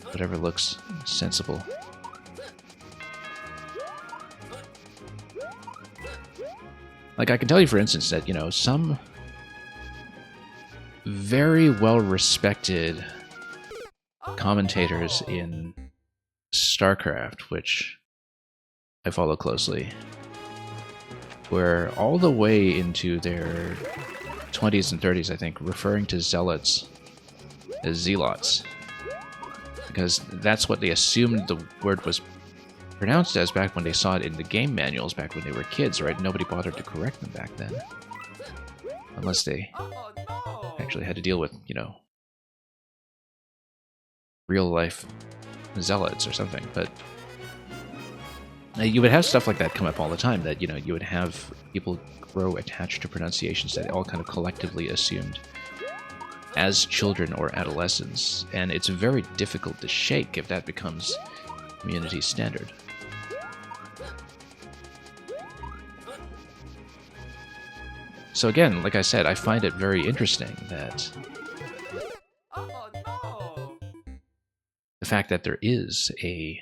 whatever looks sensible. Like, I can tell you, for instance, that, you know, some very well-respected commentators in StarCraft, which I follow closely, were all the way into their 20s and 30s, I think, referring to zealots as zealots. because that's what they assumed the word was pronounced as back when they saw it in the game manuals back when they were kids, right? Nobody bothered to correct them back then. Unless they Oh no! actually had to deal with, real-life zealots or something. But you would have stuff like that come up all the time, that, you would have people grow attached to pronunciations that they all kind of collectively assumed as children or adolescents, and it's very difficult to shake if that becomes community standard. So again, like I said, I find it very interesting that Oh no! the fact that there is a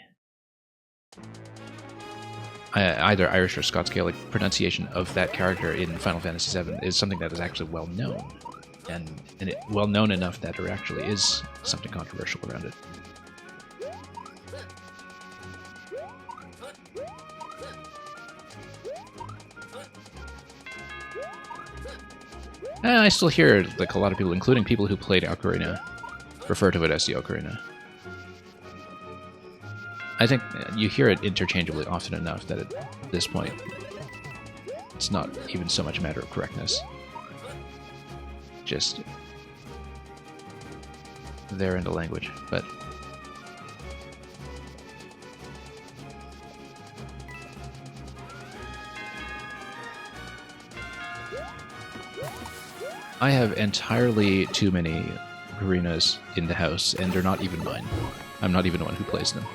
either Irish or Scots Gaelic pronunciation of that character in Final Fantasy VII is something that is actually well known, and well known enough that there actually is something controversial around it. I still hear like a lot of people, including people who played Ocarina, refer to it as the Ocarina. I think you hear it interchangeably often enough that at this point, it's not even so much a matter of correctness. Just there in the language, but I have entirely too many Ocarinas in the house, and they're not even mine. I'm not even the one who plays them.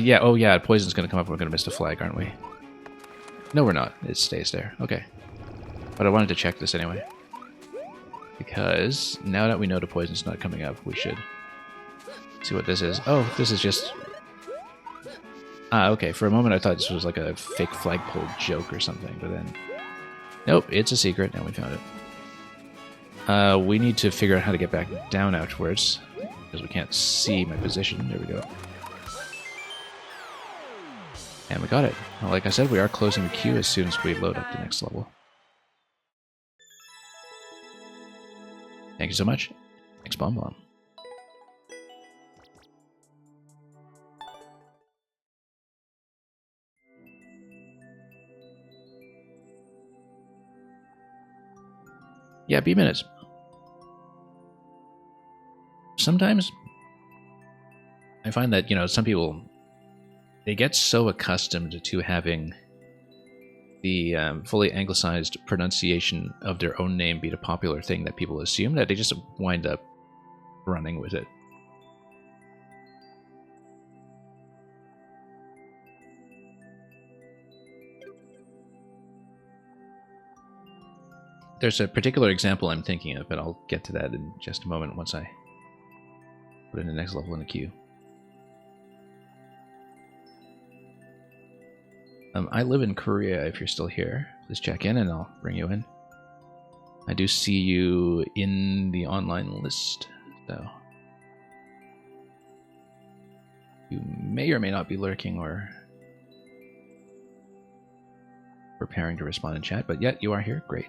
Yeah, oh yeah, poison's gonna come up and we're gonna miss the flag, aren't we? No, we're not. It stays there. Okay. But I wanted to check this anyway. Because now that we know the poison's not coming up, we should see what this is. Oh, this is just... Ah, okay. For a moment I thought this was like a fake flagpole joke or something, but then... Nope, it's a secret. Now we found it. We need to figure out how to get back down afterwards, because we can't see my position. There we go. And we got it. Well, like I said, we are closing the queue as soon as we load up the next level. Thank you so much. Thanks, Bomb Bomb. Yeah, B-minutes. Sometimes I find that, some people, they get so accustomed to having the fully anglicized pronunciation of their own name be the popular thing that people assume, that they just wind up running with it. There's a particular example I'm thinking of, but I'll get to that in just a moment once I put in the next level in the queue. I live in Korea. If you're still here, please check in and I'll bring you in. I do see you in the online list, so you may or may not be lurking or preparing to respond in chat, but yet you are here. Great.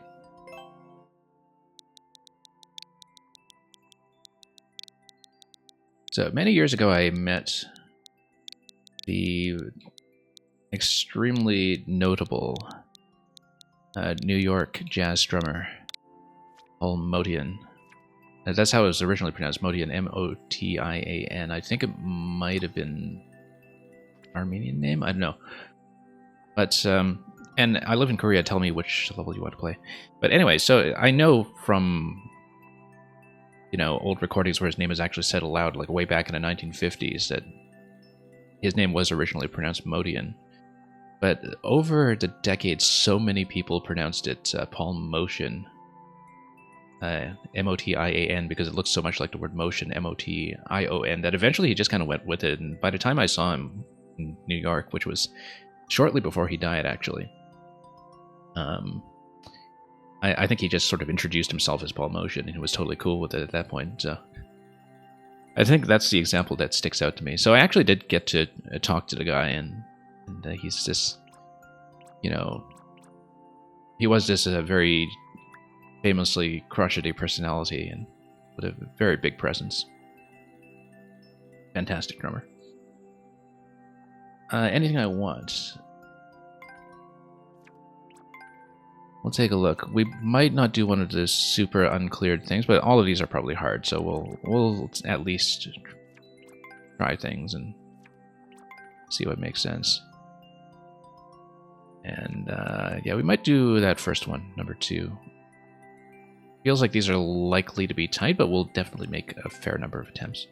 So many years ago, I met the extremely notable New York jazz drummer, Paul Motian. That's how it was originally pronounced, Motian, M-O-T-I-A-N. I think it might have been Armenian name, I don't know. But, and I live in Korea, tell me which level you want to play. But anyway, so I know from, old recordings where his name is actually said aloud, like way back in the 1950s, that his name was originally pronounced Motian. But over the decades, so many people pronounced it Paul Motion, M-O-T-I-A-N, because it looks so much like the word motion, M-O-T-I-O-N, that eventually he just kind of went with it. And by the time I saw him in New York, which was shortly before he died, actually, I think he just sort of introduced himself as Paul Motion, and he was totally cool with it at that point. So I think that's the example that sticks out to me. So I actually did get to talk to the guy, and he's just, he was just a very famously crotchety personality and with a very big presence. Fantastic drummer. Anything I want. We'll take a look. We might not do one of the super uncleared things, but all of these are probably hard, so we'll at least try things and see what makes sense. And yeah, we might do that first one, number 2. Feels like these are likely to be tight, but we'll definitely make a fair number of attempts.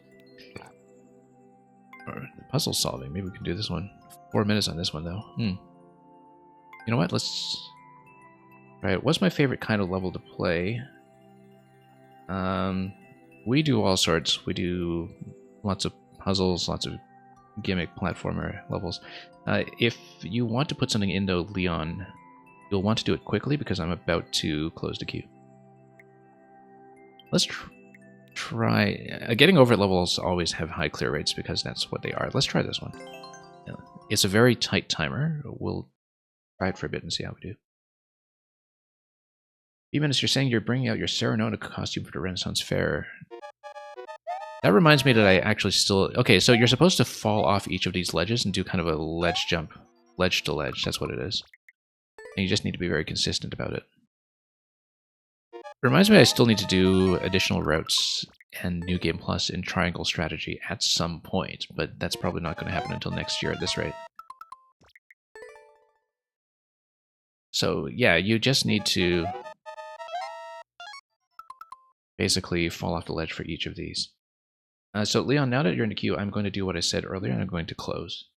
Or puzzle solving. Maybe we can do this one. 4 minutes on this one, though. You know what? Let's... Right, what's my favorite kind of level to play? We do all sorts. We do lots of puzzles, lots of gimmick platformer levels. If you want to put something in, though, Leon, you'll want to do it quickly because I'm about to close the queue. Let's try... getting over levels always have high clear rates because that's what they are. Let's try this one. It's a very tight timer. We'll try it for a bit and see how we do. Minutes, you're saying you're bringing out your Serenona costume for the Renaissance Fair. That reminds me that I actually still... Okay, so you're supposed to fall off each of these ledges and do kind of a ledge jump. Ledge to ledge, that's what it is. And you just need to be very consistent about it. Reminds me I still need to do additional routes and New Game Plus in Triangle Strategy at some point, but that's probably not going to happen until next year at this rate. So yeah, you just need to basically fall off the ledge for each of these. So Leon, now that you're in the queue, I'm going to do what I said earlier, and I'm going to close.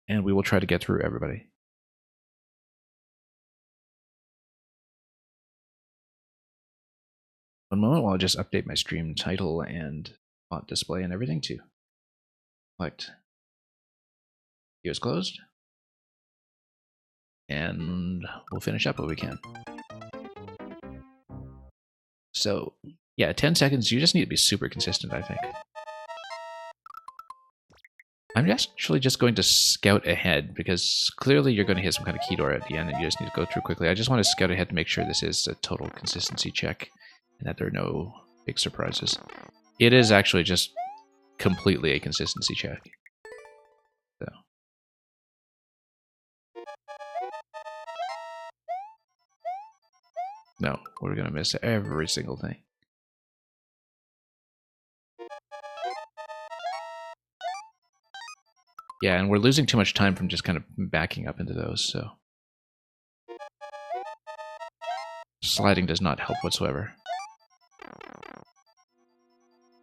And we will try to get through everybody. One moment while I just update my stream title and bot display and everything too. Select. Queue is closed. And we'll finish up what we can. So, yeah, 10 seconds, you just need to be super consistent, I think. I'm actually just going to scout ahead, because clearly you're going to hit some kind of key door at the end, and you just need to go through quickly. I just want to scout ahead to make sure this is a total consistency check, and that there are no big surprises. It is actually just completely a consistency check. So. No, we're going to miss every single thing. Yeah, and we're losing too much time from just kind of backing up into those, so... Sliding does not help whatsoever.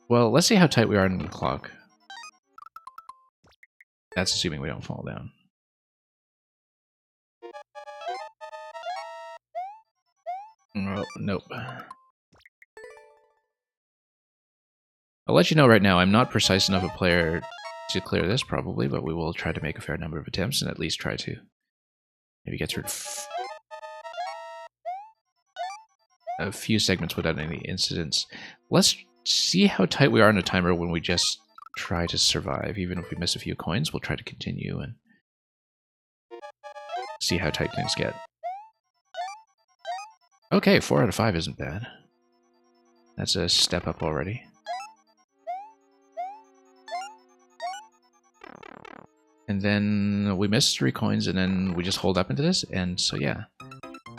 Well, let's see how tight we are on the clock. That's assuming we don't fall down. Oh, nope. I'll let you know right now, I'm not precise enough a player to clear this, probably, but we will try to make a fair number of attempts and at least try to maybe get through a few segments without any incidents. Let's see how tight we are on a timer when we just try to survive. Even if we miss a few coins, we'll try to continue and see how tight things get. Okay, 4 out of 5 isn't bad. That's a step up already. And then we miss 3 coins, and then we just hold up into this, and so yeah.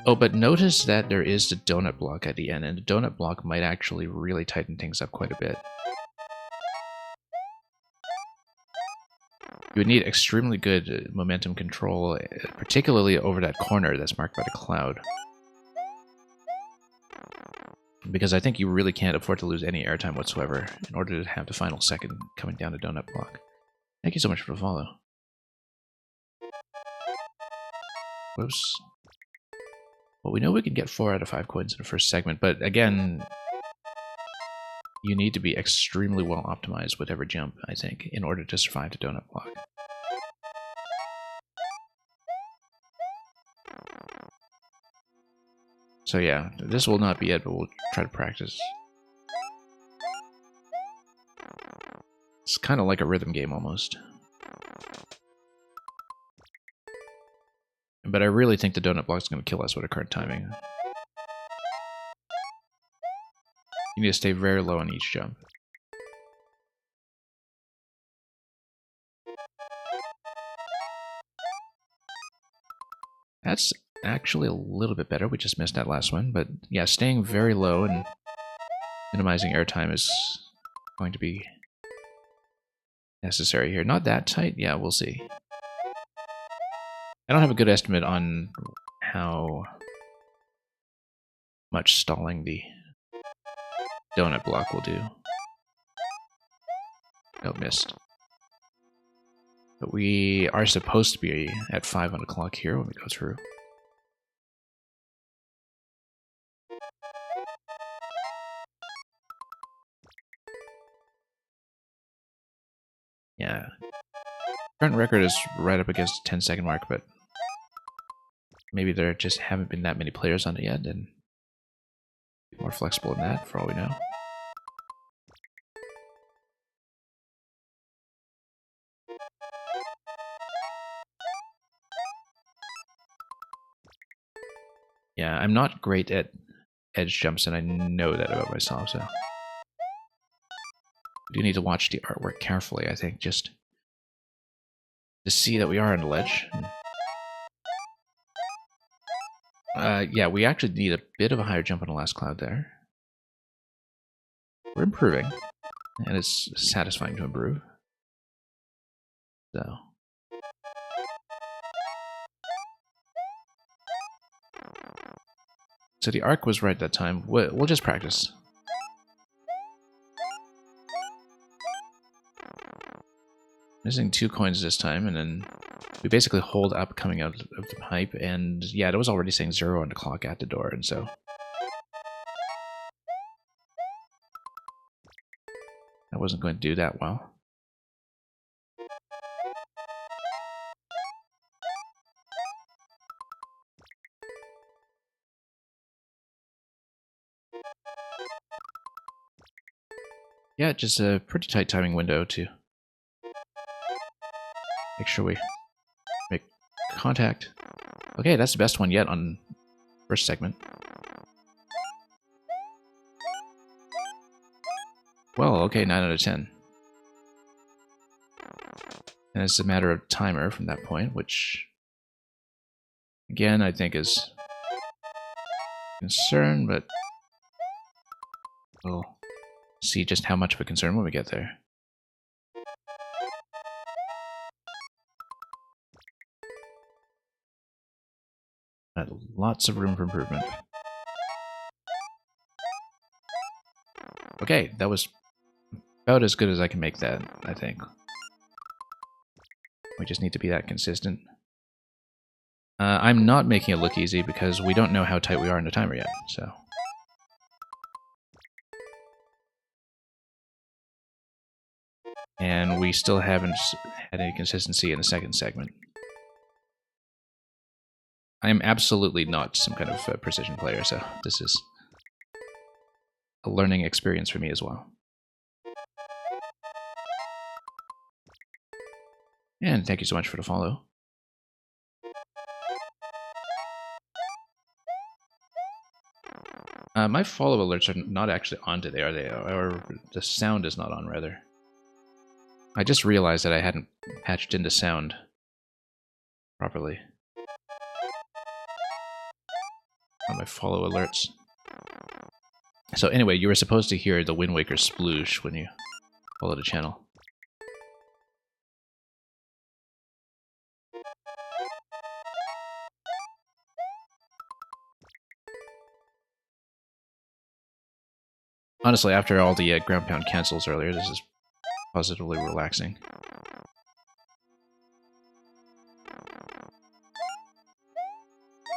Oh, but notice that there is the donut block at the end, and the donut block might actually really tighten things up quite a bit. You would need extremely good momentum control, particularly over that corner that's marked by the cloud. Because I think you really can't afford to lose any airtime whatsoever in order to have the final second coming down the donut block. Thank you so much for the follow. Whoops. Well, we know we can get 4 out of 5 coins in the first segment, but again, you need to be extremely well optimized with every jump, I think, in order to survive the donut block. So yeah, this will not be it, but we'll try to practice. It's kind of like a rhythm game almost. But I really think the donut block is going to kill us with our current timing. You need to stay very low on each jump. That's actually a little bit better. We just missed that last one. But yeah, staying very low and minimizing airtime is going to be necessary here. Not that tight. Yeah, we'll see. I don't have a good estimate on how much stalling the donut block will do. Nope, missed. But we are supposed to be at 5 on the clock here when we go through. Yeah. Current record is right up against the 10-second mark, but maybe there just haven't been that many players on it yet, and be more flexible than that, for all we know. Yeah, I'm not great at edge jumps, and I know that about myself, so... I do need to watch the artwork carefully, I think, just to see that we are on the ledge. Yeah, we actually need a bit of a higher jump on the last cloud there. We're improving, and it's satisfying to improve. So the arc was right that time. We'll just practice. Missing 2 coins this time, and then we basically hold up coming out of the pipe, and yeah, it was already saying 0 on the clock at the door, and so... I wasn't going to do that well. Yeah, just a pretty tight timing window to make sure we make contact. Okay, that's the best one yet on first segment. Well, okay, 9 out of 10. And it's a matter of timer from that point, which, again, I think is a concern, but we'll see just how much of a concern when we get there. But lots of room for improvement. Okay, that was about as good as I can make that, I think. We just need to be that consistent. I'm not making it look easy because we don't know how tight we are in the timer yet, so... And we still haven't had any consistency in the second segment. I am absolutely not some kind of precision player, so this is a learning experience for me as well. And thank you so much for the follow. My follow alerts are not actually on today, are they? Or the sound is not on, rather. I just realized that I hadn't patched into sound properly on my follow alerts. So anyway, you were supposed to hear the Wind Waker sploosh when you follow the channel. Honestly, after all the ground pound cancels earlier, this is positively relaxing.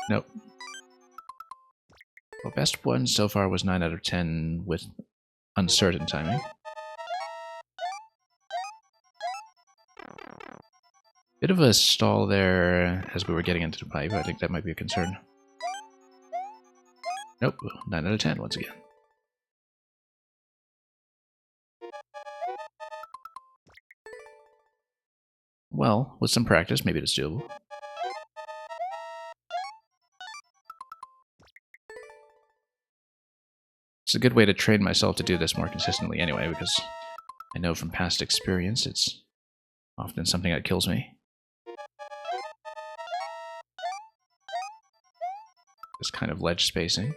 Nope. Well, best one so far was 9 out of 10 with uncertain timing. Bit of a stall there as we were getting into the pipe. I think that might be a concern. Nope, 9 out of 10 once again. Well, with some practice, maybe it's doable. It's a good way to train myself to do this more consistently anyway, because I know from past experience it's often something that kills me. this kind of ledge spacing.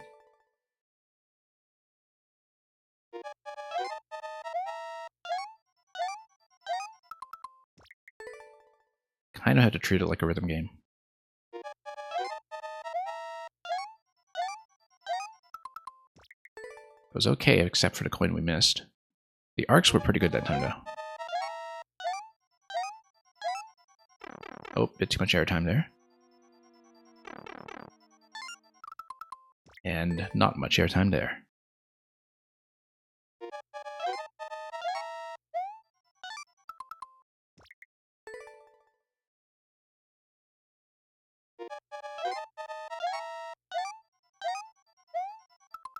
Kind of had to treat it like a rhythm game. It was okay, except for the coin we missed. The arcs were pretty good that time, though. Oh, bit too much airtime there. And not much airtime there.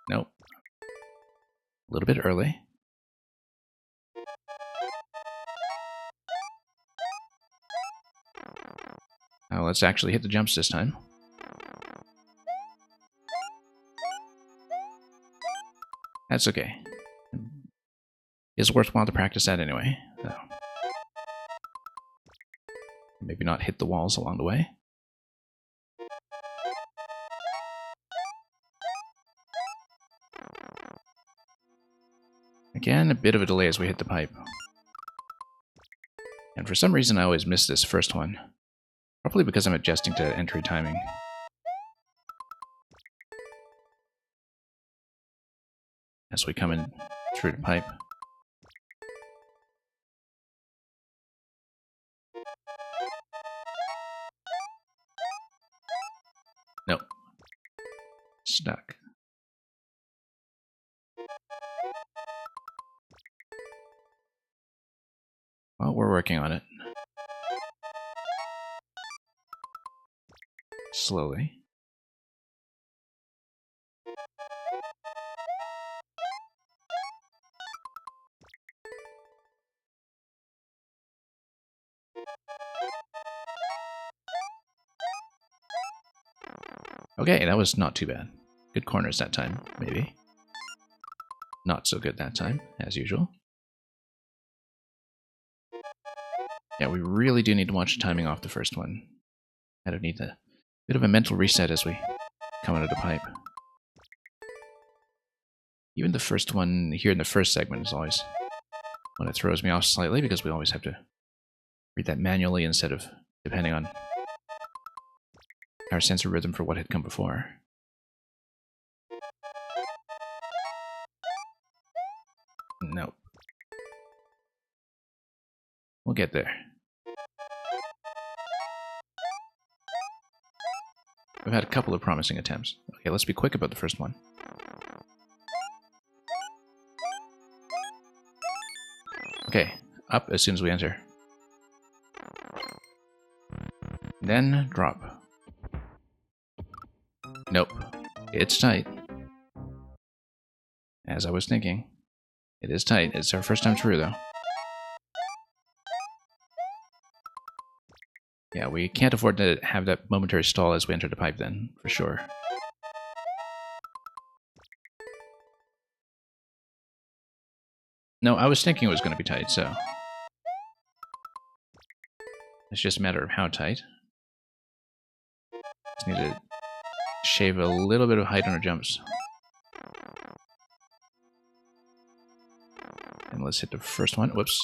Nope. A little bit early. Now let's actually hit the jumps this time. That's okay. It's worthwhile to practice that anyway. So. Maybe not hit the walls along the way. Again, a bit of a delay as we hit the pipe. And for some reason I always miss this first one. Probably because I'm adjusting to entry timing. As we come in through the pipe. Nope. Stuck. Well, we're working on it. Slowly. Okay, that was not too bad. Good corners that time, maybe. Not so good that time, as usual. Yeah, we really do need to watch the timing off the first one. Kind of need a bit of a mental reset as we come out of the pipe. Even the first one here in the first segment is always when it throws me off slightly, because we always have to read that manually instead of depending on our sense of rhythm for what had come before. Nope. We'll get there. We've had a couple of promising attempts. Okay, let's be quick about the first one. Okay, up as soon as we enter. Then drop. Nope. It's tight. As I was thinking. It is tight. It's our first time through, though. Yeah, we can't afford to have that momentary stall as we enter the pipe then, for sure. No, I was thinking it was going to be tight, so... It's just a matter of how tight. Just need to shave a little bit of height on our jumps. And let's hit the first one. Whoops.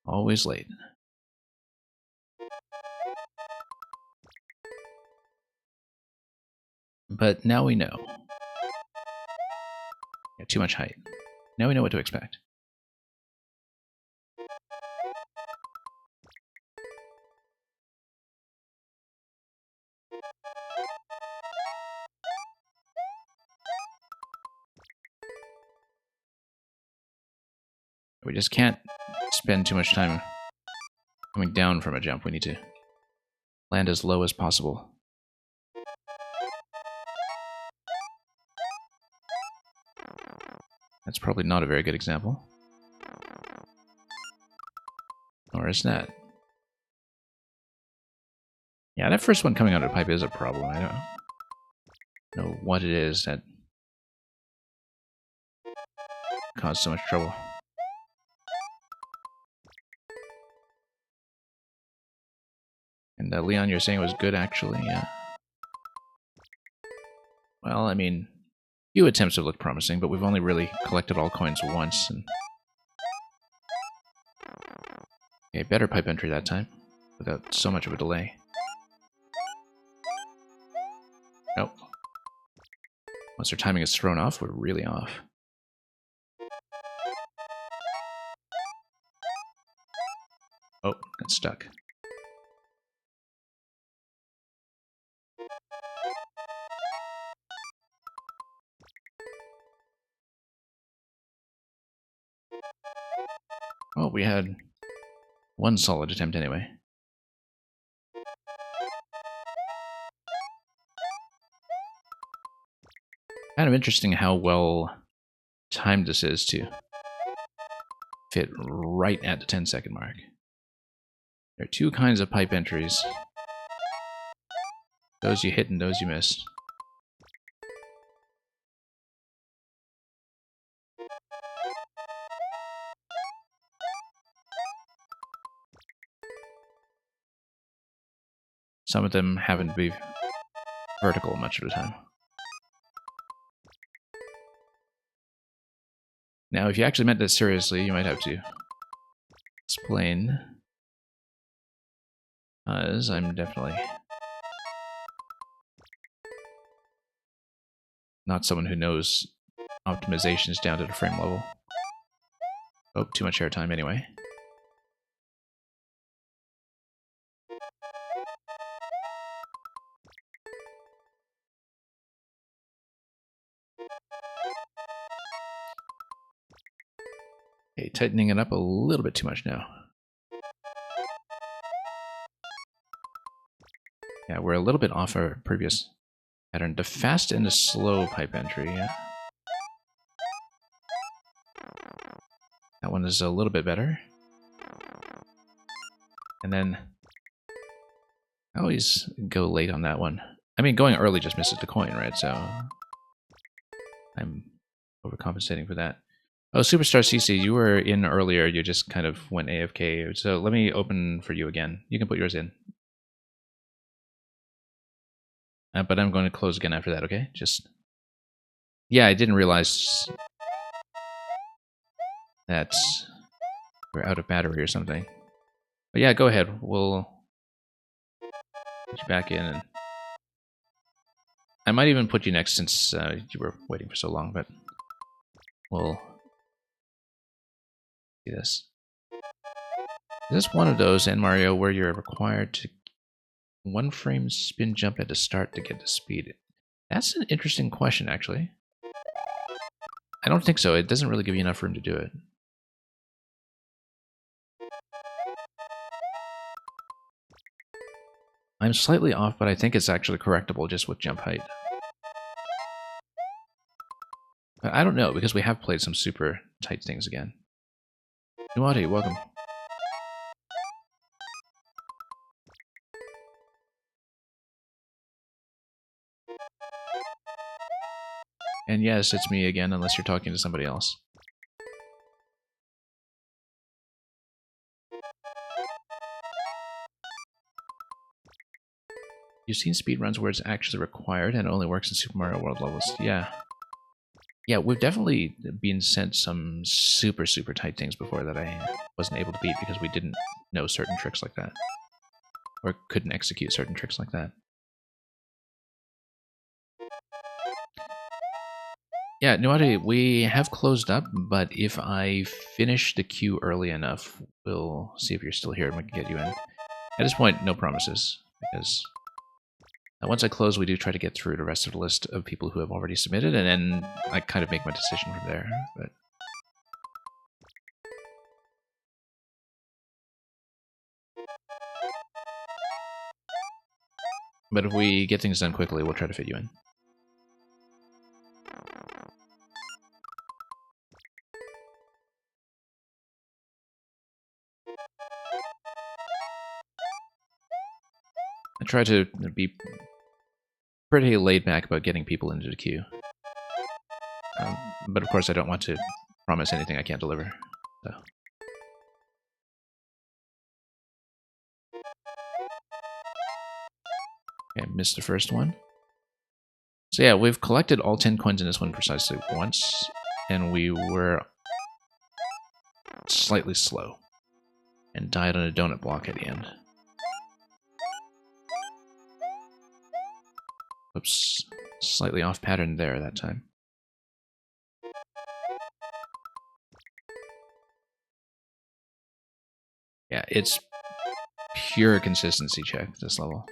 Always late. But now we know. Yeah, too much height. Now we know what to expect. We just can't spend too much time coming down from a jump. We need to land as low as possible. That's probably not a very good example. Or is that? Yeah, that first one coming out of the pipe is a problem. I don't know what it is that caused so much trouble. And Leon, you're saying it was good, actually, yeah. well, I mean, few attempts have looked promising, but we've only really collected all coins once. And... okay, better pipe entry that time, without so much of a delay. Nope. Once our timing is thrown off, we're really off. Oh, got stuck. Oh, we had one solid attempt anyway. Kind of interesting how well timed this is to fit right at the 10-second mark. There are two kinds of pipe entries. Those you hit and those you miss. Some of them happen to be vertical much of the time. Now, if you actually meant that seriously, you might have to explain. As I'm definitely not someone who knows optimizations down to the frame level. Oh, too much airtime anyway. Okay, tightening it up a little bit too much now. Yeah, we're a little bit off our previous pattern. The fast and the slow pipe entry, yeah. That one is a little bit better. And then I always go late on that one. I mean, going early just misses the coin, right? So I'm overcompensating for that. Oh, Superstar CC, you were in earlier. You just kind of went AFK. So let me open for you again. You can put yours in. But I'm going to close again after that, okay? Just... yeah, I didn't realize that we're out of battery or something. But yeah, go ahead. We'll put you back in. And I might even put you next since you were waiting for so long, but we'll see this. Is this one of those in Mario where you're required to one frame spin jump at the start to get the speed? That's an interesting question, actually. I don't think so. It doesn't really give you enough room to do it. I'm slightly off, but I think it's actually correctable just with jump height. But I don't know, because we have played some super tight things again. Nuati, welcome. And yes, it's me again, unless you're talking to somebody else. You've seen speedruns where it's actually required and it only works in Super Mario World levels. Yeah. Yeah, we've definitely been sent some super, super tight things before that I wasn't able to beat because we didn't know certain tricks like that. Or couldn't execute certain tricks like that. Yeah, Nuati, we have closed up, but if I finish the queue early enough, we'll see if you're still here and we can get you in. At this point, no promises, because once I close, we do try to get through the rest of the list of people who have already submitted, and then I kind of make my decision from there. But if we get things done quickly, we'll try to fit you in. I try to be pretty laid back about getting people into the queue. But of course, I don't want to promise anything I can't deliver. So. Okay, missed the first one. So yeah, we've collected all 10 coins in this one precisely once, and we were slightly slow and died on a donut block at the end. Oops, slightly off pattern there that time. Yeah, it's pure consistency check, this level.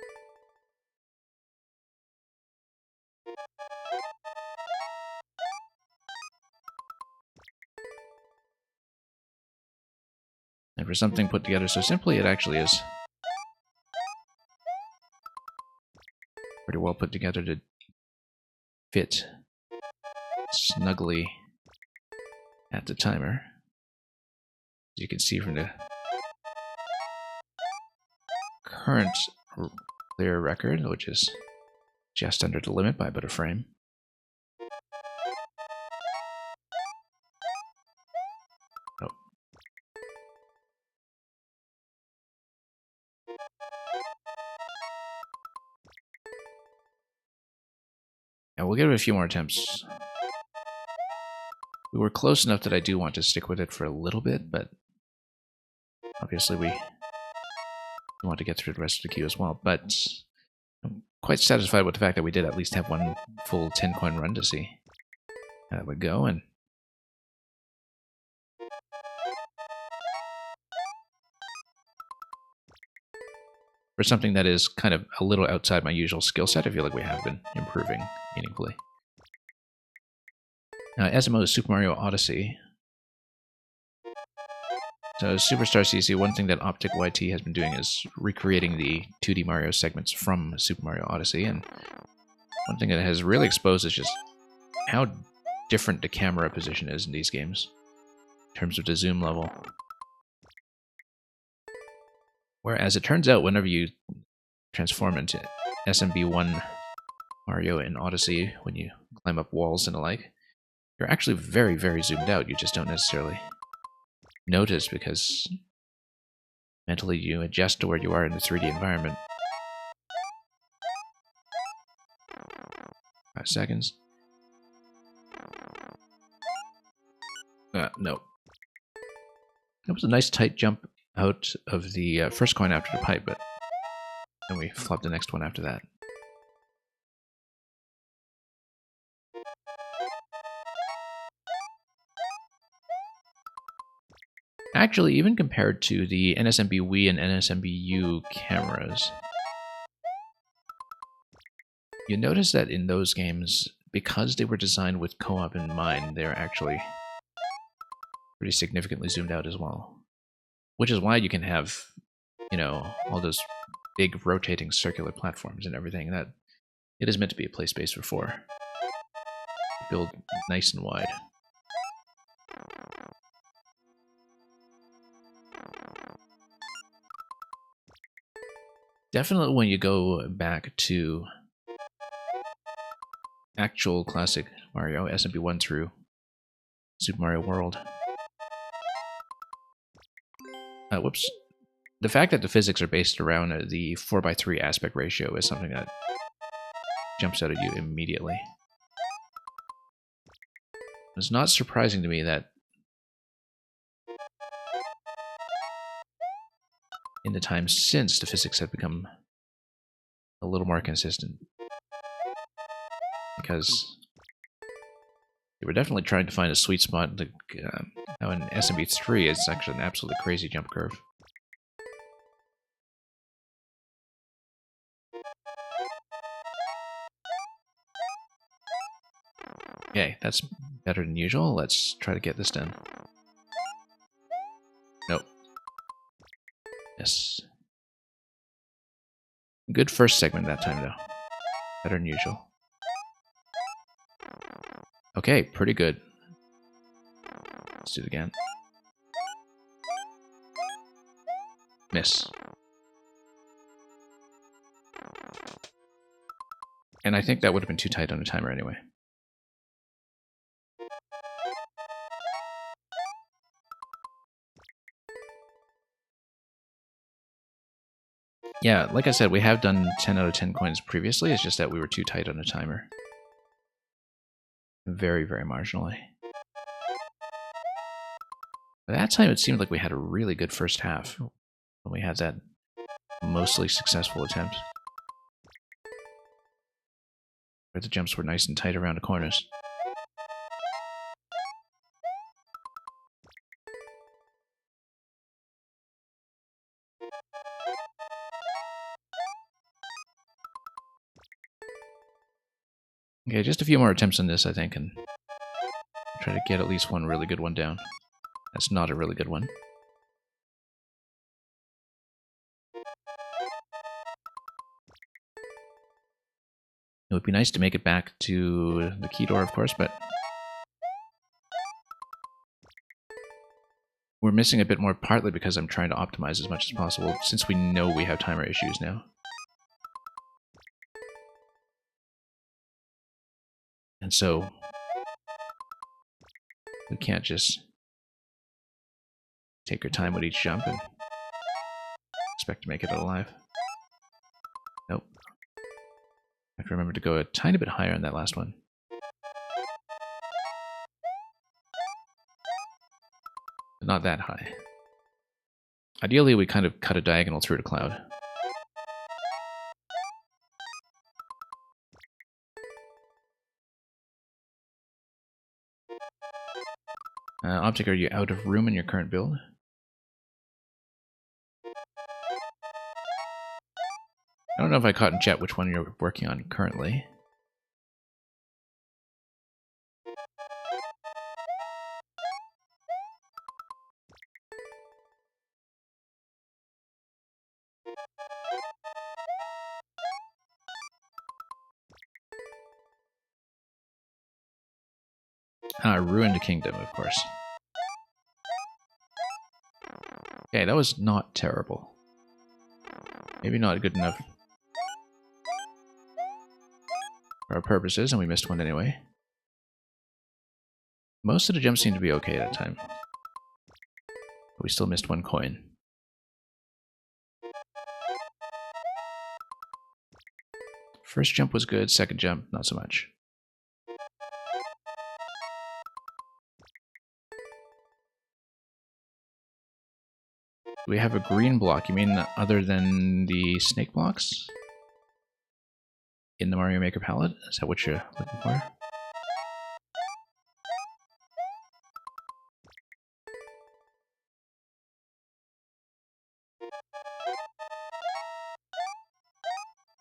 And for something put together so simply, it actually is pretty well put together to fit snugly at the timer. As you can see from the current clear record, which is just under the limit by about a frame. Oh. Yeah, we'll give it a few more attempts. We were close enough that I do want to stick with it for a little bit, but obviously we want to get through the rest of the queue as well. But I'm quite satisfied with the fact that we did at least have one full 10 coin run to see how that would go. And for something that is kind of a little outside my usual skill set, I feel like we have been improving meaningfully. SMO is Super Mario Odyssey. So Superstar CC, one thing that Optic YT has been doing is recreating the 2D Mario segments from Super Mario Odyssey, and one thing that has really exposed is just how different the camera position is in these games in terms of the zoom level. Whereas it turns out whenever you transform into SMB1 Mario in Odyssey, when you climb up walls and the like, you're actually very, very zoomed out. You just don't necessarily notice because mentally you adjust to where you are in the 3D environment. 5 seconds. No. That was a nice tight jump out of the first coin after the pipe, but then we flopped the next one after that. Actually, even compared to the NSMB Wii and NSMB U cameras, you notice that in those games, because they were designed with co-op in mind, they're actually pretty significantly zoomed out as well. Which is why you can have, you know, all those big rotating circular platforms and everything. That it is meant to be a play space for 4. Build nice and wide. Definitely when you go back to actual classic Mario, SMB1 through Super Mario World. Whoops. The fact that the physics are based around the 4:3 aspect ratio is something that jumps out at you immediately. It's not surprising to me that in the time since, the physics have become a little more consistent. Because they were definitely trying to find a sweet spot. Now in SMB3, it's actually an absolutely crazy jump curve. Okay, that's better than usual. Let's try to get this done. Nope. Yes. Good first segment that time, though. Better than usual. Okay, pretty good. Let's do it again. Miss. And I think that would have been too tight on the timer anyway. Yeah, like I said, we have done 10 out of 10 coins previously, it's just that we were too tight on the timer. Very, very marginally. At that time, it seemed like we had a really good first half when we had that mostly successful attempt. Where the jumps were nice and tight around the corners. Okay, just a few more attempts on this, I think, and try to get at least one really good one down. That's not a really good one. It would be nice to make it back to the key door, of course, but we're missing a bit more, partly because I'm trying to optimize as much as possible, since we know we have timer issues now. And so we can't just take our time with each jump and expect to make it alive. Nope. I have to remember to go a tiny bit higher on that last one. But not that high. Ideally, we kind of cut a diagonal through the cloud. Optic, are you out of room in your current build? I don't know if I caught in chat which one you're working on currently. Ruined Kingdom, of course. Okay, that was not terrible. Maybe not good enough for our purposes, and we missed one anyway. Most of the jumps seem to be okay that time. But we still missed one coin. First jump was good, second jump, not so much. Do we have a green block? You mean other than the snake blocks? In the Mario Maker palette? Is that what you're looking for?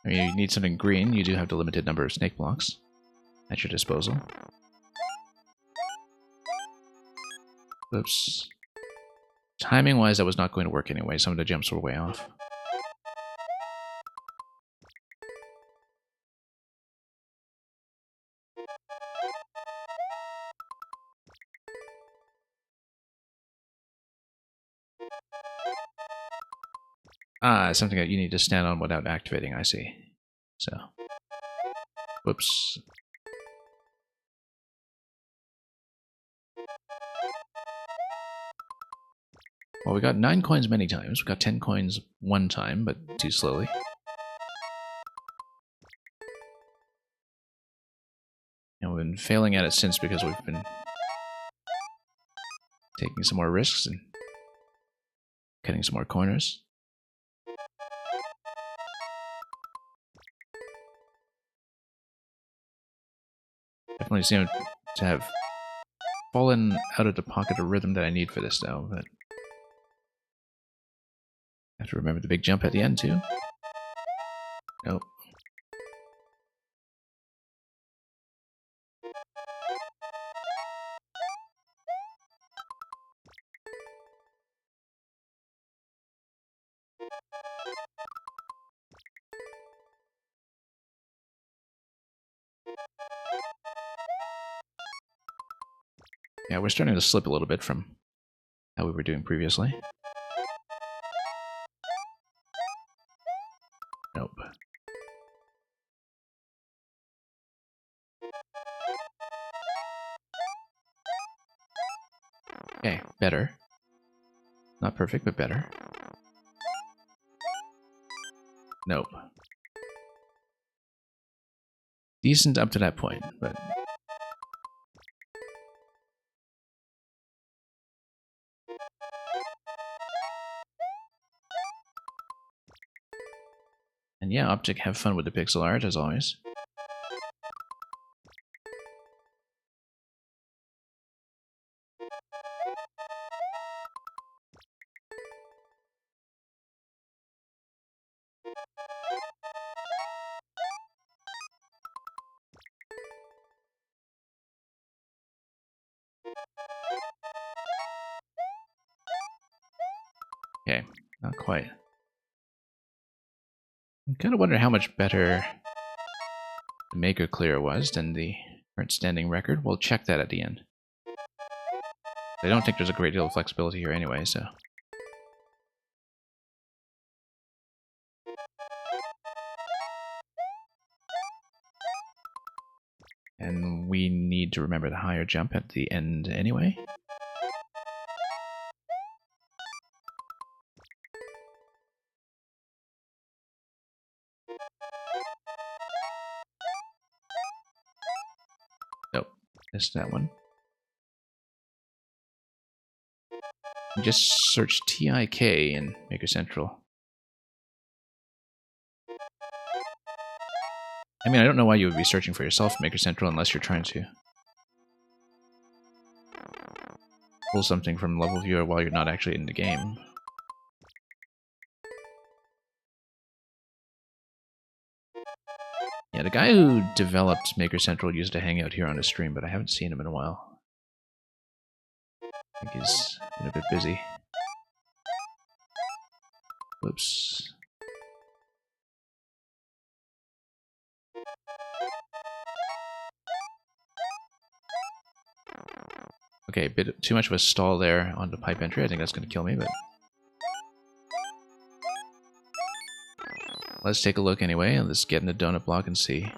I mean, you need something green. You do have the limited number of snake blocks at your disposal. Oops. Timing-wise, that was not going to work anyway. Some of the jumps were way off. Something that you need to stand on without activating, I see. So. Whoops. Well, we got 9 coins many times. We got 10 coins one time, but too slowly. And we've been failing at it since because we've been taking some more risks and cutting some more corners. Definitely seem to have fallen out of the pocket of rhythm that I need for this though, but I have to remember the big jump at the end too. Nope. Yeah, we're starting to slip a little bit from how we were doing previously. Nope. Okay, better. Not perfect, but better. Nope. Decent up to that point, but And yeah, Optic, have fun with the pixel art, as always. Okay, not quite. I'm kind of wondering how much better the Maker Clear was than the current standing record. We'll check that at the end. I don't think there's a great deal of flexibility here anyway, so... And we need to remember the higher jump at the end anyway. Nope, missed that one. Just search TIK in Maker Central. I mean, I don't know why you would be searching for yourself in Maker Central unless you're trying to pull something from Level Viewer while you're not actually in the game. Yeah, the guy who developed Maker Central used to hang out here on his stream, but I haven't seen him in a while. I think he's been a bit busy. Whoops. Okay, a bit too much of a stall there on the pipe entry. I think that's going to kill me, but... Let's take a look anyway. Let's get in the donut block and see.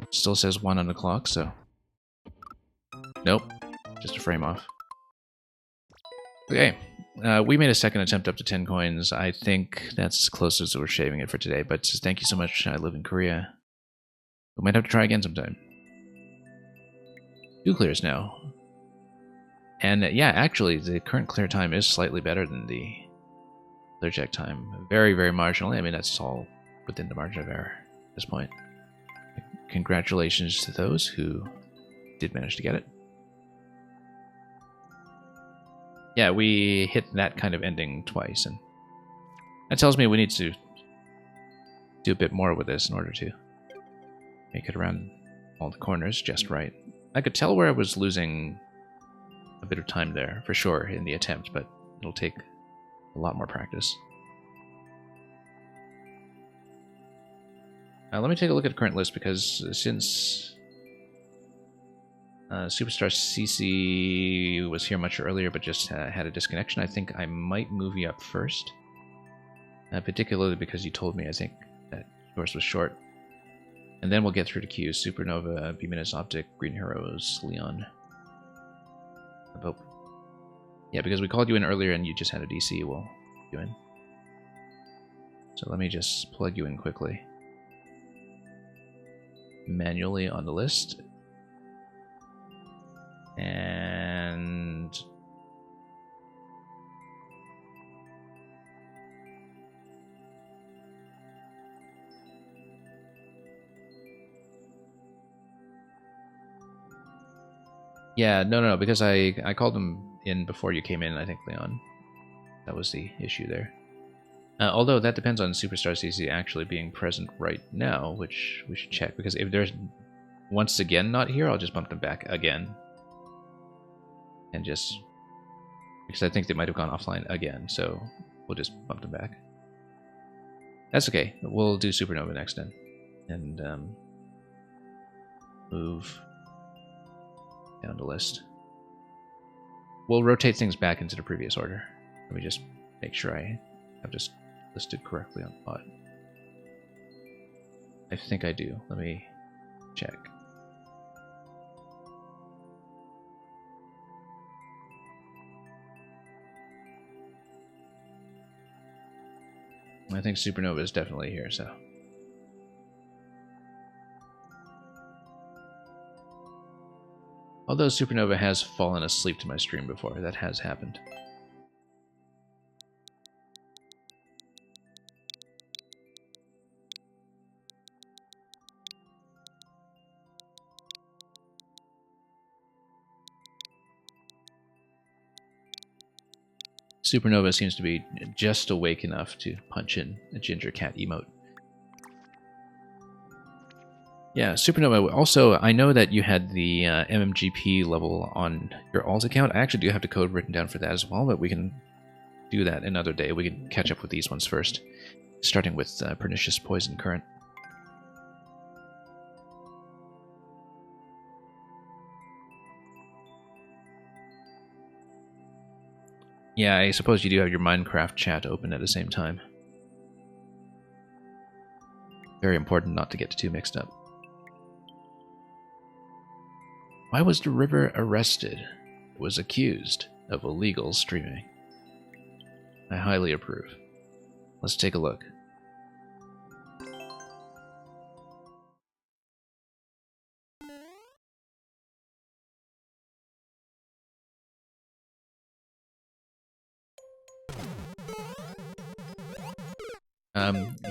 Still says 1 on the clock, so... Nope. Just a frame off. Okay. We made a second attempt up to 10 coins. I think that's as close as we're shaving it for today, but thank you so much. I live in Korea. We might have to try again sometime. 2 clears now. And yeah, actually, the current clear time is slightly better than the clear check time. Very, very marginally. I mean, that's all within the margin of error at this point. Congratulations to those who did manage to get it. Yeah, we hit that kind of ending twice, and that tells me we need to do a bit more with this in order to make it around all the corners just right. I could tell where I was losing a bit of time there, for sure, in the attempt, but it'll take a lot more practice. Let me take a look at the current list, because since Superstar CC was here much earlier but just had a disconnection, I think I might move you up first. Particularly because you told me, I think, that yours was short. And then we'll get through to Q, Supernova, B-Minus Optic, Green Heroes, Leon. About... Yeah, because we called you in earlier and you just had a DC, we'll you in. So let me just plug you in quickly. Manually on the list. And... yeah, no, because I called him in before you came in, I think, Leon. That was the issue there. Although that depends on Superstar CC actually being present right now, which we should check, because if they're once again not here, I'll just bump them back again. And just... because I think they might have gone offline again, so we'll just bump them back. That's okay. We'll do Supernova next then. And move down the list. We'll rotate things back into the previous order. Let me just make sure I have this listed correctly on the pod. I think I do. Let me check. I think Supernova is definitely here, so... Although Supernova has fallen asleep to my stream before, that has happened. Supernova seems to be just awake enough to punch in a ginger cat emote. Yeah, Supernova, also, I know that you had the MMGP level on your alt account. I actually do have the code written down for that as well, but we can do that another day. We can catch up with these ones first, starting with Pernicious Poison Current. Yeah, I suppose you do have your Minecraft chat open at the same time. Very important not to get too mixed up. Why was the river arrested? It was accused of illegal streaming. I highly approve. Let's take a look.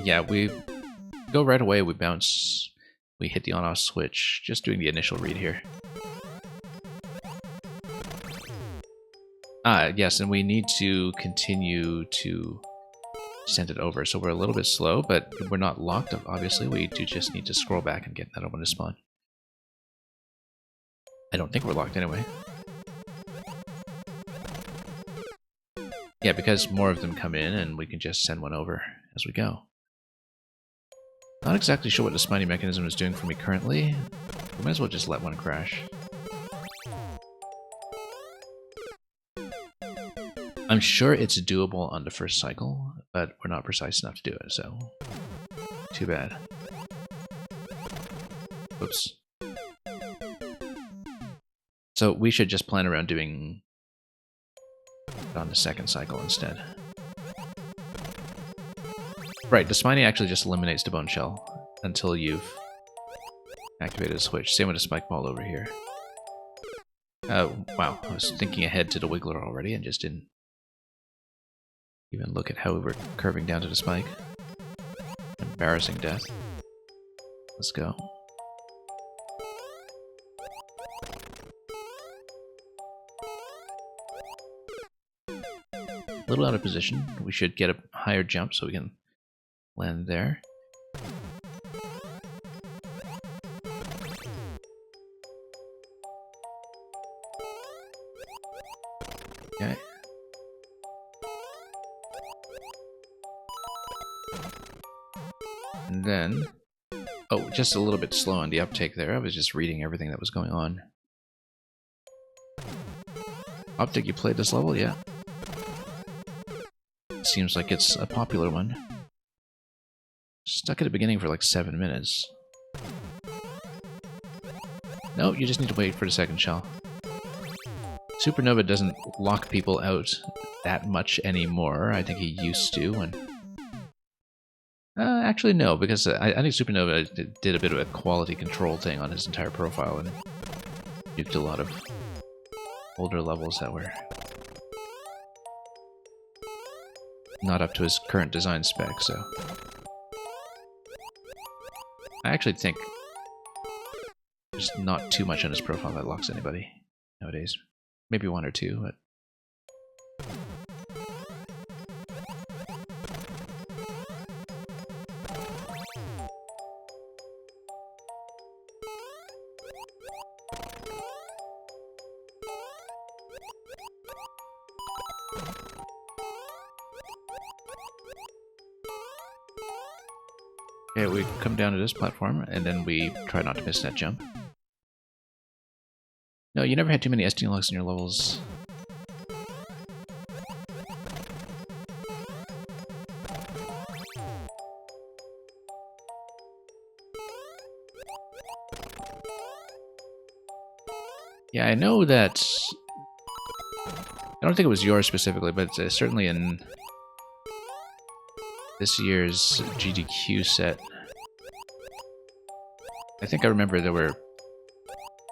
Yeah, we go right away, we bounce, we hit the on-off switch, just doing the initial read here. Yes, and we need to continue to send it over, so we're a little bit slow, but we're not locked up, obviously. We do just need to scroll back and get that one to spawn. I don't think we're locked anyway. Yeah, because more of them come in, and we can just send one over as we go. Not exactly sure what the spiny mechanism is doing for me currently. We might as well just let one crash. I'm sure it's doable on the first cycle, but we're not precise enough to do it, so too bad. Oops. So we should just plan around doing it on the second cycle instead. Right, the spiny actually just eliminates the bone shell until you've activated a switch. Same with the spike ball over here. Wow, I was thinking ahead to the wiggler already and just didn't even look at how we were curving down to the spike. Embarrassing death. Let's go. A little out of position. We should get a higher jump so we can land there. Okay. And then, oh, just a little bit slow on the uptake there. I was just reading everything that was going on. Optic, you played this level? Yeah. Seems like it's a popular one. Stuck at the beginning for like 7 minutes. No, you just need to wait for the second shell. Supernova doesn't lock people out that much anymore. I think he used to when... actually, no, because I think Supernova did a bit of a quality control thing on his entire profile and nuked a lot of older levels that were not up to his current design spec, so... I actually think there's not too much on his profile that locks anybody nowadays. Maybe one or two, but... Okay, we come down to this platform, and then we try not to miss that jump. No, you never had too many SD locks in your levels. Yeah, I know that... I don't think it was yours specifically, but certainly in this year's GDQ set, I think I remember there were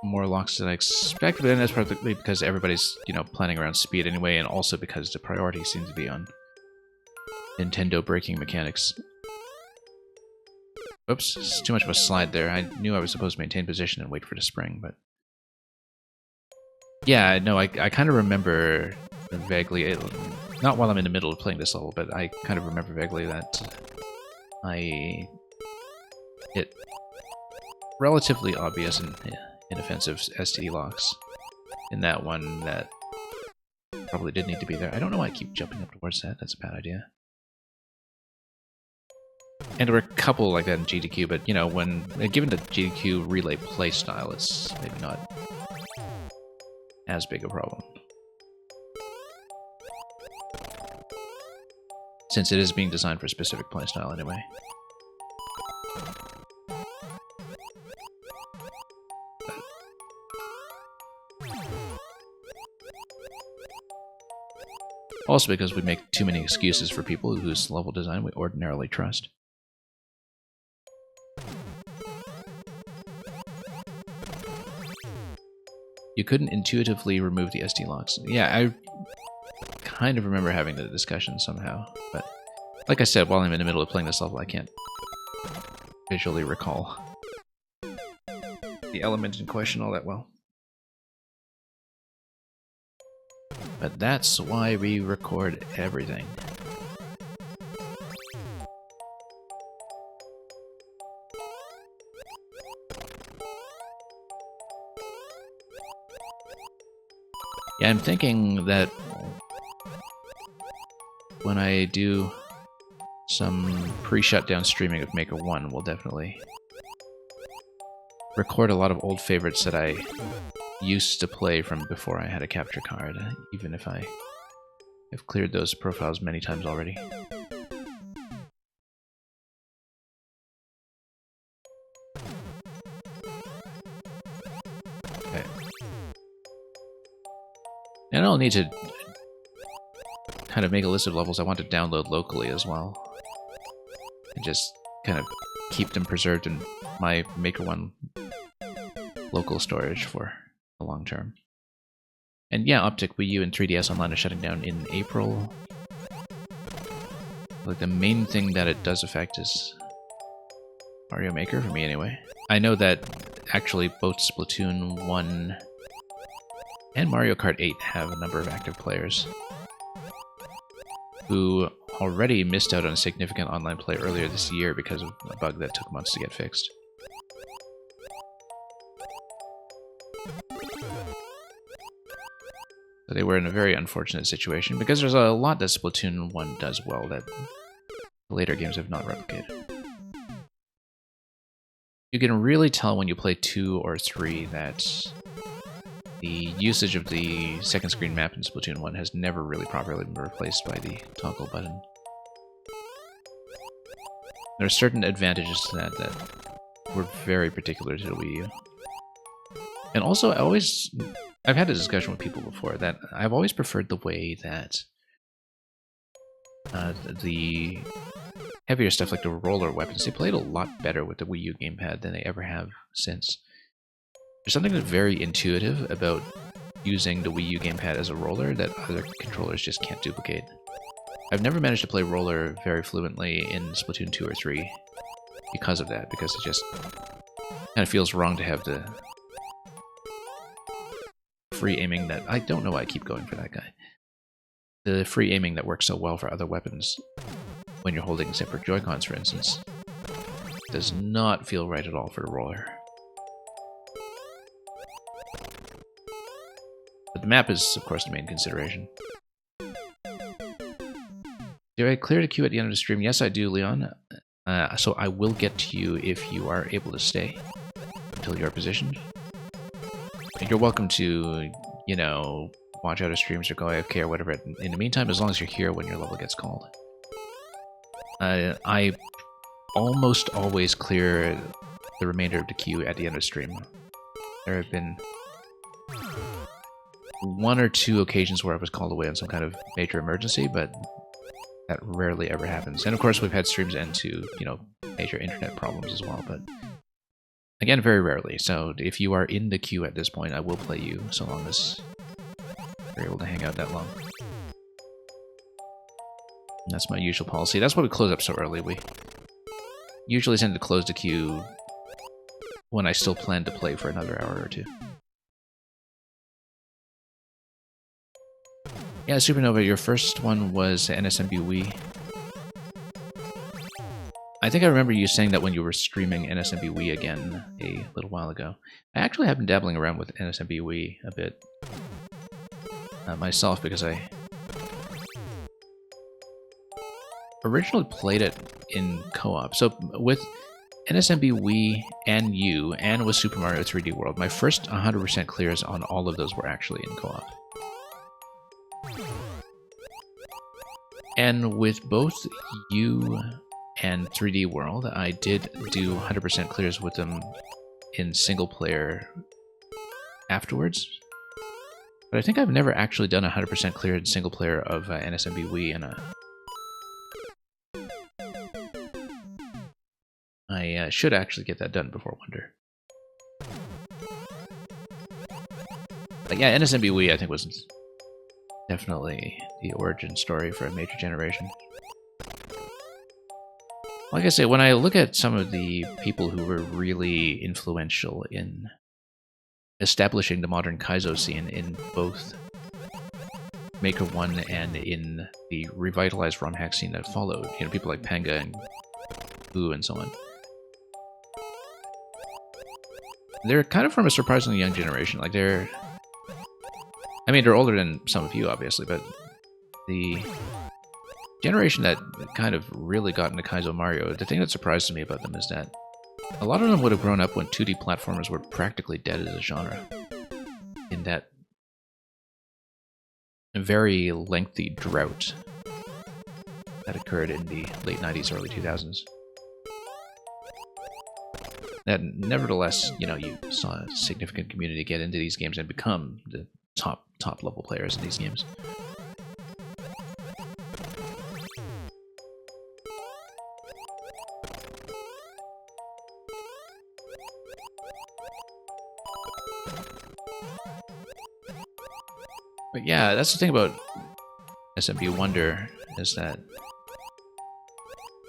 more locks than I expected, and that's probably because everybody's, you know, planning around speed anyway, and also because the priority seems to be on Nintendo breaking mechanics. Oops, it's too much of a slide there. I knew I was supposed to maintain position and wait for the spring, but... Yeah, no, I kind of remember vaguely not while I'm in the middle of playing this level, but I kind of remember vaguely that I hit relatively obvious and inoffensive STD locks in that one that probably did need to be there. I don't know why I keep jumping up towards that. That's a bad idea. And there were a couple like that in GDQ, but you know, when given the GDQ relay playstyle, it's maybe not as big a problem. Since it is being designed for a specific playstyle anyway. Also because we make too many excuses for people whose level design we ordinarily trust. You couldn't intuitively remove the SD locks. Yeah, I kind of remember having the discussion somehow, but like I said, while I'm in the middle of playing this level, I can't visually recall the element in question all that well. But that's why we record everything. Yeah, I'm thinking that when I do some pre-shutdown streaming of Maker 1, we'll definitely record a lot of old favorites that I used to play from before I had a capture card, even if I have cleared those profiles many times already. Okay. And I'll need to kind of make a list of levels I want to download locally as well. And just kind of keep them preserved in my Maker 1 local storage for the long term. And yeah, Optic, Wii U, and 3DS Online are shutting down in April. Like, the main thing that it does affect is Mario Maker, for me anyway. I know that actually both Splatoon 1 and Mario Kart 8 have a number of active players who already missed out on significant online play earlier this year because of a bug that took months to get fixed. So they were in a very unfortunate situation because there's a lot that Splatoon 1 does well that later games have not replicated. You can really tell when you play 2 or 3 that the usage of the second screen map in Splatoon 1 has never really properly been replaced by the toggle button. There are certain advantages to that that were very particular to the Wii U. And also, I've had a discussion with people before that I've always preferred the way that the heavier stuff like the roller weapons, they played a lot better with the Wii U gamepad than they ever have since. There's something that's very intuitive about using the Wii U gamepad as a roller that other controllers just can't duplicate. I've never managed to play roller very fluently in Splatoon 2 or 3 because of that, because it just kind of feels wrong to have the free aiming that... I don't know why I keep going for that guy. The free aiming that works so well for other weapons when you're holding separate Joy-Cons, for instance, does not feel right at all for the roller. But the map is, of course, the main consideration. Do I clear the queue at the end of the stream? Yes, I do, Leon. So I will get to you if you are able to stay until you're positioned. And you're welcome to, you know, watch other streams or go AFK or whatever in the meantime, as long as you're here when your level gets called. I almost always clear the remainder of the queue at the end of the stream. There have been 1 or 2 occasions where I was called away on some kind of major emergency, but that rarely ever happens. And of course, we've had streams end to, you know, major internet problems as well, but again, very rarely. So if you are in the queue at this point, I will play you so long as you're able to hang out that long. And that's my usual policy. That's why we close up so early. We usually tend to close the queue when I still plan to play for another hour or 2. Yeah, Supernova, your first one was NSMB Wii. I think I remember you saying that when you were streaming NSMB Wii again a little while ago. I actually have been dabbling around with NSMB Wii a bit myself because I originally played it in co-op. So with NSMB Wii and U, and with Super Mario 3D World, my first 100% clears on all of those were actually in co-op. And with both U and 3D World, I did do 100% clears with them in single player afterwards. But I think I've never actually done a 100% clear in single player of NSMB Wii, and I should actually get that done before Wonder. But yeah, NSMB Wii I think was definitely the origin story for a major generation. Like I say, when I look at some of the people who were really influential in establishing the modern Kaizo scene in both Maker 1 and in the revitalized ROM hack scene that followed, you know, people like Panga and Boo and so on. They're kind of from a surprisingly young generation. Like they're older than some of you, obviously, but the generation that kind of really got into Kaizo Mario, the thing that surprises me about them is that a lot of them would have grown up when 2D platformers were practically dead as a genre. In that very lengthy drought that occurred in the late 90s, early 2000s. That nevertheless, you know, you saw a significant community get into these games and become the top level players in these games. But yeah, that's the thing about SMB Wonder, is that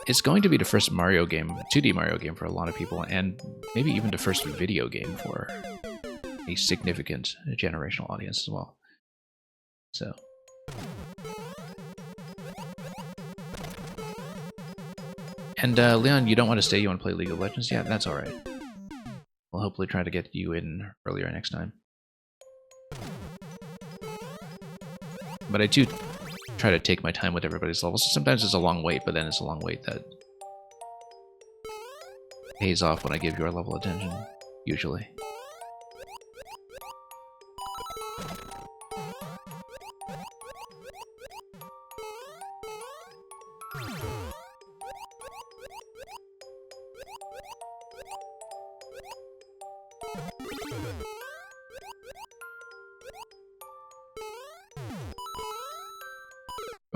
it's going to be the first Mario game, 2D Mario game for a lot of people, and maybe even the first video game for a significant generational audience as well. So. And Leon, you don't want to stay, you want to play League of Legends? Yeah, that's alright. We'll hopefully try to get you in earlier next time. But I do try to take my time with everybody's levels. Sometimes it's a long wait, but then it's a long wait that pays off when I give your level attention, usually.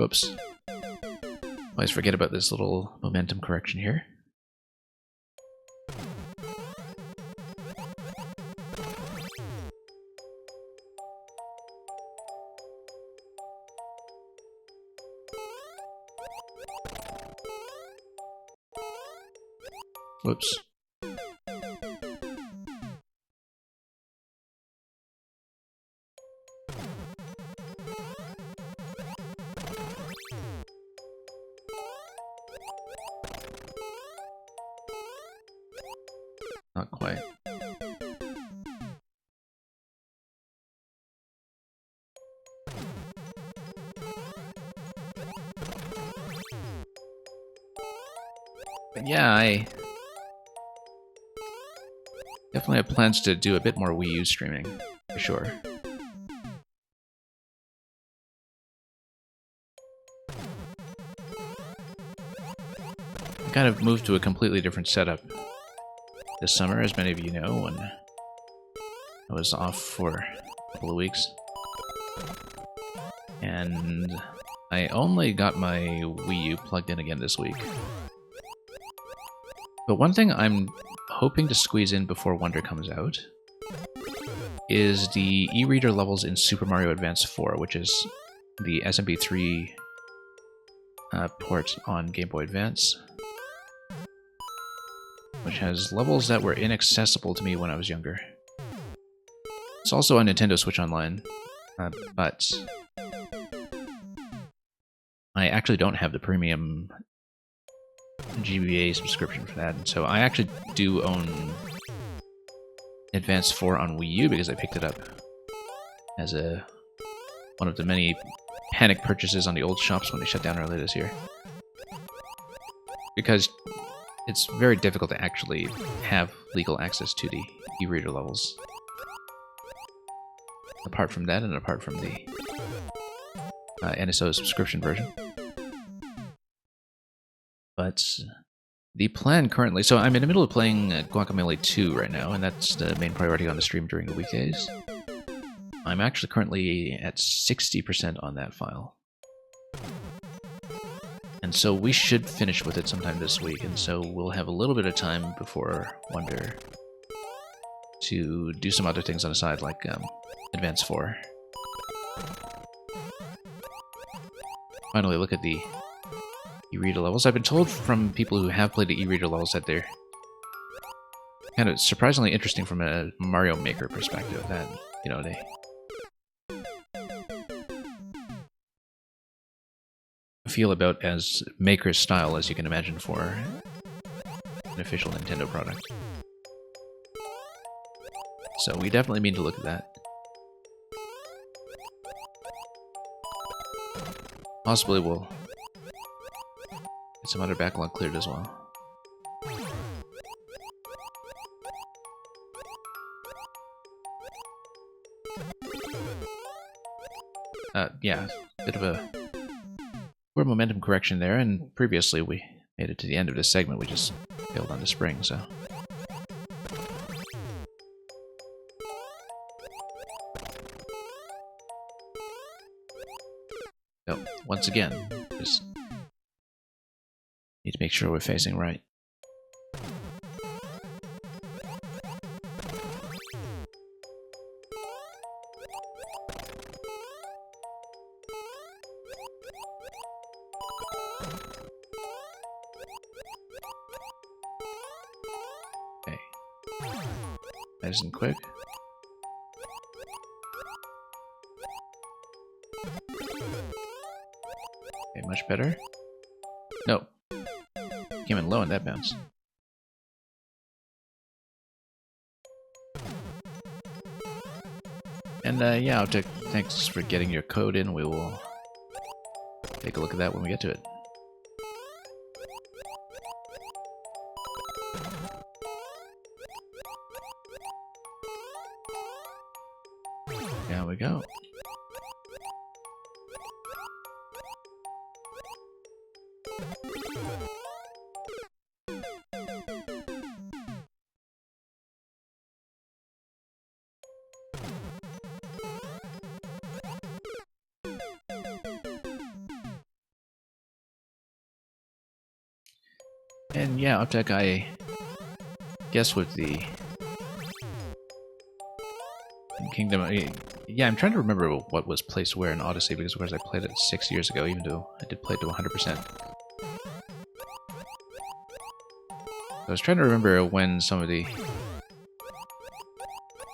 Oops. Always forget about this little momentum correction here. Whoops. Not quite. But yeah, I definitely have plans to do a bit more Wii U streaming, for sure. I kind of moved to a completely different setup this summer, as many of you know, when I was off for a couple of weeks. And I only got my Wii U plugged in again this week. But one thing I'm hoping to squeeze in before Wonder comes out is the e-reader levels in Super Mario Advance 4, which is the SMB3 port on Game Boy Advance, which has levels that were inaccessible to me when I was younger. It's also on Nintendo Switch Online, but I actually don't have the premium GBA subscription for that, and so I actually do own Advance 4 on Wii U because I picked it up as one of the many panic purchases on the old shops when they shut down earlier this year. Because it's very difficult to actually have legal access to the e-reader levels. Apart from that, and apart from the NSO subscription version. But the plan currently... So I'm in the middle of playing Guacamelee 2 right now, and that's the main priority on the stream during the weekdays. I'm actually currently at 60% on that file. And so we should finish with it sometime this week, and so we'll have a little bit of time before Wonder to do some other things on the side, like Advance 4. Finally, look at the e-reader levels. I've been told from people who have played the e-reader levels that they're kind of surprisingly interesting from a Mario Maker perspective. That, you know, they feel about as Maker style as you can imagine for an official Nintendo product. So we definitely mean to look at that. Possibly we'll get some other backlog cleared as well. Yeah, bit of a poor momentum correction there, and previously we made it to the end of this segment, we just failed on the spring, so... So, once again, just need to make sure we're facing right. Okay. Nice and quick. Okay, much better. No. Came in low on that bounce. And yeah, Optic, thanks for getting your code in. We will take a look at that when we get to it. There we go. And yeah, Optic, I guess with the Kingdom... Yeah, I'm trying to remember what was placed where in Odyssey, because of course I played it 6 years ago, even though I did play it to 100%. I was trying to remember when some of the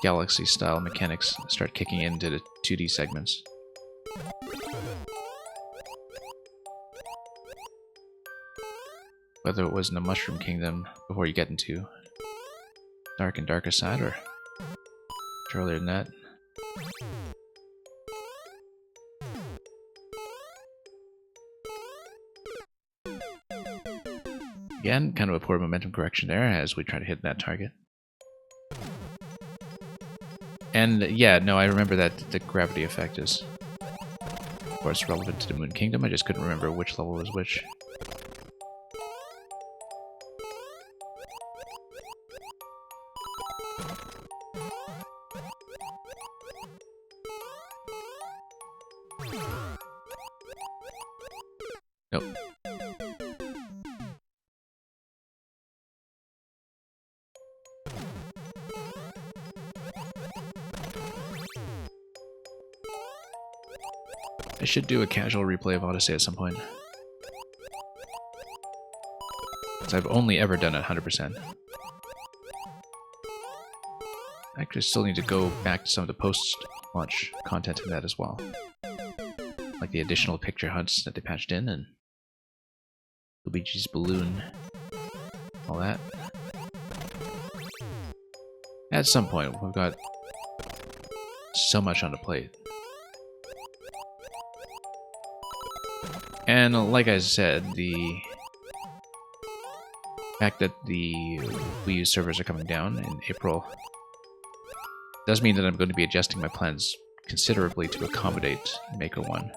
Galaxy-style mechanics start kicking into the 2D segments. Whether it was in the Mushroom Kingdom before you get into Dark and Darker Side, or earlier than that. Again, kind of a poor momentum correction there as we try to hit that target. And yeah, no, I remember that the gravity effect is, of course, relevant to the Moon Kingdom. I just couldn't remember which level was which. Nope. I should do a casual replay of Odyssey at some point. Because I've only ever done it 100%. I actually still need to go back to some of the post-launch content in that as well. like the additional picture hunts that they patched in, and Luigi's balloon, all that. At some point, we've got so much on the plate. And like I said, the fact that the Wii U servers are coming down in April does mean that I'm going to be adjusting my plans considerably to accommodate Maker 1.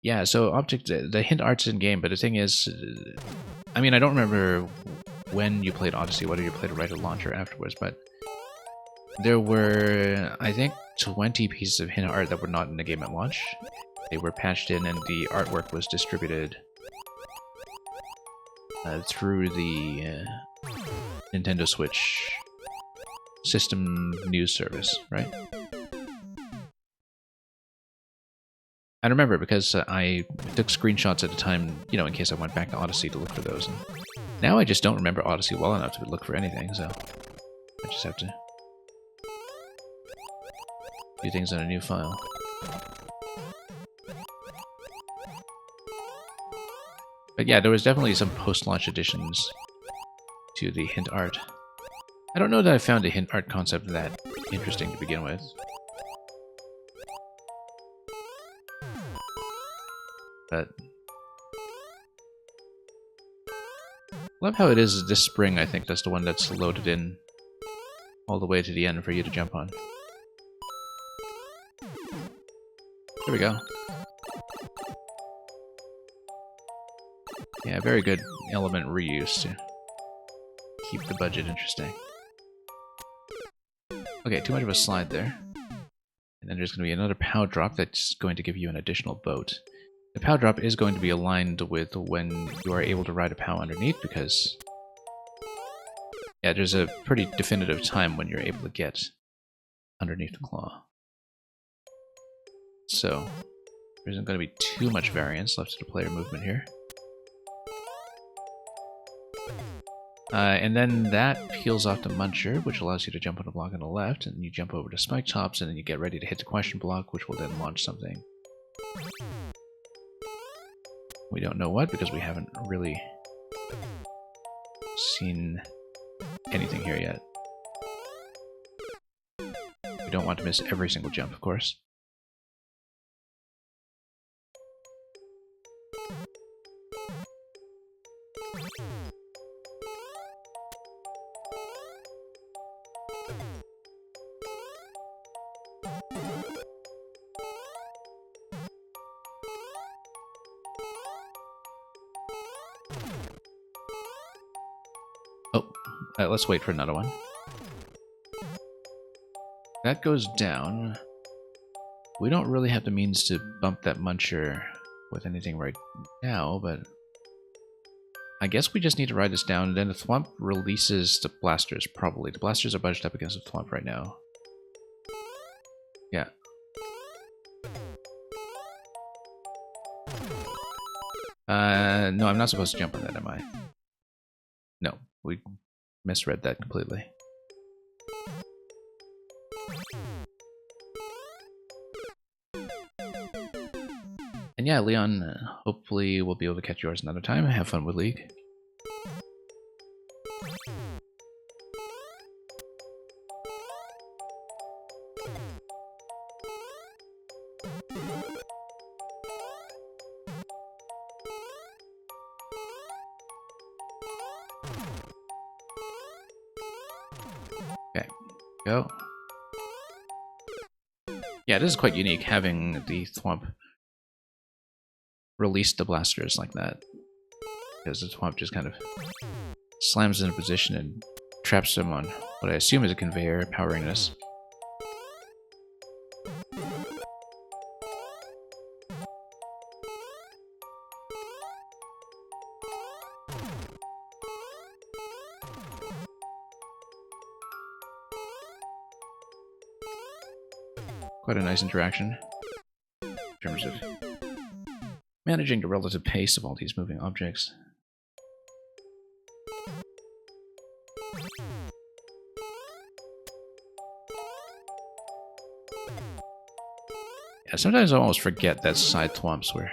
Yeah, so Optic, the hint art's in game, but the thing is, I mean, I don't remember when you played Odyssey, whether you played it right at launch or afterwards, but there were, I think, 20 pieces of hint art that were not in the game at launch. They were patched in, and the artwork was distributed through the Nintendo Switch system news service, right? I remember because I took screenshots at the time, you know, in case I went back to Odyssey to look for those. And now I just don't remember Odyssey well enough to look for anything, so I just have to do things on a new file. But yeah, there was definitely some post-launch additions to the hint art. I don't know that I found a hint art concept that interesting to begin with. But love how it is this spring. I think that's the one that's loaded in all the way to the end for you to jump on. There we go. Yeah, very good element reuse to keep the budget interesting. Okay, too much of a slide there. And then there's going to be another POW drop that's going to give you an additional boat. The POW drop is going to be aligned with when you are able to ride a POW underneath, because yeah, there's a pretty definitive time when you're able to get underneath the claw. So there isn't going to be too much variance left to the player movement here. And then that peels off the Muncher, which allows you to jump on a block on the left, and you jump over to Spike Tops, and then you get ready to hit the question block, which will then launch something. We don't know what, because we haven't really seen anything here yet. We don't want to miss every single jump, of course. Let's wait for another one. That goes down. We don't really have the means to bump that Muncher with anything right now, but I guess we just need to ride this down, and then the Thwomp releases the blasters, probably. The blasters are budged up against the Thwomp right now. Yeah. No, I'm not supposed to jump on that, am I? No, we misread that completely. And yeah, Leon, hopefully we'll be able to catch yours another time. Have fun with League. Okay, go. Yeah, this is quite unique, having the Thwomp release the blasters like that. Because the Thwomp just kind of slams into position and traps them on what I assume is a conveyor powering this. Quite a nice interaction in terms of managing the relative pace of all these moving objects. Yeah, sometimes I almost forget that side thwomps were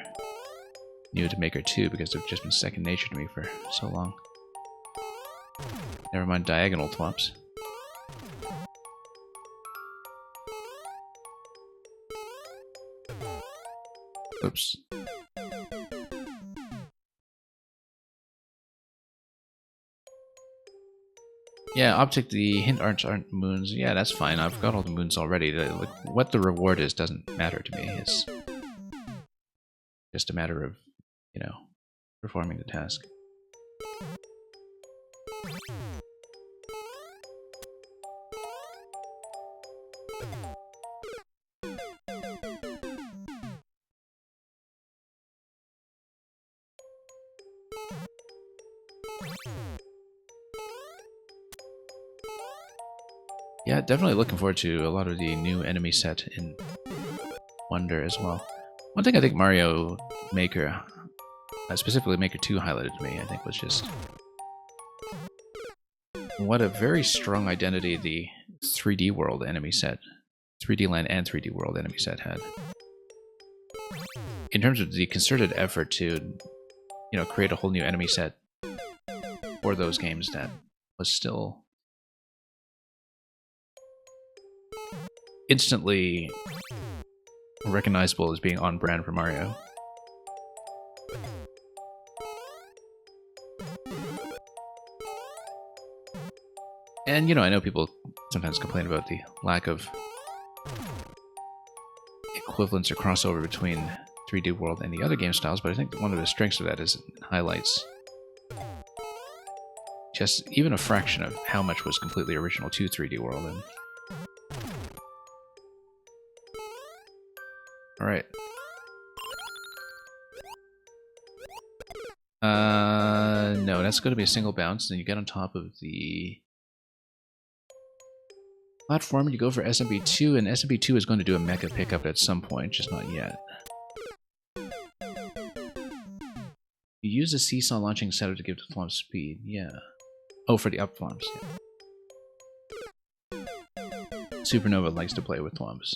new to Maker 2 because they've just been second nature to me for so long. Never mind diagonal thwomps. Oops. Yeah, Optic, the hint arts aren't moons. Yeah, that's fine. I've got all the moons already. Like, what the reward is doesn't matter to me. It's just a matter of, you know, performing the task. Yeah, definitely looking forward to a lot of the new enemy set in Wonder as well. One thing I think Mario Maker, specifically Maker 2, highlighted to me, I think, was just what a very strong identity the 3D World enemy set, 3D Land and 3D World enemy set had. In terms of the concerted effort to, you know, create a whole new enemy set for those games that was still instantly recognizable as being on brand for Mario. And, you know, I know people sometimes complain about the lack of equivalence or crossover between 3D World and the other game styles, but I think one of the strengths of that is it highlights just even a fraction of how much was completely original to 3D World. And alright. No, that's going to be a single bounce, then you get on top of the platform, you go for SMB2, and SMB2 is going to do a mecha pickup at some point, just not yet. You use a seesaw launching setup to give the thwomp speed, yeah. Oh, for the up thwomps, yeah. Supernova likes to play with thwomps.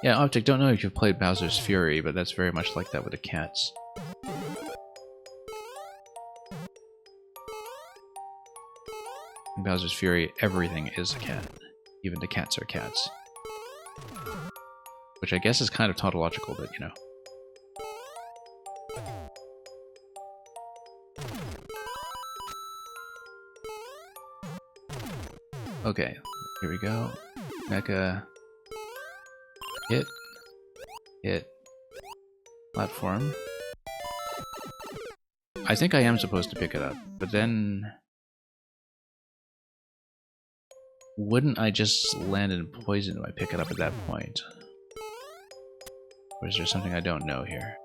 Yeah, Optic, don't know if you've played Bowser's Fury, but that's very much like that with the cats. In Bowser's Fury, everything is a cat. Even the cats are cats. Which I guess is kind of tautological, but you know. Okay, here we go. Mecha. Hit. Hit. Platform. I think I am supposed to pick it up, but then... wouldn't I just land in poison if I pick it up at that point? Or is there something I don't know here?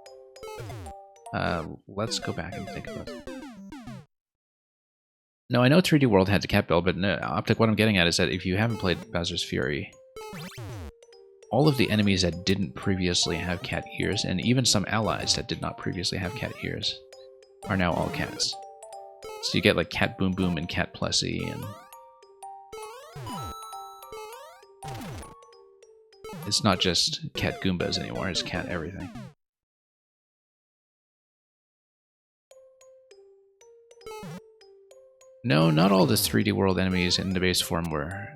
Let's go back and think about it. No, I know 3D World had the cat bell, but no, Optic, what I'm getting at is that if you haven't played Bowser's Fury, all of the enemies that didn't previously have cat ears, and even some allies that did not previously have cat ears, are now all cats. So you get like Cat Boom Boom and Cat Plessy, and... it's not just Cat Goombas anymore, it's cat everything. No, not all the 3D World enemies in the base form were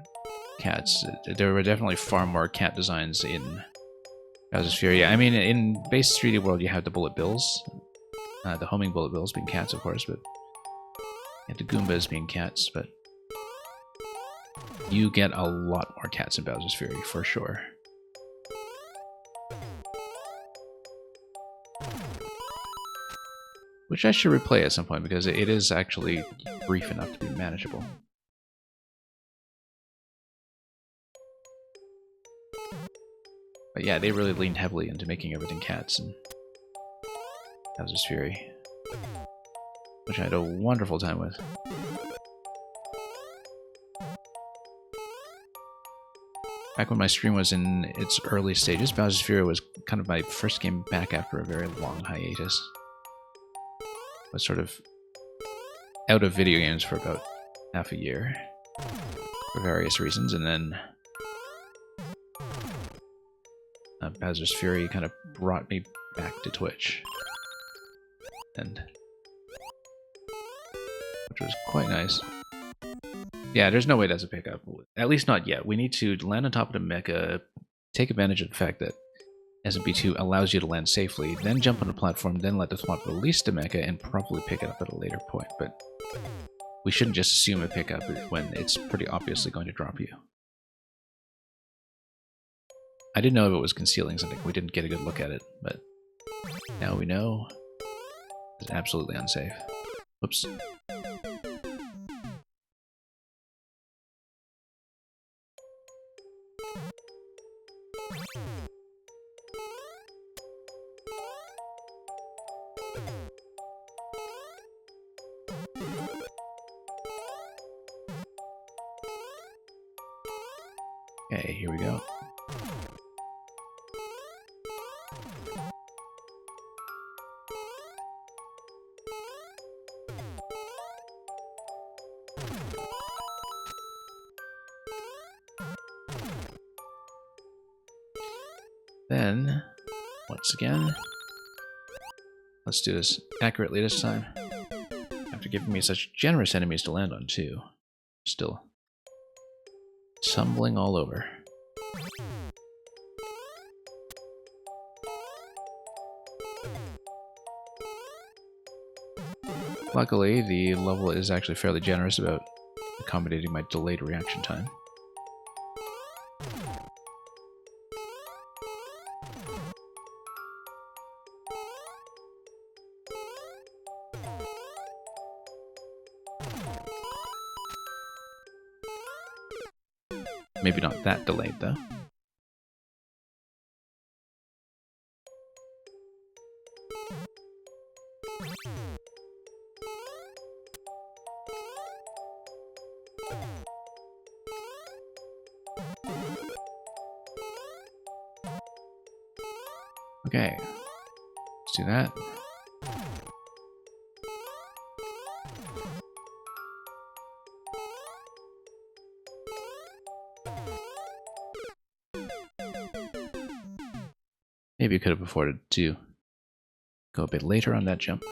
cats. There were definitely far more cat designs in Bowser's Fury. I mean, in base 3D World you have the bullet bills. The homing bullet bills being cats, of course, but... and the Goombas being cats, but... you get a lot more cats in Bowser's Fury, for sure. Which I should replay at some point, because it is actually brief enough to be manageable. But yeah, they really leaned heavily into making everything cats in Bowser's Fury, which I had a wonderful time with. Back when my stream was in its early stages, Bowser's Fury was kind of my first game back after a very long hiatus. Was sort of out of video games for about half a year for various reasons, and then Bowser's Fury kind of brought me back to Twitch, and which was quite nice. Yeah, there's no way that's a pickup. At least not yet. We need to land on top of the mecha, take advantage of the fact that SMP2 allows you to land safely, then jump on the platform, then let the swap release the mecha, and probably pick it up at a later point. But we shouldn't just assume a pickup when it's pretty obviously going to drop you. I didn't know if it was concealing something. We didn't get a good look at it, but now we know it's absolutely unsafe. Whoops. Okay, here we go. Then, once again, let's do this accurately this time. After giving me such generous enemies to land on, too. Still tumbling all over. Luckily, the level is actually fairly generous about accommodating my delayed reaction time. Maybe not that delayed, though. Okay, let's do that. Maybe you could have afforded to go a bit later on that jump.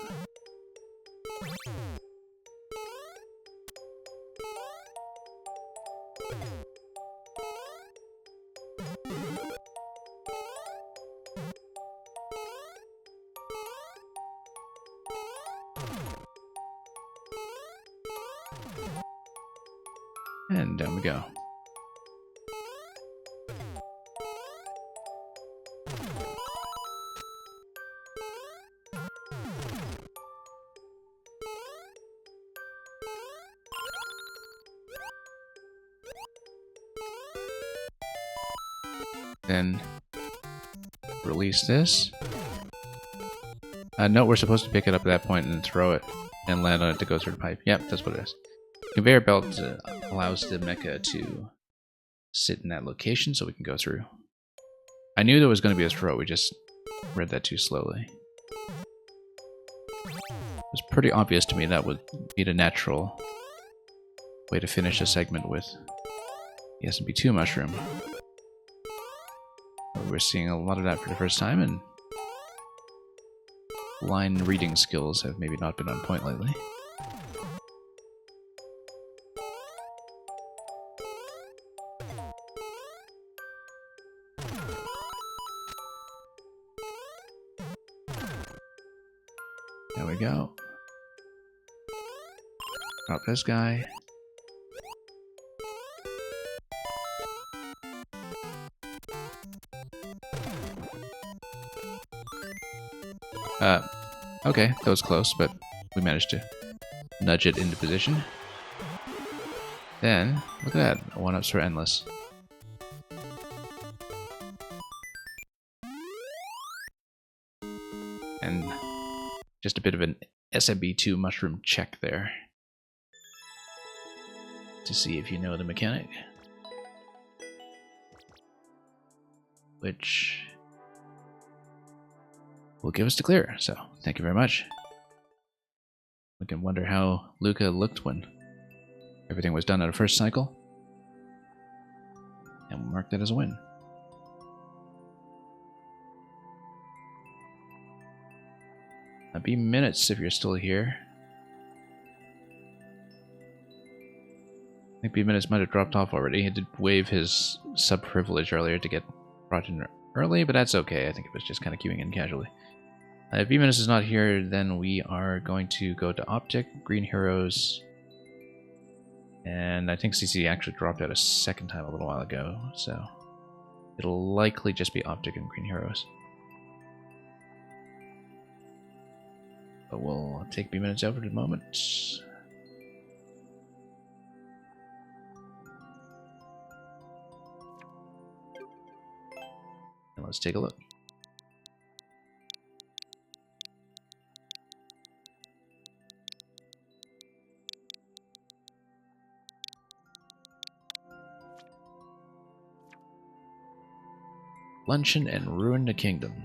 And down we go. Then release this. No, we're supposed to pick it up at that point and throw it and land on it to go through the pipe. Yep, that's what it is. Conveyor belt allows the mecha to sit in that location so we can go through. I knew there was going to be a throw, we just read that too slowly. It was pretty obvious to me that would be the natural way to finish a segment with the SMP2 mushroom. We're seeing a lot of that for the first time, and line reading skills have maybe not been on point lately. There we go. Drop this guy. Okay, that was close, but we managed to nudge it into position. Then, look at that, one-ups for endless. And just a bit of an SMP2 mushroom check there. To see if you know the mechanic. Which will give us the clear, so thank you very much. We can wonder how Luca looked when everything was done at a first cycle. And we'll mark that as a win. Be minutes if you're still here. I think B Minutes might have dropped off already. He did waive his sub privilege earlier to get brought in early, but that's okay. I think it was just kind of queuing in casually. If B Minutes is not here, then we are going to go to Optic, Green Heroes, and I think CC actually dropped out a second time a little while ago, so it'll likely just be Optic and Green Heroes. But we'll take B Minutes out for the moment. And let's take a look. Luncheon and Ruin the Kingdom.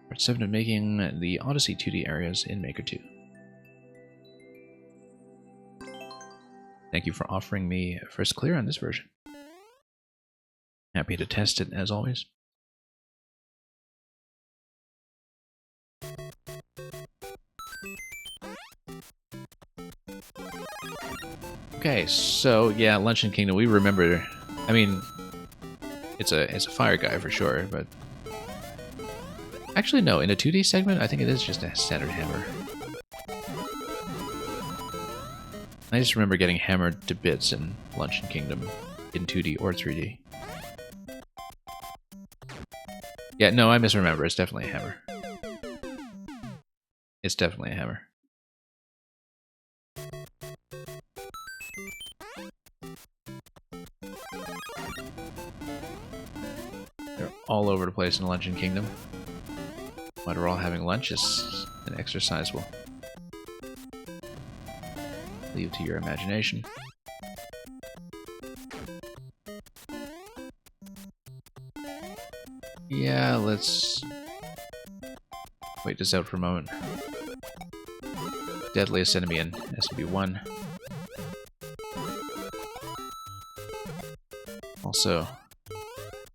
Part 7 of making the Odyssey 2D areas in Maker 2. Thank you for offering me first clear on this version. Happy to test it as always. Okay, so yeah, Luncheon Kingdom, we remember, I mean, it's a fire guy for sure, but actually no, in a 2D segment, I think it is just a standard hammer. I just remember getting hammered to bits in Luncheon Kingdom in 2D or 3D. Yeah, no, I misremember, it's definitely a hammer. It's definitely a hammer. They're all over the place in Luncheon Kingdom. While we're all having lunch is an exercise we'll leave to your imagination. Yeah, let's wait this out for a moment. Deadliest enemy in SMB1. Also,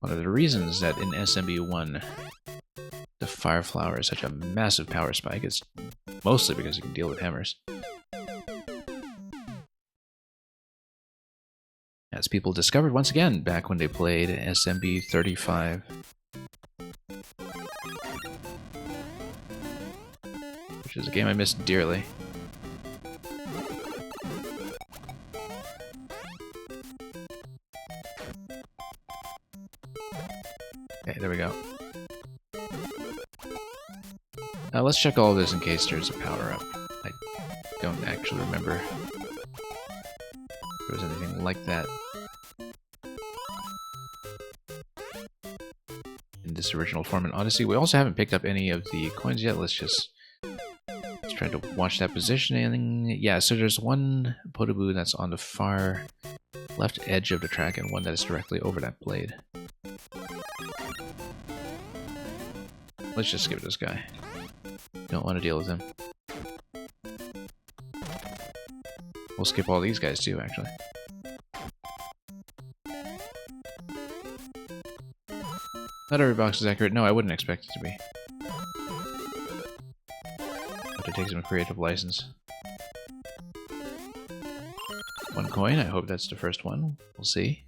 one of the reasons that in SMB1 the Fire Flower is such a massive power spike is mostly because you can deal with hammers. As people discovered once again back when they played SMB 35. Which is a game I missed dearly. Okay, there we go. Now let's check all of this in case there's a power-up. I don't actually remember if there was anything like that in this original form in Odyssey. We also haven't picked up any of the coins yet. Let's try to watch that positioning. Yeah, so there's one Podoboo that's on the far left edge of the track and one that is directly over that blade. Let's just skip this guy. Don't want to deal with him. We'll skip all these guys too, actually. Not every box is accurate. No, I wouldn't expect it to be. Have to take some creative license. One coin, I hope that's the first one. We'll see.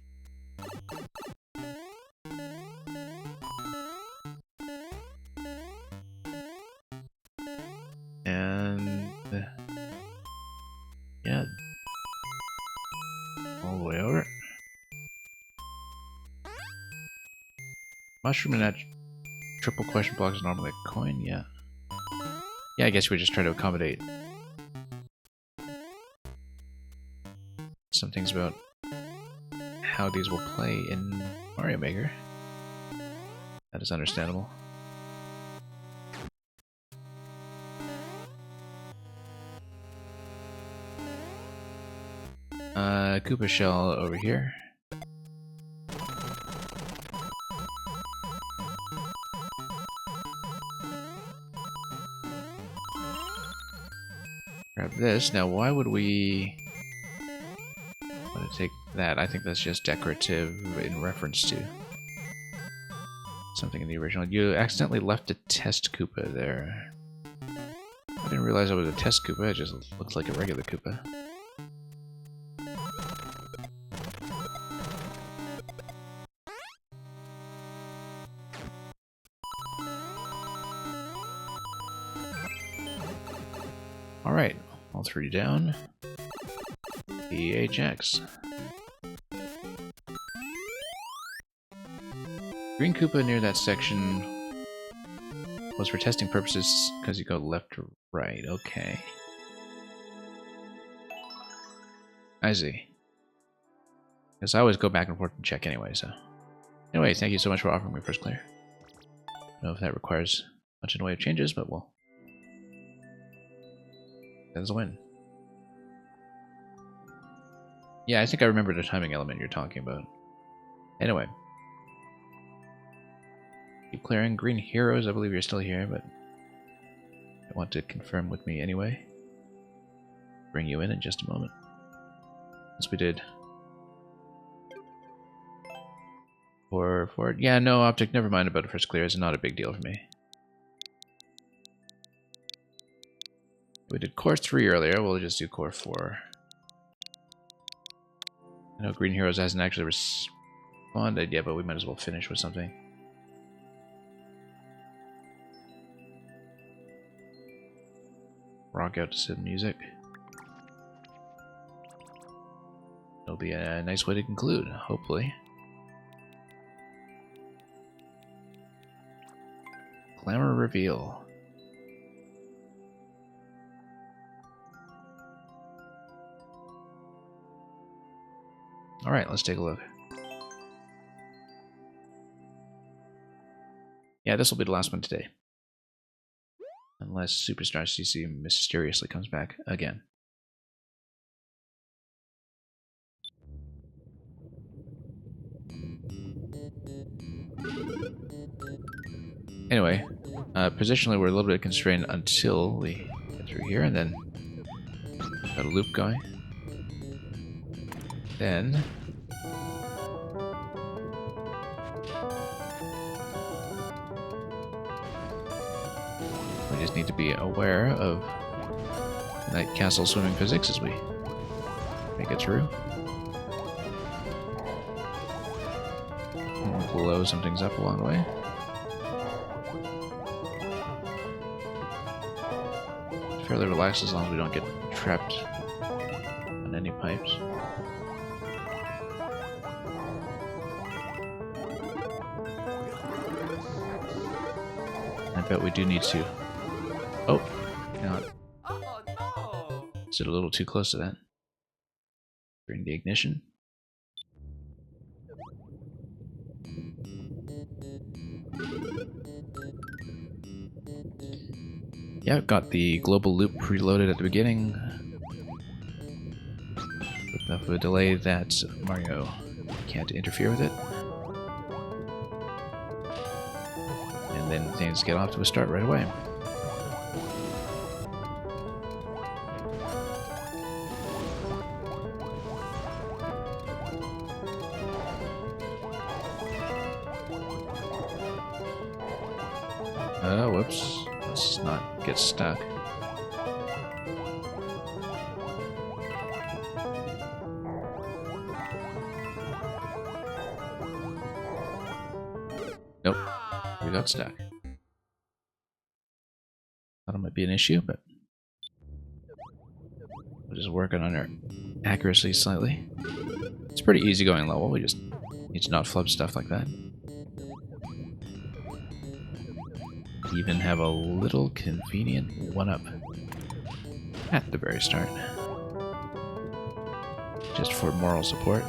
And yeah, all the way over. Mushroom and that triple question block is normally a coin, yeah. Yeah, I guess we just try to accommodate some things about how these will play in Mario Maker. That is understandable. Koopa Shell over here. Grab this. Now, why would we want to take that? I think that's just decorative in reference to something in the original. You accidentally left a test Koopa there. I didn't realize it was a test Koopa, it just looked like a regular Koopa. Alright, all three down. The Ajax. Green Koopa near that section was for testing purposes because you go left or right. Okay. I see. Because I always go back and forth and check anyway, so. Anyway, thank you so much for offering me first clear. I don't know if that requires much in the way of changes, but well. That's a win. Yeah, I think I remember the timing element you're talking about. Anyway. Keep clearing. Green Heroes, I believe you're still here, but I want to confirm with me anyway. Bring you in just a moment. As we did. For yeah, no, Optic, never mind about the first clear. It's not a big deal for me. We did Core 3 earlier, we'll just do Core 4. I know Green Heroes hasn't actually responded yet, but we might as well finish with something. Rock out to some music. It'll be a nice way to conclude, hopefully. Glamour reveal. Alright, let's take a look. Yeah, this will be the last one today. Unless Superstar CC mysteriously comes back again. Anyway, positionally we're a little bit constrained until we get through here, and then got a loop going. Then we just need to be aware of Night Castle swimming physics as we make it through. And we'll blow some things up along the way. Fairly relaxed as long as we don't get trapped on any pipes. I bet we do need to. Oh, hang on. Oh no! Is it a little too close to that? Bring the ignition. Yeah, I've got the global loop preloaded at the beginning. With enough of a delay that Mario can't interfere with it. And then things get off to a start right away. Whoops. Let's not get stuck. Nope. We got stuck. Thought it might be an issue, but we're just working on our accuracy slightly. It's a pretty easygoing level. We just need to not flub stuff like that. Even have a little convenient one-up at the very start. Just for moral support.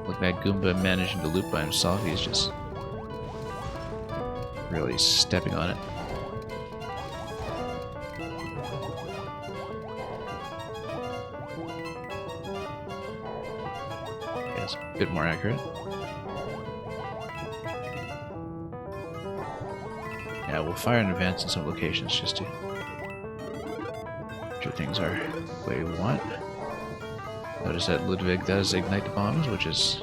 Look at Goomba managing to loop by himself. He's just really stepping on it. Okay, it's a bit more accurate. Yeah, we'll fire in advance in some locations just to make sure things are the way we want. Notice that Ludwig does ignite the bombs, which is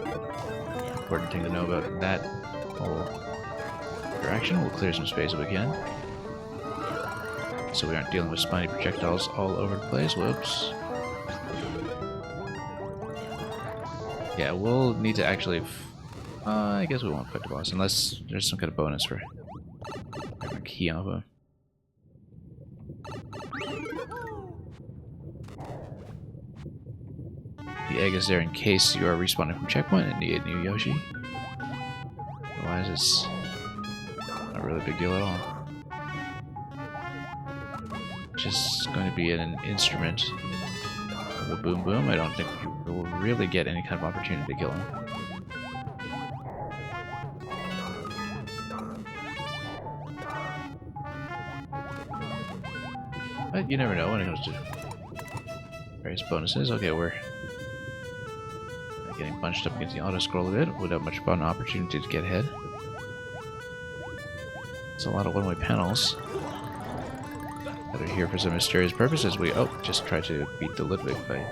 an important thing to know about that whole interaction. We'll clear some space if we can, so we aren't dealing with spiny projectiles all over the place. Whoops. Yeah, we'll need to actually... I guess we won't fight the boss, unless there's some kind of bonus for a key off him. The egg is there in case you are respawning from checkpoint and need a new Yoshi. Otherwise, it's not really a big deal at all. Just going to be an instrument of the Boom Boom. I don't think we will really get any kind of opportunity to kill him. But you never know when it comes to various bonuses. Okay, we're getting bunched up against the auto scroll a bit without much of an opportunity to get ahead. It's a lot of one-way panels that are here for some mysterious purposes. We just try to beat the Ludwig fight.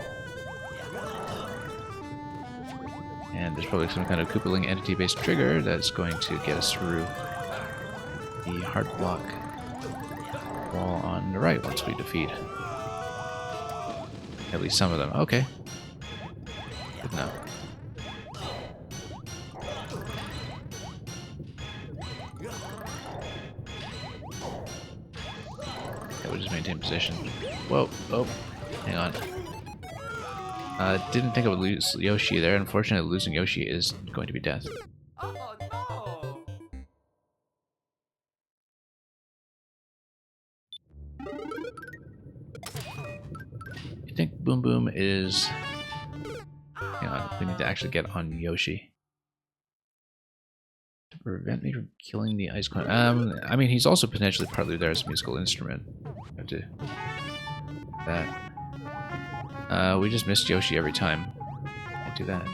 And there's probably some kind of Koopaling entity-based trigger that's going to get us through the hard block wall on the right once we defeat at least some of them. Okay. Good enough. Yeah, we'll just maintain position. Whoa, oh, hang on. Didn't think I would lose Yoshi there. Unfortunately, losing Yoshi is going to be death. Oh no! I think Boom Boom is... Hang on, we need to actually get on Yoshi. To prevent me from killing the Ice Climber. I mean, he's also potentially partly there as a musical instrument. I have to... That. We just missed Yoshi every time. Can't do that.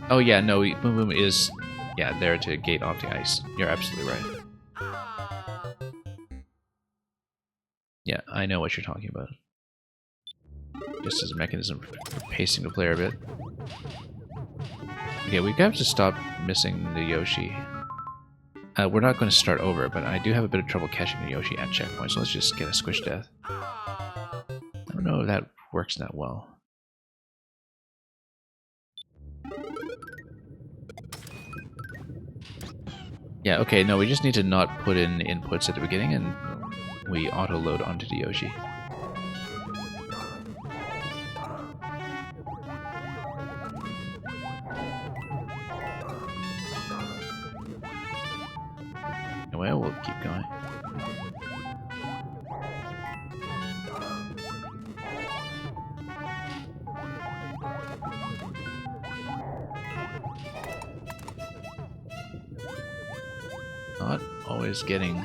Oh yeah, no, Boom Boom is... Yeah, there to gate off the ice. You're absolutely right. Yeah, I know what you're talking about. Just as a mechanism for pacing the player a bit. Okay, we have to stop missing the Yoshi. We're not going to start over, but I do have a bit of trouble catching the Yoshi at checkpoint, so let's just get a squish death. I don't know if that works that well. Yeah, okay, no, we just need to not put in inputs at the beginning, and we auto-load onto the Yoshi. Anyway, we'll keep going. Not always getting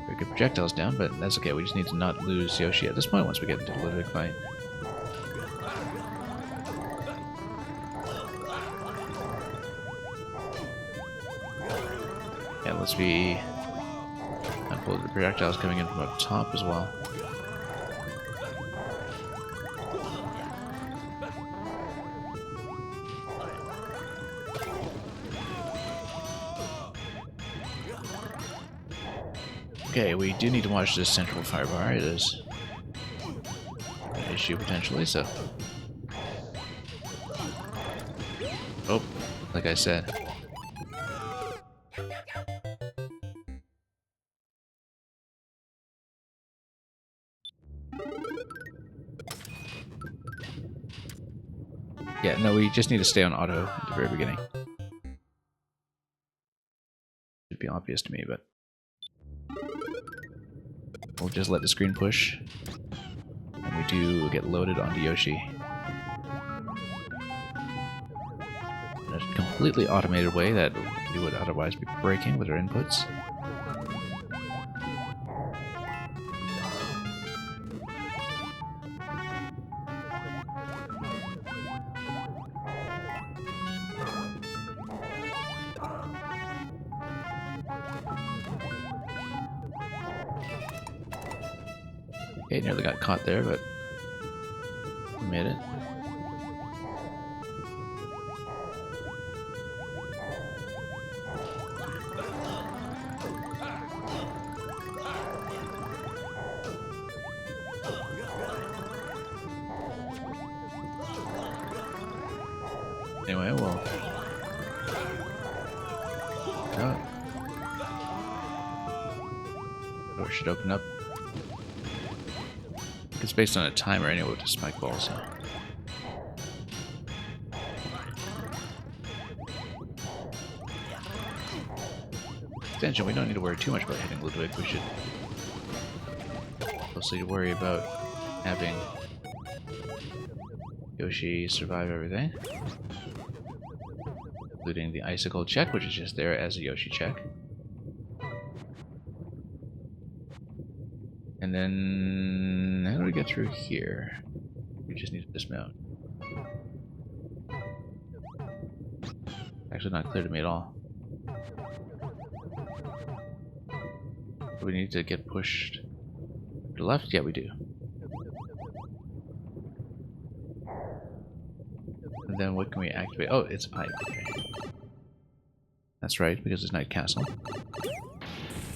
very good projectiles down, but that's okay. We just need to not lose Yoshi at this point once we get into the Ludwig fight. Yeah, let's be mindful of the projectiles coming in from up top as well. Okay, we do need to watch this central fire bar. It is an issue potentially, so... Oh, like I said. Yeah, no, we just need to stay on auto at the very beginning. Should be obvious to me, but... We'll just let the screen push, and we do get loaded onto Yoshi. In a completely automated way that we would otherwise be breaking with our inputs. Okay, nearly got caught there, but we made it. Anyway, well, door should open up. It's based on a timer anyway with the spike ball, so. Extension, we don't need to worry too much about hitting Ludwig. We should mostly worry about having Yoshi survive everything. Including the icicle check, which is just there as a Yoshi check. And then, how do we get through here? We just need to dismount. Actually not clear to me at all. Do we need to get pushed to the left? Yeah, we do. And then what can we activate? Oh, it's a pipe. Okay. That's right, because it's Night Castle.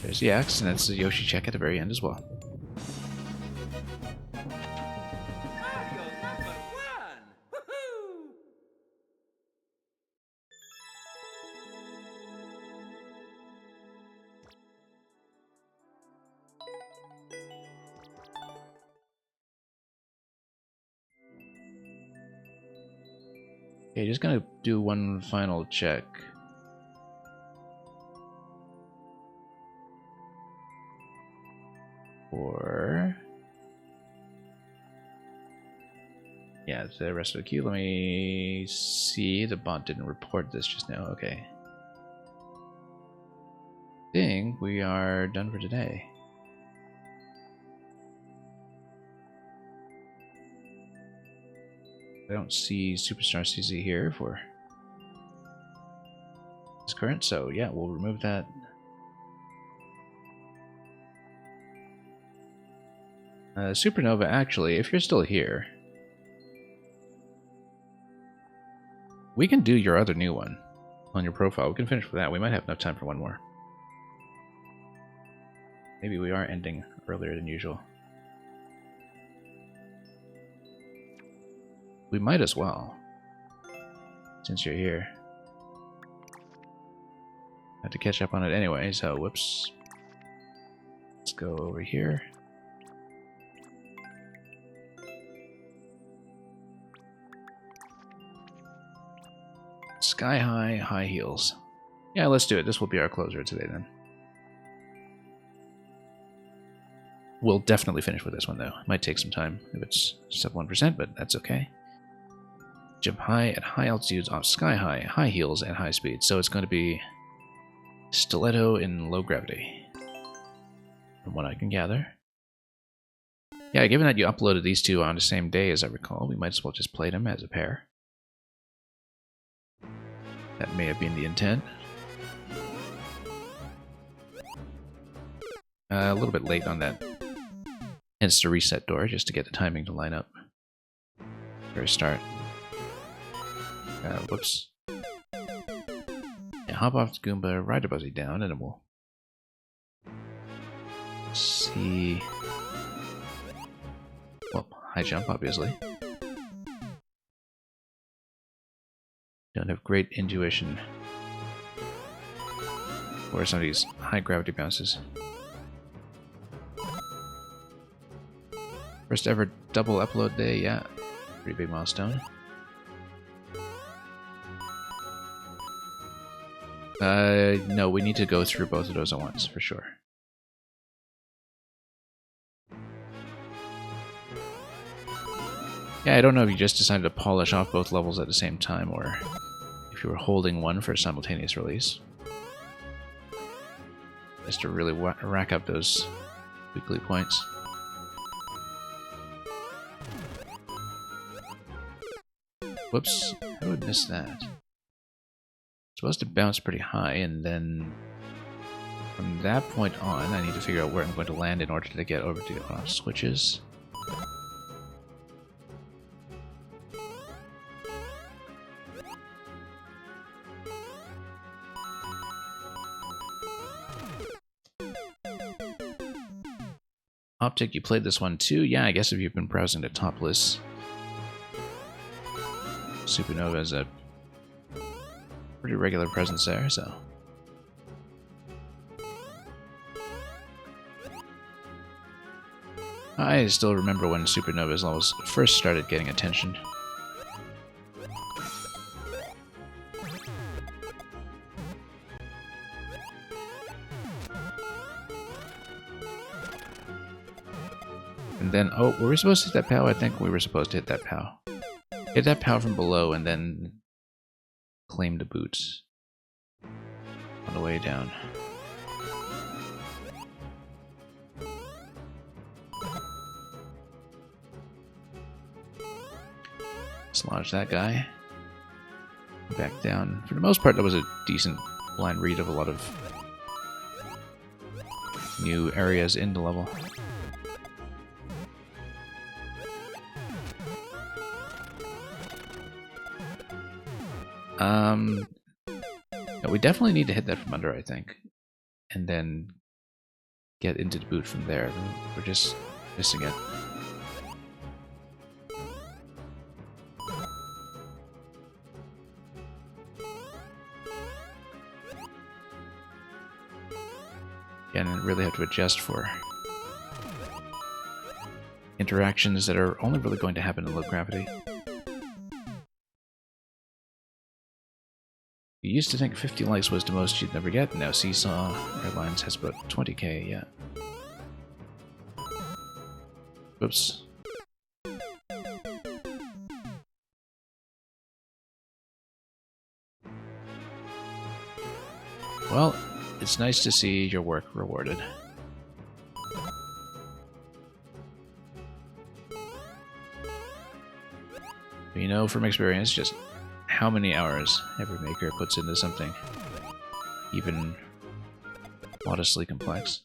There's the axe, and that's the Yoshi check at the very end as well. Mario #1! Woohoo! Okay, just gonna do one final check. Or yeah, the rest of the queue. Let me see. The bot didn't report this just now. Okay. I think we are done for today. I don't see Superstar CZ here for this current, so yeah, we'll remove that. Supernova, actually, if you're still here, we can do your other new one on your profile. We can finish with that. We might have enough time for one more. Maybe we are ending earlier than usual. We might as well, since you're here. Have to catch up on it anyway, so whoops. Let's go over here. Sky High, High Heels. Yeah, let's do it. This will be our closer today then. We'll definitely finish with this one though. It might take some time if it's sub 1%, but that's okay. Jump high at high altitudes off Sky High, High Heels, and high speed. So it's going to be stiletto in low gravity, from what I can gather. Yeah, given that you uploaded these two on the same day as I recall, we might as well just play them as a pair. That may have been the intent. A little bit late on that. Hence the reset door, just to get the timing to line up. Very start. Whoops. Yeah, hop off the Goomba, ride the Buzzy down, and then we'll see. Well, high jump, obviously. Don't have great intuition for some of these high gravity bounces. First ever double upload day, yeah. Pretty big milestone. No, we need to go through both of those at once, for sure. Yeah, I don't know if you just decided to polish off both levels at the same time, or if you were holding one for a simultaneous release. Just to really rack up those weekly points. Whoops, how did I miss that? It's supposed to bounce pretty high and then From that point on, I need to figure out where I'm going to land in order to get over to the on-off switches. Optic, you played this one too? Yeah, I guess if you've been browsing the top list. Supernova is a pretty regular presence there, so. I still remember when Supernova's levels first started getting attention. And then, oh, were we supposed to hit that POW? I think we were supposed to hit that POW. Hit that POW from below and then claim the boots on the way down. Dislodge that guy. Back down. For the most part, that was a decent blind read of a lot of new areas in the level. Yeah, we definitely need to hit that from under, I think. And then get into the boot from there. We're just missing it. Again, I really have to adjust for interactions that are only really going to happen in low gravity. You used to think 50 likes was the most you'd never get. Now Seesaw Airlines has about 20k, yeah. Whoops. Well, it's nice to see your work rewarded. You know from experience just how many hours every maker puts into something, even modestly complex.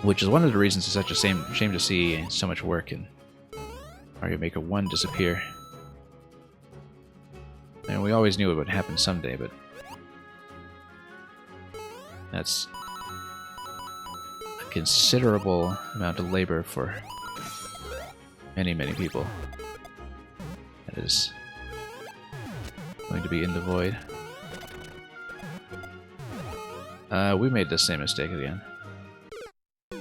Which is one of the reasons it's such a shame to see so much work in Mario Maker 1 disappear. And we always knew it would happen someday, but that's a considerable amount of labor for many, many people. That is going to be in the void. We made the same mistake again.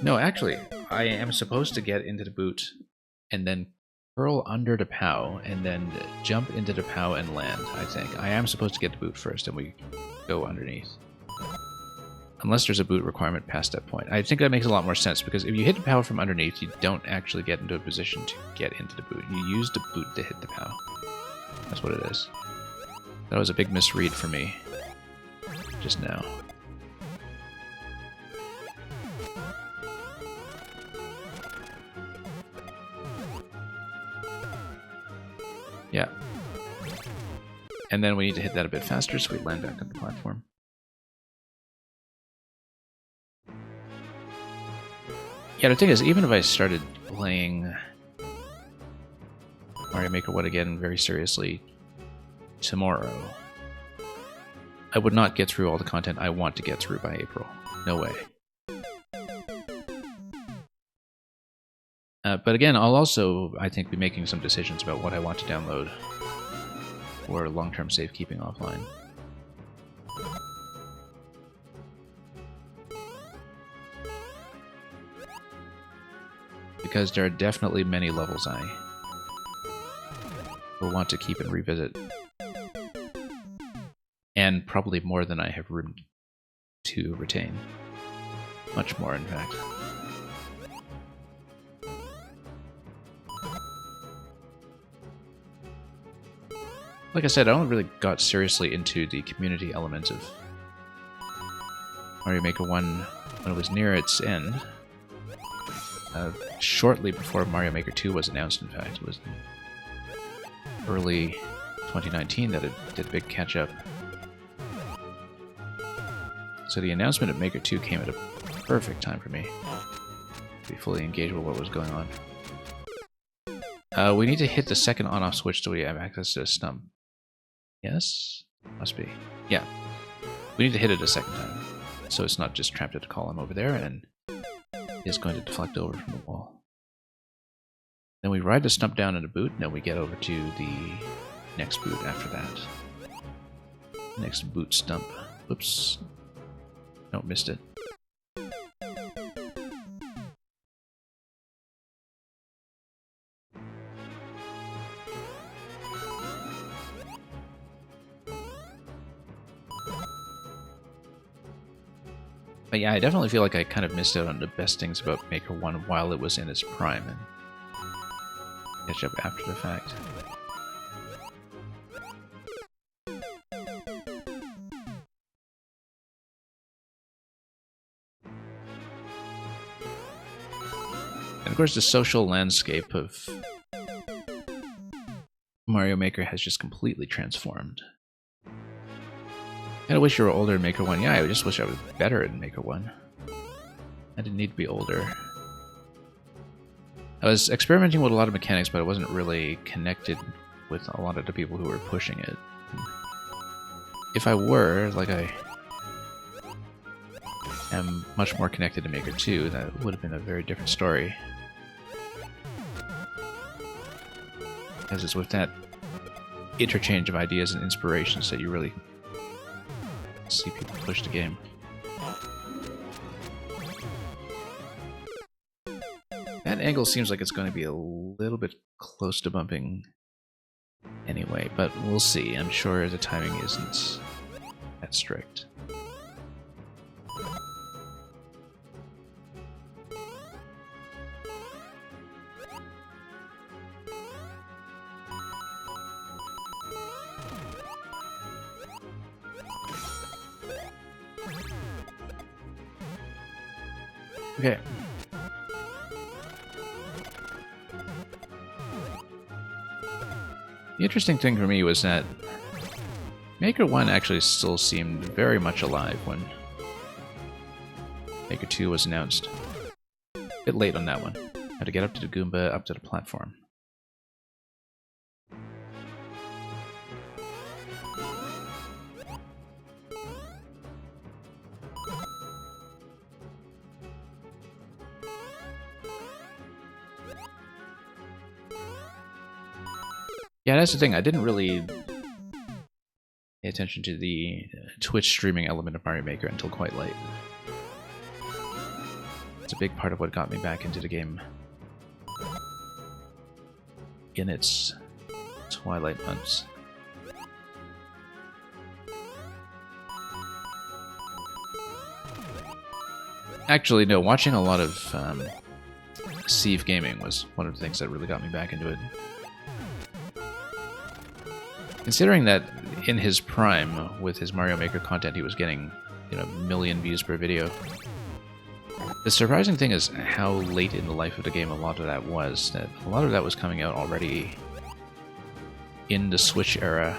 No, actually, I am supposed to get into the boot and then curl under the POW and then jump into the POW and land, I think. I am supposed to get the boot first and we go underneath. Unless there's a boot requirement past that point. I think that makes a lot more sense, because if you hit the POW from underneath, you don't actually get into a position to get into the boot. You use the boot to hit the POW. That's what it is. That was a big misread for me just now. Yeah. And then we need to hit that a bit faster so we land back on the platform. Yeah, the thing is, even if I started playing Mario Maker 1 again very seriously tomorrow, I would not get through all the content I want to get through by April. No way. But again, I'll also, I think, be making some decisions about what I want to download for long-term safekeeping offline. Because there are definitely many levels I will want to keep and revisit. And probably more than I have room to retain. Much more, in fact. Like I said, I only really got seriously into the community element of Mario Maker 1 when it was near its end. Shortly before Mario Maker 2 was announced, in fact. It was in early 2019 that it did a big catch-up. So the announcement of Maker 2 came at a perfect time for me to be fully engaged with what was going on. We need to hit the second on-off switch so we have access to a stump. Yes? Must be. Yeah. We need to hit it a second time, so it's not just trapped at a column over there and is going to deflect over from the wall. Then we ride the stump down in a boot, and then we get over to the next boot after that. Next boot stump. Oops. Nope, missed it. But yeah, I definitely feel like I kind of missed out on the best things about Maker 1 while it was in its prime, and catch up after the fact. And of course, the social landscape of Mario Maker has just completely transformed. I wish you were older in Maker 1. Yeah, I just wish I was better in Maker 1. I didn't need to be older. I was experimenting with a lot of mechanics, but I wasn't really connected with a lot of the people who were pushing it. If I were, like I am much more connected to Maker 2, that would have been a very different story. As it's with that interchange of ideas and inspirations that you really see people push the game. That angle seems like it's going to be a little bit close to bumping anyway, but we'll see. I'm sure the timing isn't that strict. Okay. The interesting thing for me was that Maker 1 actually still seemed very much alive when Maker 2 was announced. A bit late on that one. Had to get up to the Goomba, up to the platform. Yeah, that's the thing. I didn't really pay attention to the Twitch streaming element of Mario Maker until quite late. It's a big part of what got me back into the game in its twilight months. Actually, no, watching a lot of Steve Gaming was one of the things that really got me back into it. Considering that in his prime, with his Mario Maker content, he was getting, you know, 1 million views per video. The surprising thing is how late in the life of the game a lot of that was. That a lot of that was coming out already in the Switch era,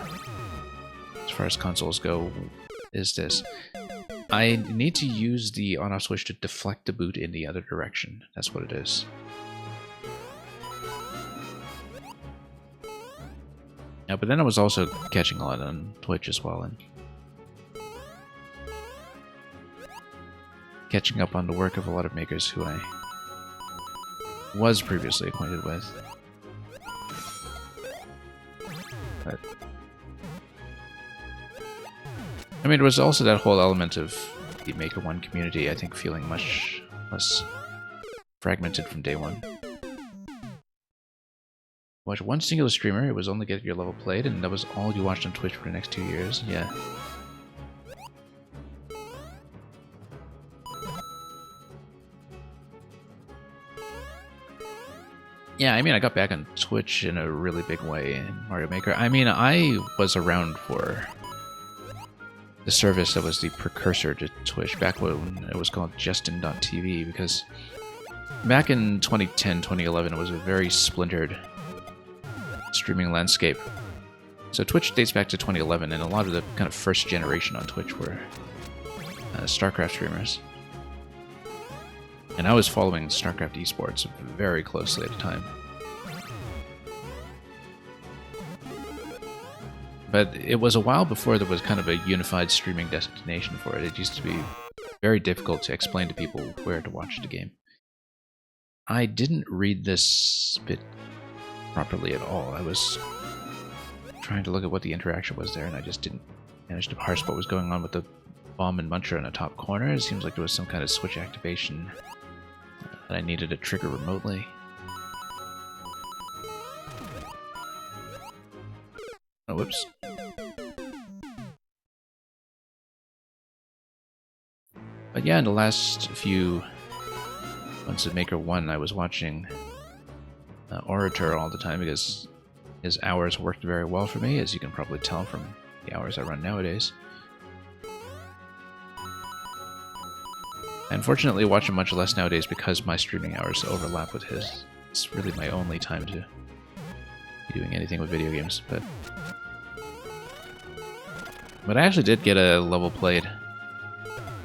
as far as consoles go, is this. I need to use the on-off switch to deflect the boot in the other direction. That's what it is. Yeah, but then I was also catching a lot on Twitch as well, and catching up on the work of a lot of makers who I was previously acquainted with. But I mean, there was also that whole element of the Maker 1 community, I think, feeling much less fragmented from day one. Watch one singular streamer, it was only get your level played, and that was all you watched on Twitch for the next 2 years. Yeah. Yeah, I mean, I got back on Twitch in a really big way in Mario Maker. I mean, I was around for the service that was the precursor to Twitch, back when it was called Justin.tv, because back in 2010, 2011, it was a very splintered streaming landscape. So Twitch dates back to 2011, and a lot of the kind of first generation on Twitch were StarCraft streamers. And I was following StarCraft esports very closely at the time. But it was a while before there was kind of a unified streaming destination for it. It used to be very difficult to explain to people where to watch the game. I didn't read this bit properly at all. I was trying to look at what the interaction was there, and I just didn't manage to parse what was going on with the bomb and muncher in the top corner. It seems like there was some kind of switch activation that I needed to trigger remotely. Oh, whoops. But yeah, in the last few months of Maker 1, I was watching Orator all the time because his hours worked very well for me, as you can probably tell from the hours I run nowadays. I unfortunately watch him much less nowadays because my streaming hours overlap with his. It's really my only time to be doing anything with video games, but I actually did get a level played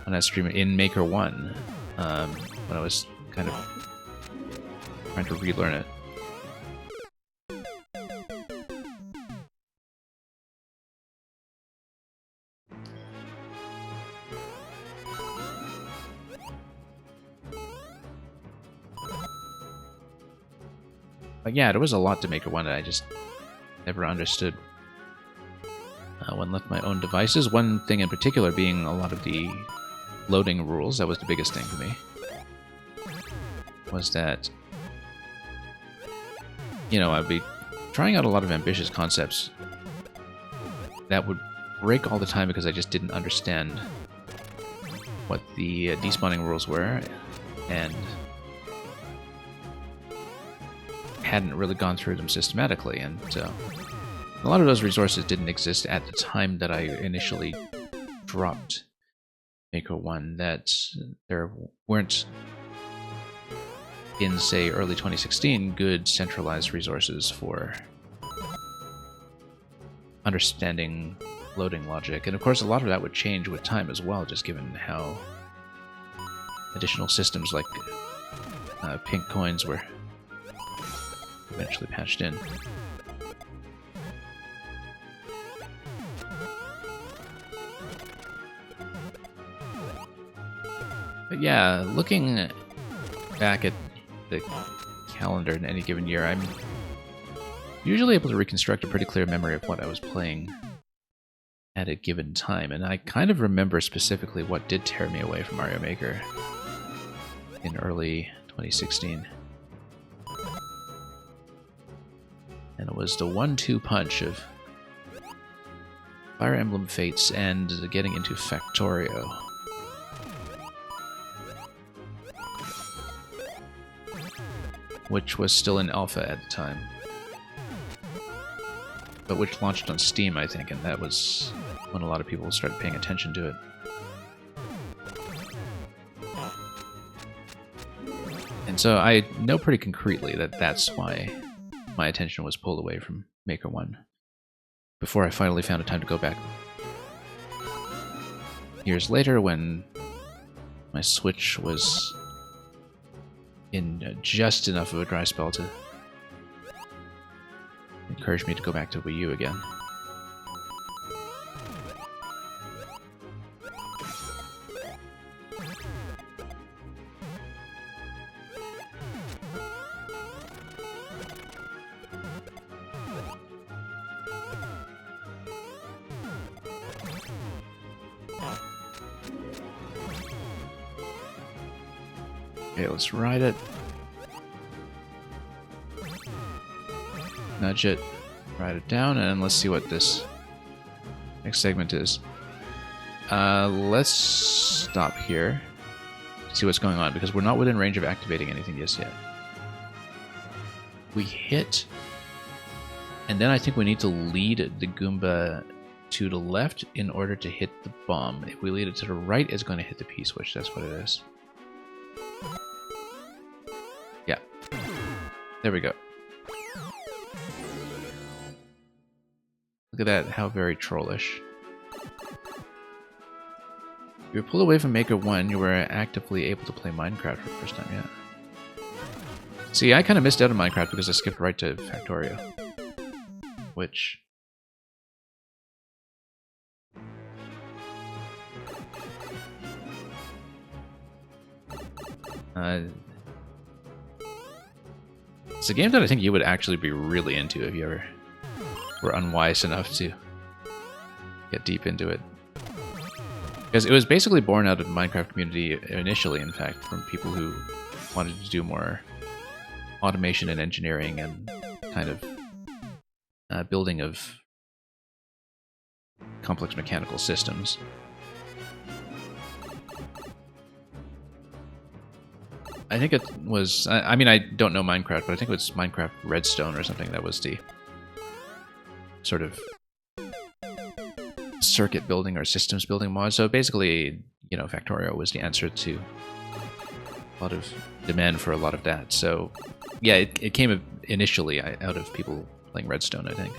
on that stream in Maker 1 when I was kind of trying to relearn it. But yeah, there was a lot to Maker 1 that I just never understood. When left my own devices, one thing in particular being a lot of the loading rules. That was the biggest thing for me. Was that, you know, I'd be trying out a lot of ambitious concepts that would break all the time because I just didn't understand what the despawning rules were, and hadn't really gone through them systematically, and a lot of those resources didn't exist at the time that I initially dropped Maker 1, that there weren't, in, say, early 2016, good centralized resources for understanding loading logic. And of course, a lot of that would change with time as well, just given how additional systems like pink coins were eventually patched in. But yeah, looking back at the calendar in any given year, I'm usually able to reconstruct a pretty clear memory of what I was playing at a given time, and I kind of remember specifically what did tear me away from Mario Maker in early 2016. And it was the 1-2 punch of Fire Emblem Fates and getting into Factorio. Which was still in alpha at the time, but which launched on Steam, I think, and that was when a lot of people started paying attention to it. And so I know pretty concretely that that's why my attention was pulled away from Maker 1, before I finally found a time to go back years later when my Switch was in just enough of a dry spell to encourage me to go back to Wii U again. Okay, let's ride it. Nudge it, ride it down, and let's see what this next segment is. Let's stop here, see what's going on, because we're not within range of activating anything just yet. We hit, and then I think we need to lead the Goomba to the left in order to hit the bomb. If we lead it to the right, it's going to hit the P-switch. That's what it is. Yeah. There we go. Look at that, how very trollish. You were pulled away from Maker 1, you were actively able to play Minecraft for the first time, yeah. See, I kind of missed out on Minecraft because I skipped right to Factorio. Which... it's a game that I think you would actually be really into if you ever were unwise enough to get deep into it. Because it was basically born out of the Minecraft community initially, in fact, from people who wanted to do more automation and engineering and kind of building of complex mechanical systems. I think it was... I mean, I don't know Minecraft, but I think it was Minecraft Redstone or something that was the sort of circuit building or systems building mod. So basically, you know, Factorio was the answer to a lot of demand for a lot of that. So yeah, it came initially out of people playing Redstone, I think.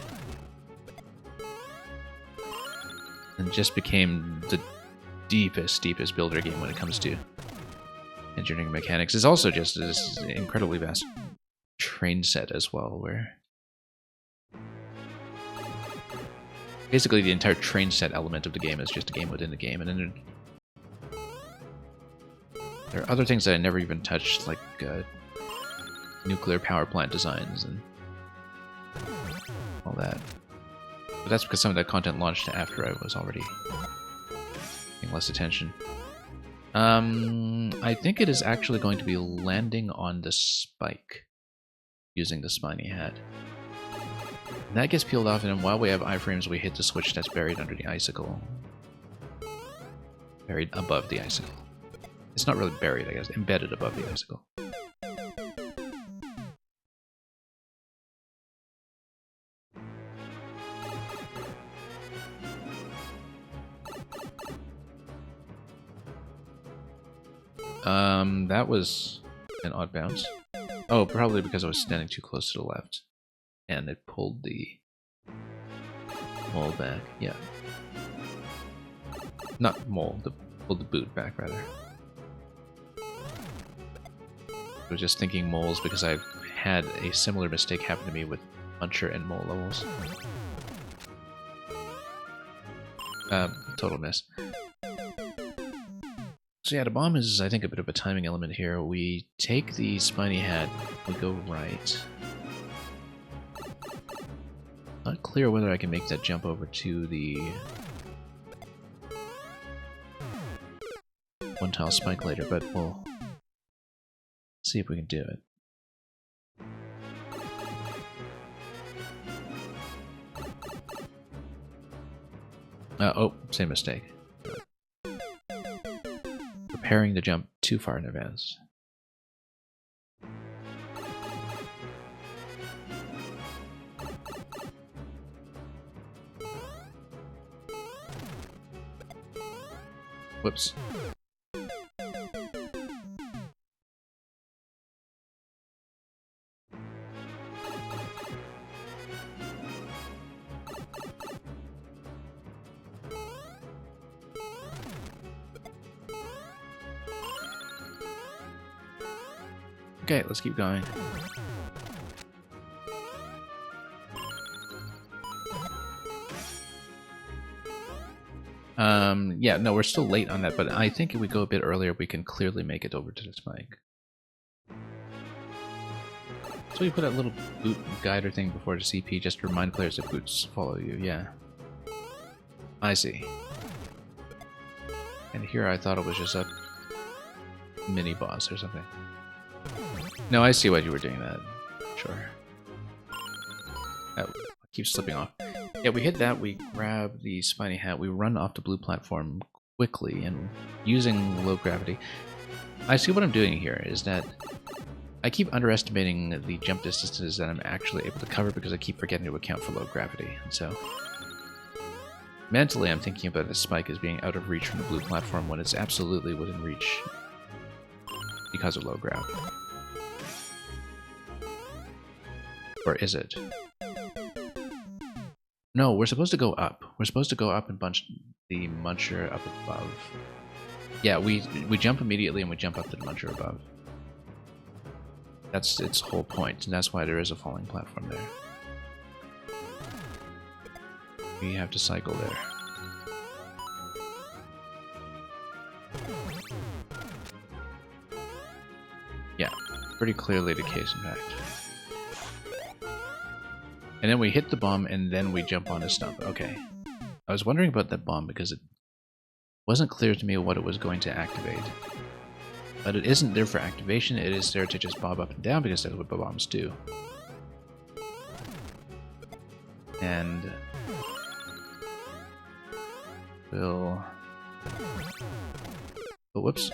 And just became the deepest builder game when it comes to engineering mechanics. It's also just this incredibly vast train set as well, where basically the entire train set element of the game is just a game within the game. And then there are other things that I never even touched, like nuclear power plant designs and all that. But that's because some of that content launched after I was already paying less attention. I think it is actually going to be landing on the spike using the spiny hat. And that gets peeled off, and then while we have iframes, we hit the switch that's buried under the icicle. Buried above the icicle. It's not really buried, I guess. Embedded above the icicle. That was an odd bounce. Oh, probably because I was standing too close to the left. And it pulled the mole back. Yeah. Not mole, pulled the boot back, rather. I was just thinking moles because I've had a similar mistake happen to me with Muncher and mole levels. Total miss. So yeah, the bomb is, I think, a bit of a timing element here. We take the spiny hat, we go right. Not clear whether I can make that jump over to the one tile spike later, but we'll see if we can do it. Oh, same mistake. Preparing to jump too far in advance. Whoops. Okay, let's keep going. Yeah, no, we're still late on that, but I think if we go a bit earlier, we can clearly make it over to the spike. So we put a little boot guider thing before the CP just to remind players that boots follow you, yeah. I see. And here I thought it was just a mini-boss or something. No, I see why you were doing that. Sure. Oh, keeps slipping off. Yeah, we hit that, we grab the spiny hat, we run off the blue platform quickly, and using low gravity. I see what I'm doing here is that I keep underestimating the jump distances that I'm actually able to cover because I keep forgetting to account for low gravity. And so mentally I'm thinking about the spike as being out of reach from the blue platform when it's absolutely within reach because of low gravity. Or is it? No, we're supposed to go up. We're supposed to go up and punch the Muncher up above. Yeah, we jump immediately and we jump up to the Muncher above. That's its whole point, and that's why there is a falling platform there. We have to cycle there. Yeah, pretty clearly the case, in fact. And then we hit the bomb, and then we jump on a stump. Okay. I was wondering about that bomb because it wasn't clear to me what it was going to activate. But it isn't there for activation, it is there to just bob up and down because that's what bombs do. And we'll... Oh, whoops.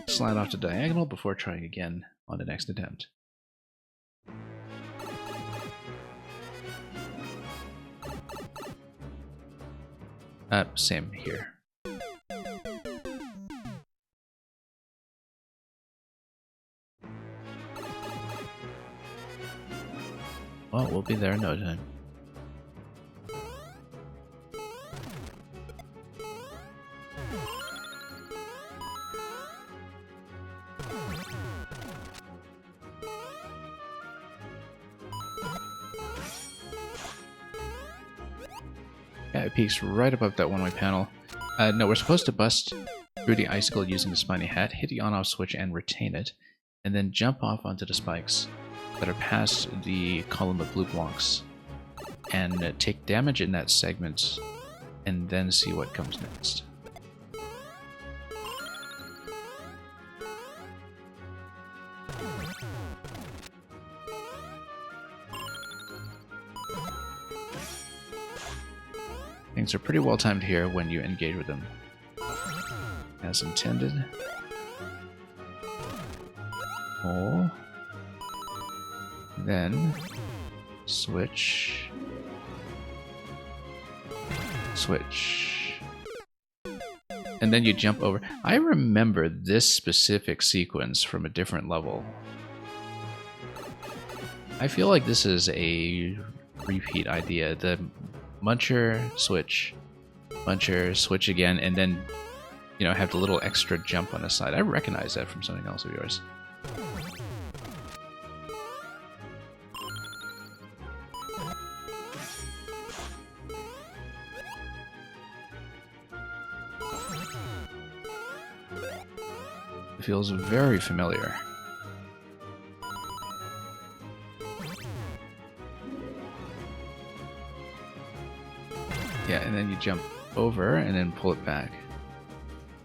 Slide off to diagonal before trying again on the next attempt. Same here. Well, we'll be there in no time. Yeah, it peaks right above that one-way panel. No, we're supposed to bust through the icicle using the spiny hat, hit the on-off switch and retain it, and then jump off onto the spikes that are past the column of blue blocks, and take damage in that segment, and then see what comes next. Things are pretty well timed here when you engage with them. As intended. Pull. Then switch. Switch. And then you jump over. I remember this specific sequence from a different level. I feel like this is a repeat idea. The Muncher, switch, again, and then, you know, have the little extra jump on the side. I recognize that from something else of yours. It feels very familiar. Yeah, and then you jump over and then pull it back.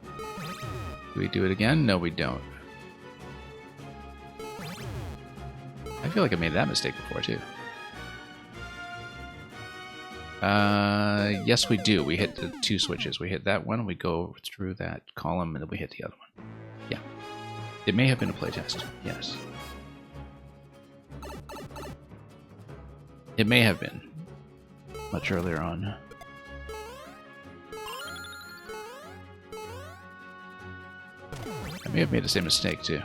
Do we do it again? No, we don't. I feel like I made that mistake before, too. Yes, we do. We hit the two switches. We hit that one, we go through that column, and then we hit the other one. Yeah. It may have been a playtest. Yes. It may have been. Much earlier on. I may have made the same mistake, too.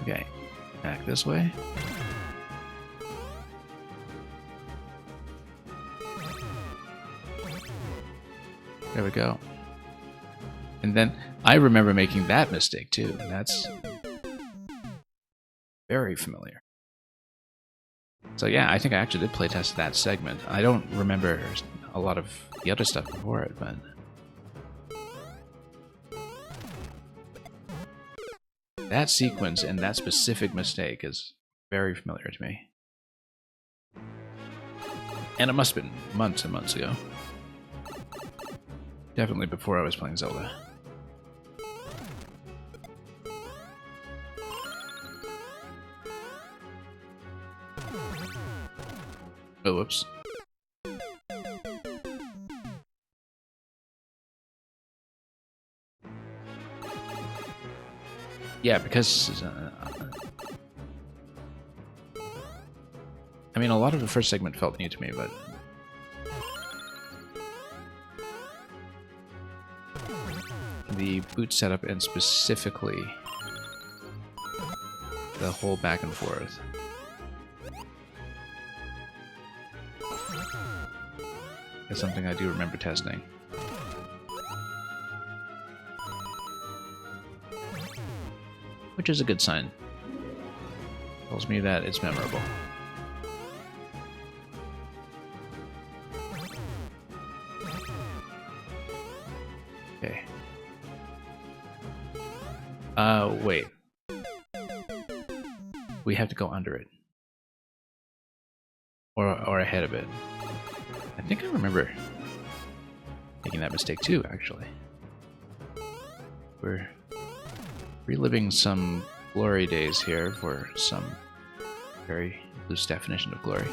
Okay, back this way. There we go. And then I remember making that mistake too, and that's very familiar. So yeah, I think I actually did playtest that segment. I don't remember a lot of the other stuff before it, but that sequence and that specific mistake is very familiar to me. And it must have been months and months ago. Definitely before I was playing Zelda. Oh, whoops. Yeah, because I mean, a lot of the first segment felt new to me, but the boot setup and specifically the whole back and forth is something I do remember testing. Which is a good sign. Tells me that it's memorable. Okay. Wait. We have to go under it. Or ahead of it. I think I remember making that mistake too, actually. We're reliving some glory days here for some very loose definition of glory.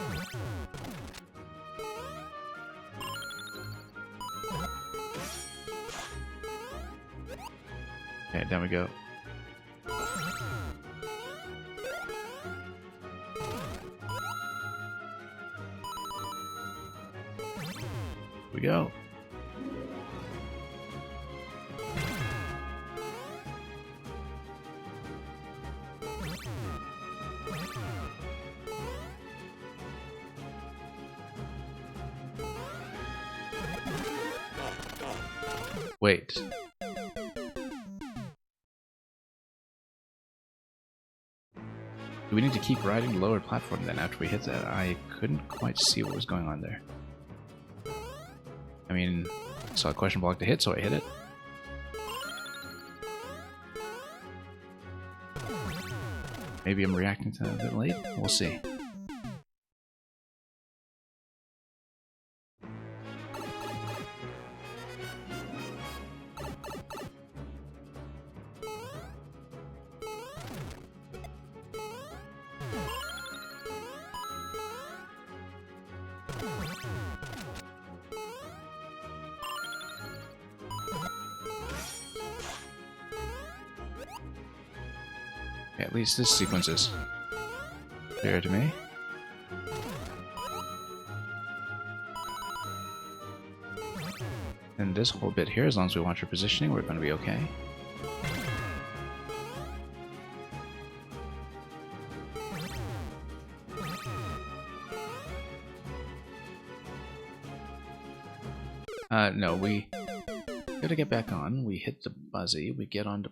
Okay, down we go. Here we go. Wait. Do we need to keep riding the lower platform then after we hit that? I couldn't quite see what was going on there. I mean, I saw a question block to hit, so I hit it. Maybe I'm reacting to that a bit late? We'll see. At least this sequence is clear to me. And this whole bit here, as long as we watch our positioning, we're going to be okay. No, we gotta get back on. We hit the buzzy, we get onto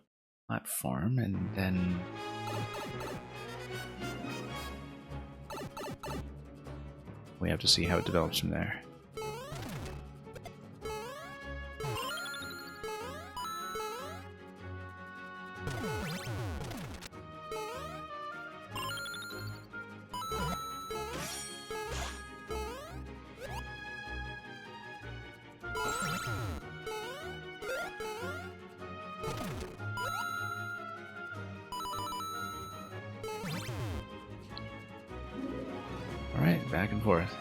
platform, and then we have to see how it develops from there. Alright, back and forth.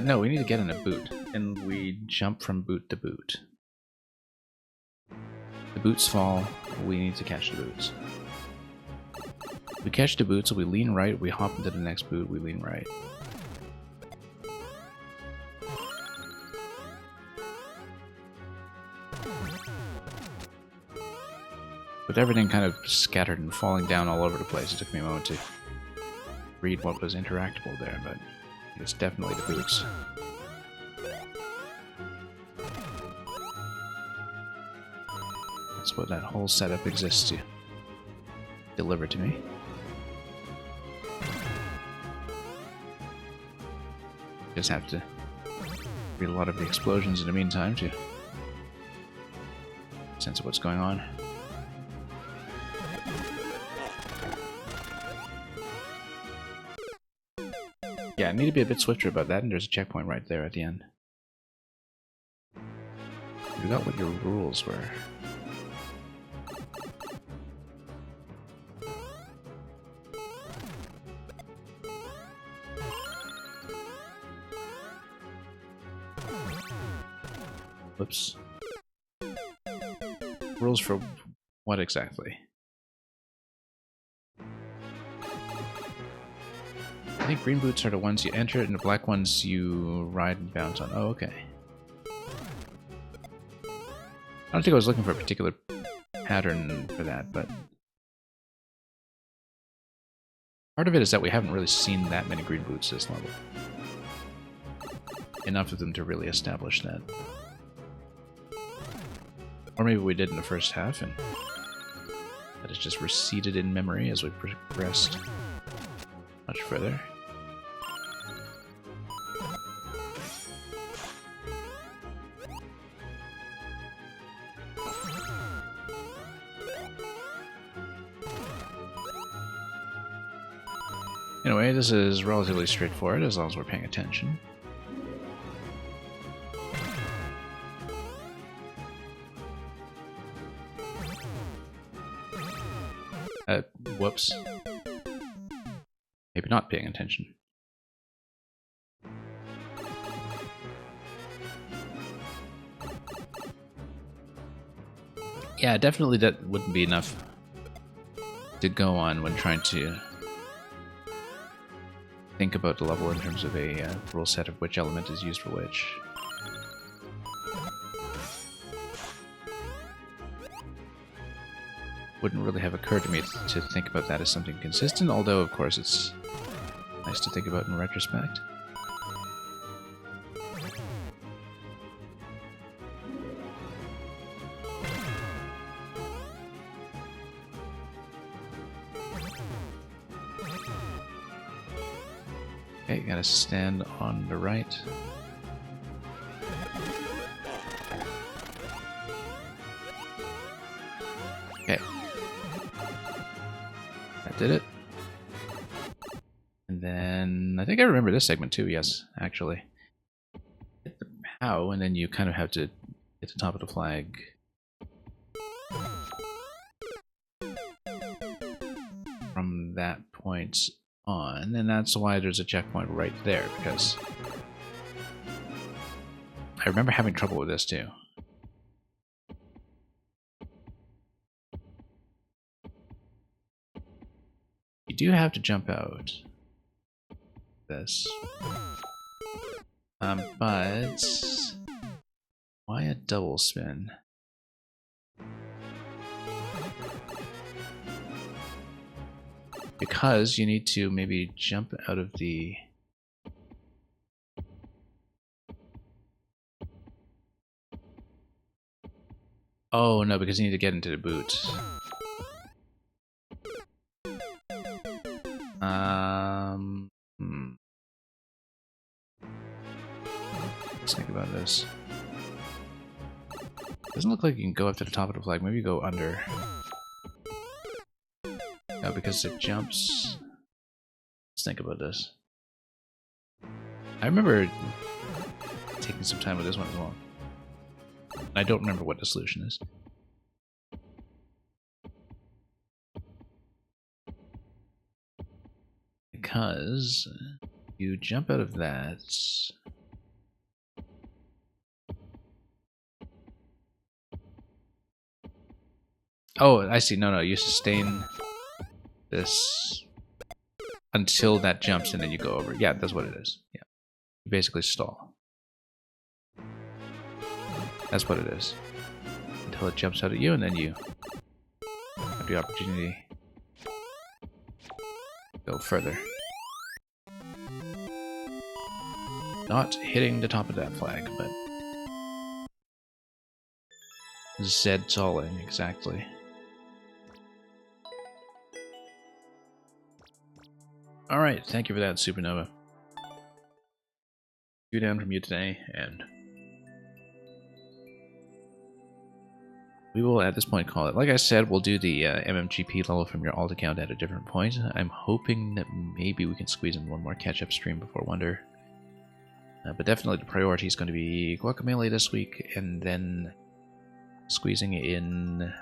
No, we need to get in a boot, and we jump from boot to boot. The boots fall, we need to catch the boots. We catch the boot, so we lean right, we hop into the next boot, we lean right. With everything kind of scattered and falling down all over the place, it took me a moment to read what was interactable there, but it's definitely the boots. That's what that whole setup exists to deliver to me. Just have to read a lot of the explosions in the meantime to sense of what's going on. Yeah, I need to be a bit swifter about that, and there's a checkpoint right there at the end. You forgot what your rules were. Whoops. Rules for what exactly? I think green boots are the ones you enter, and the black ones you ride and bounce on. Oh, okay. I don't think I was looking for a particular pattern for that, but part of it is that we haven't really seen that many green boots this level. Enough of them to really establish that. Or maybe we did in the first half, and that is just receded in memory as we progressed much further. Anyway, this is relatively straightforward as long as we're paying attention. Whoops. Maybe not paying attention. Yeah, definitely that wouldn't be enough to go on when trying to think about the level in terms of a rule set of which element is used for which. Wouldn't really have occurred to me to think about that as something consistent, although of course it's nice to think about in retrospect. Okay, gotta stand on the right. Okay. That did it. And then, I think I remember this segment too, yes, actually. Hit the POW, and then you kind of have to hit the top of the flag. From that point on, and that's why there's a checkpoint right there, because I remember having trouble with this too. You do have to jump out. This. But why a double spin? Because you need to maybe jump out of the... Oh no, because you need to get into the boot. Let's think about this. Doesn't look like you can go up to the top of the flag. Maybe you go under. No, because it jumps. Let's think about this. I remember taking some time with this one as well. I don't remember what the solution is. Because you jump out of that. Oh, I see. No, you sustain this until that jumps and then you go over. Yeah, that's what it is. Yeah. You basically stall. That's what it is. Until it jumps out at you and then you have the opportunity to go further. Not hitting the top of that flag, but Z stalling, exactly. Alright, thank you for that, Supernova. 2 down from you today, and we will at this point call it. Like I said, we'll do the MMGP level from your alt account at a different point. I'm hoping that maybe we can squeeze in one more catch-up stream before Wonder. But definitely the priority is going to be Guacamelee this week, and then squeezing in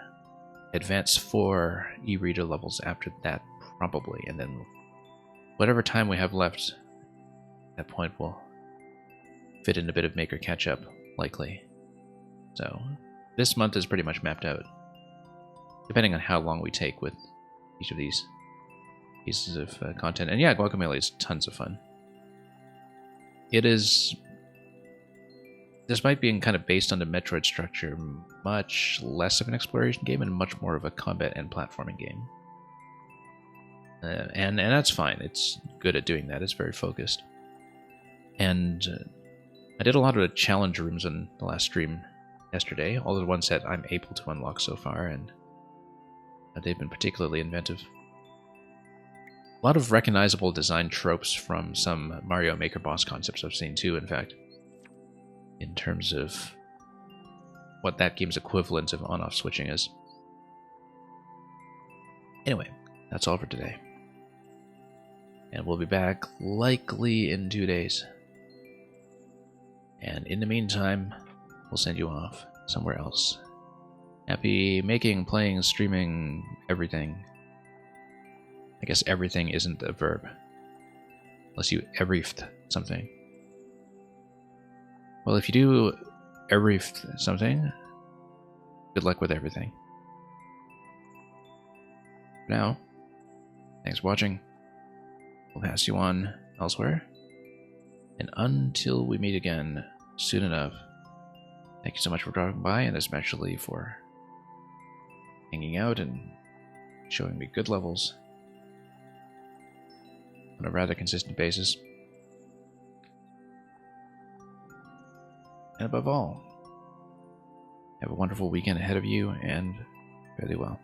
Advance 4 e-reader levels after that, probably, and then whatever time we have left at that point will fit in a bit of Maker catch-up, likely. So this month is pretty much mapped out, depending on how long we take with each of these pieces of content. And yeah, Guacamelee is tons of fun. It is, despite being kind of based on the Metroid structure, much less of an exploration game and much more of a combat and platforming game. And that's fine. It's good at doing that. It's very focused. And I did a lot of the challenge rooms on the last stream yesterday, all the ones that I'm able to unlock so far, and they've been particularly inventive. A lot of recognizable design tropes from some Mario Maker boss concepts I've seen too, in fact, in terms of what that game's equivalent of on-off switching is. Anyway, that's all for today. And we'll be back likely in 2 days. And in the meantime, we'll send you off somewhere else. Happy making, playing, streaming, everything. I guess everything isn't a verb. Unless you everythed something. Well, if you do everythed something, good luck with everything. For now, thanks for watching. We'll pass you on elsewhere. And until we meet again soon enough, thank you so much for dropping by, and especially for hanging out and showing me good levels on a rather consistent basis. And above all, have a wonderful weekend ahead of you, and fare thee well.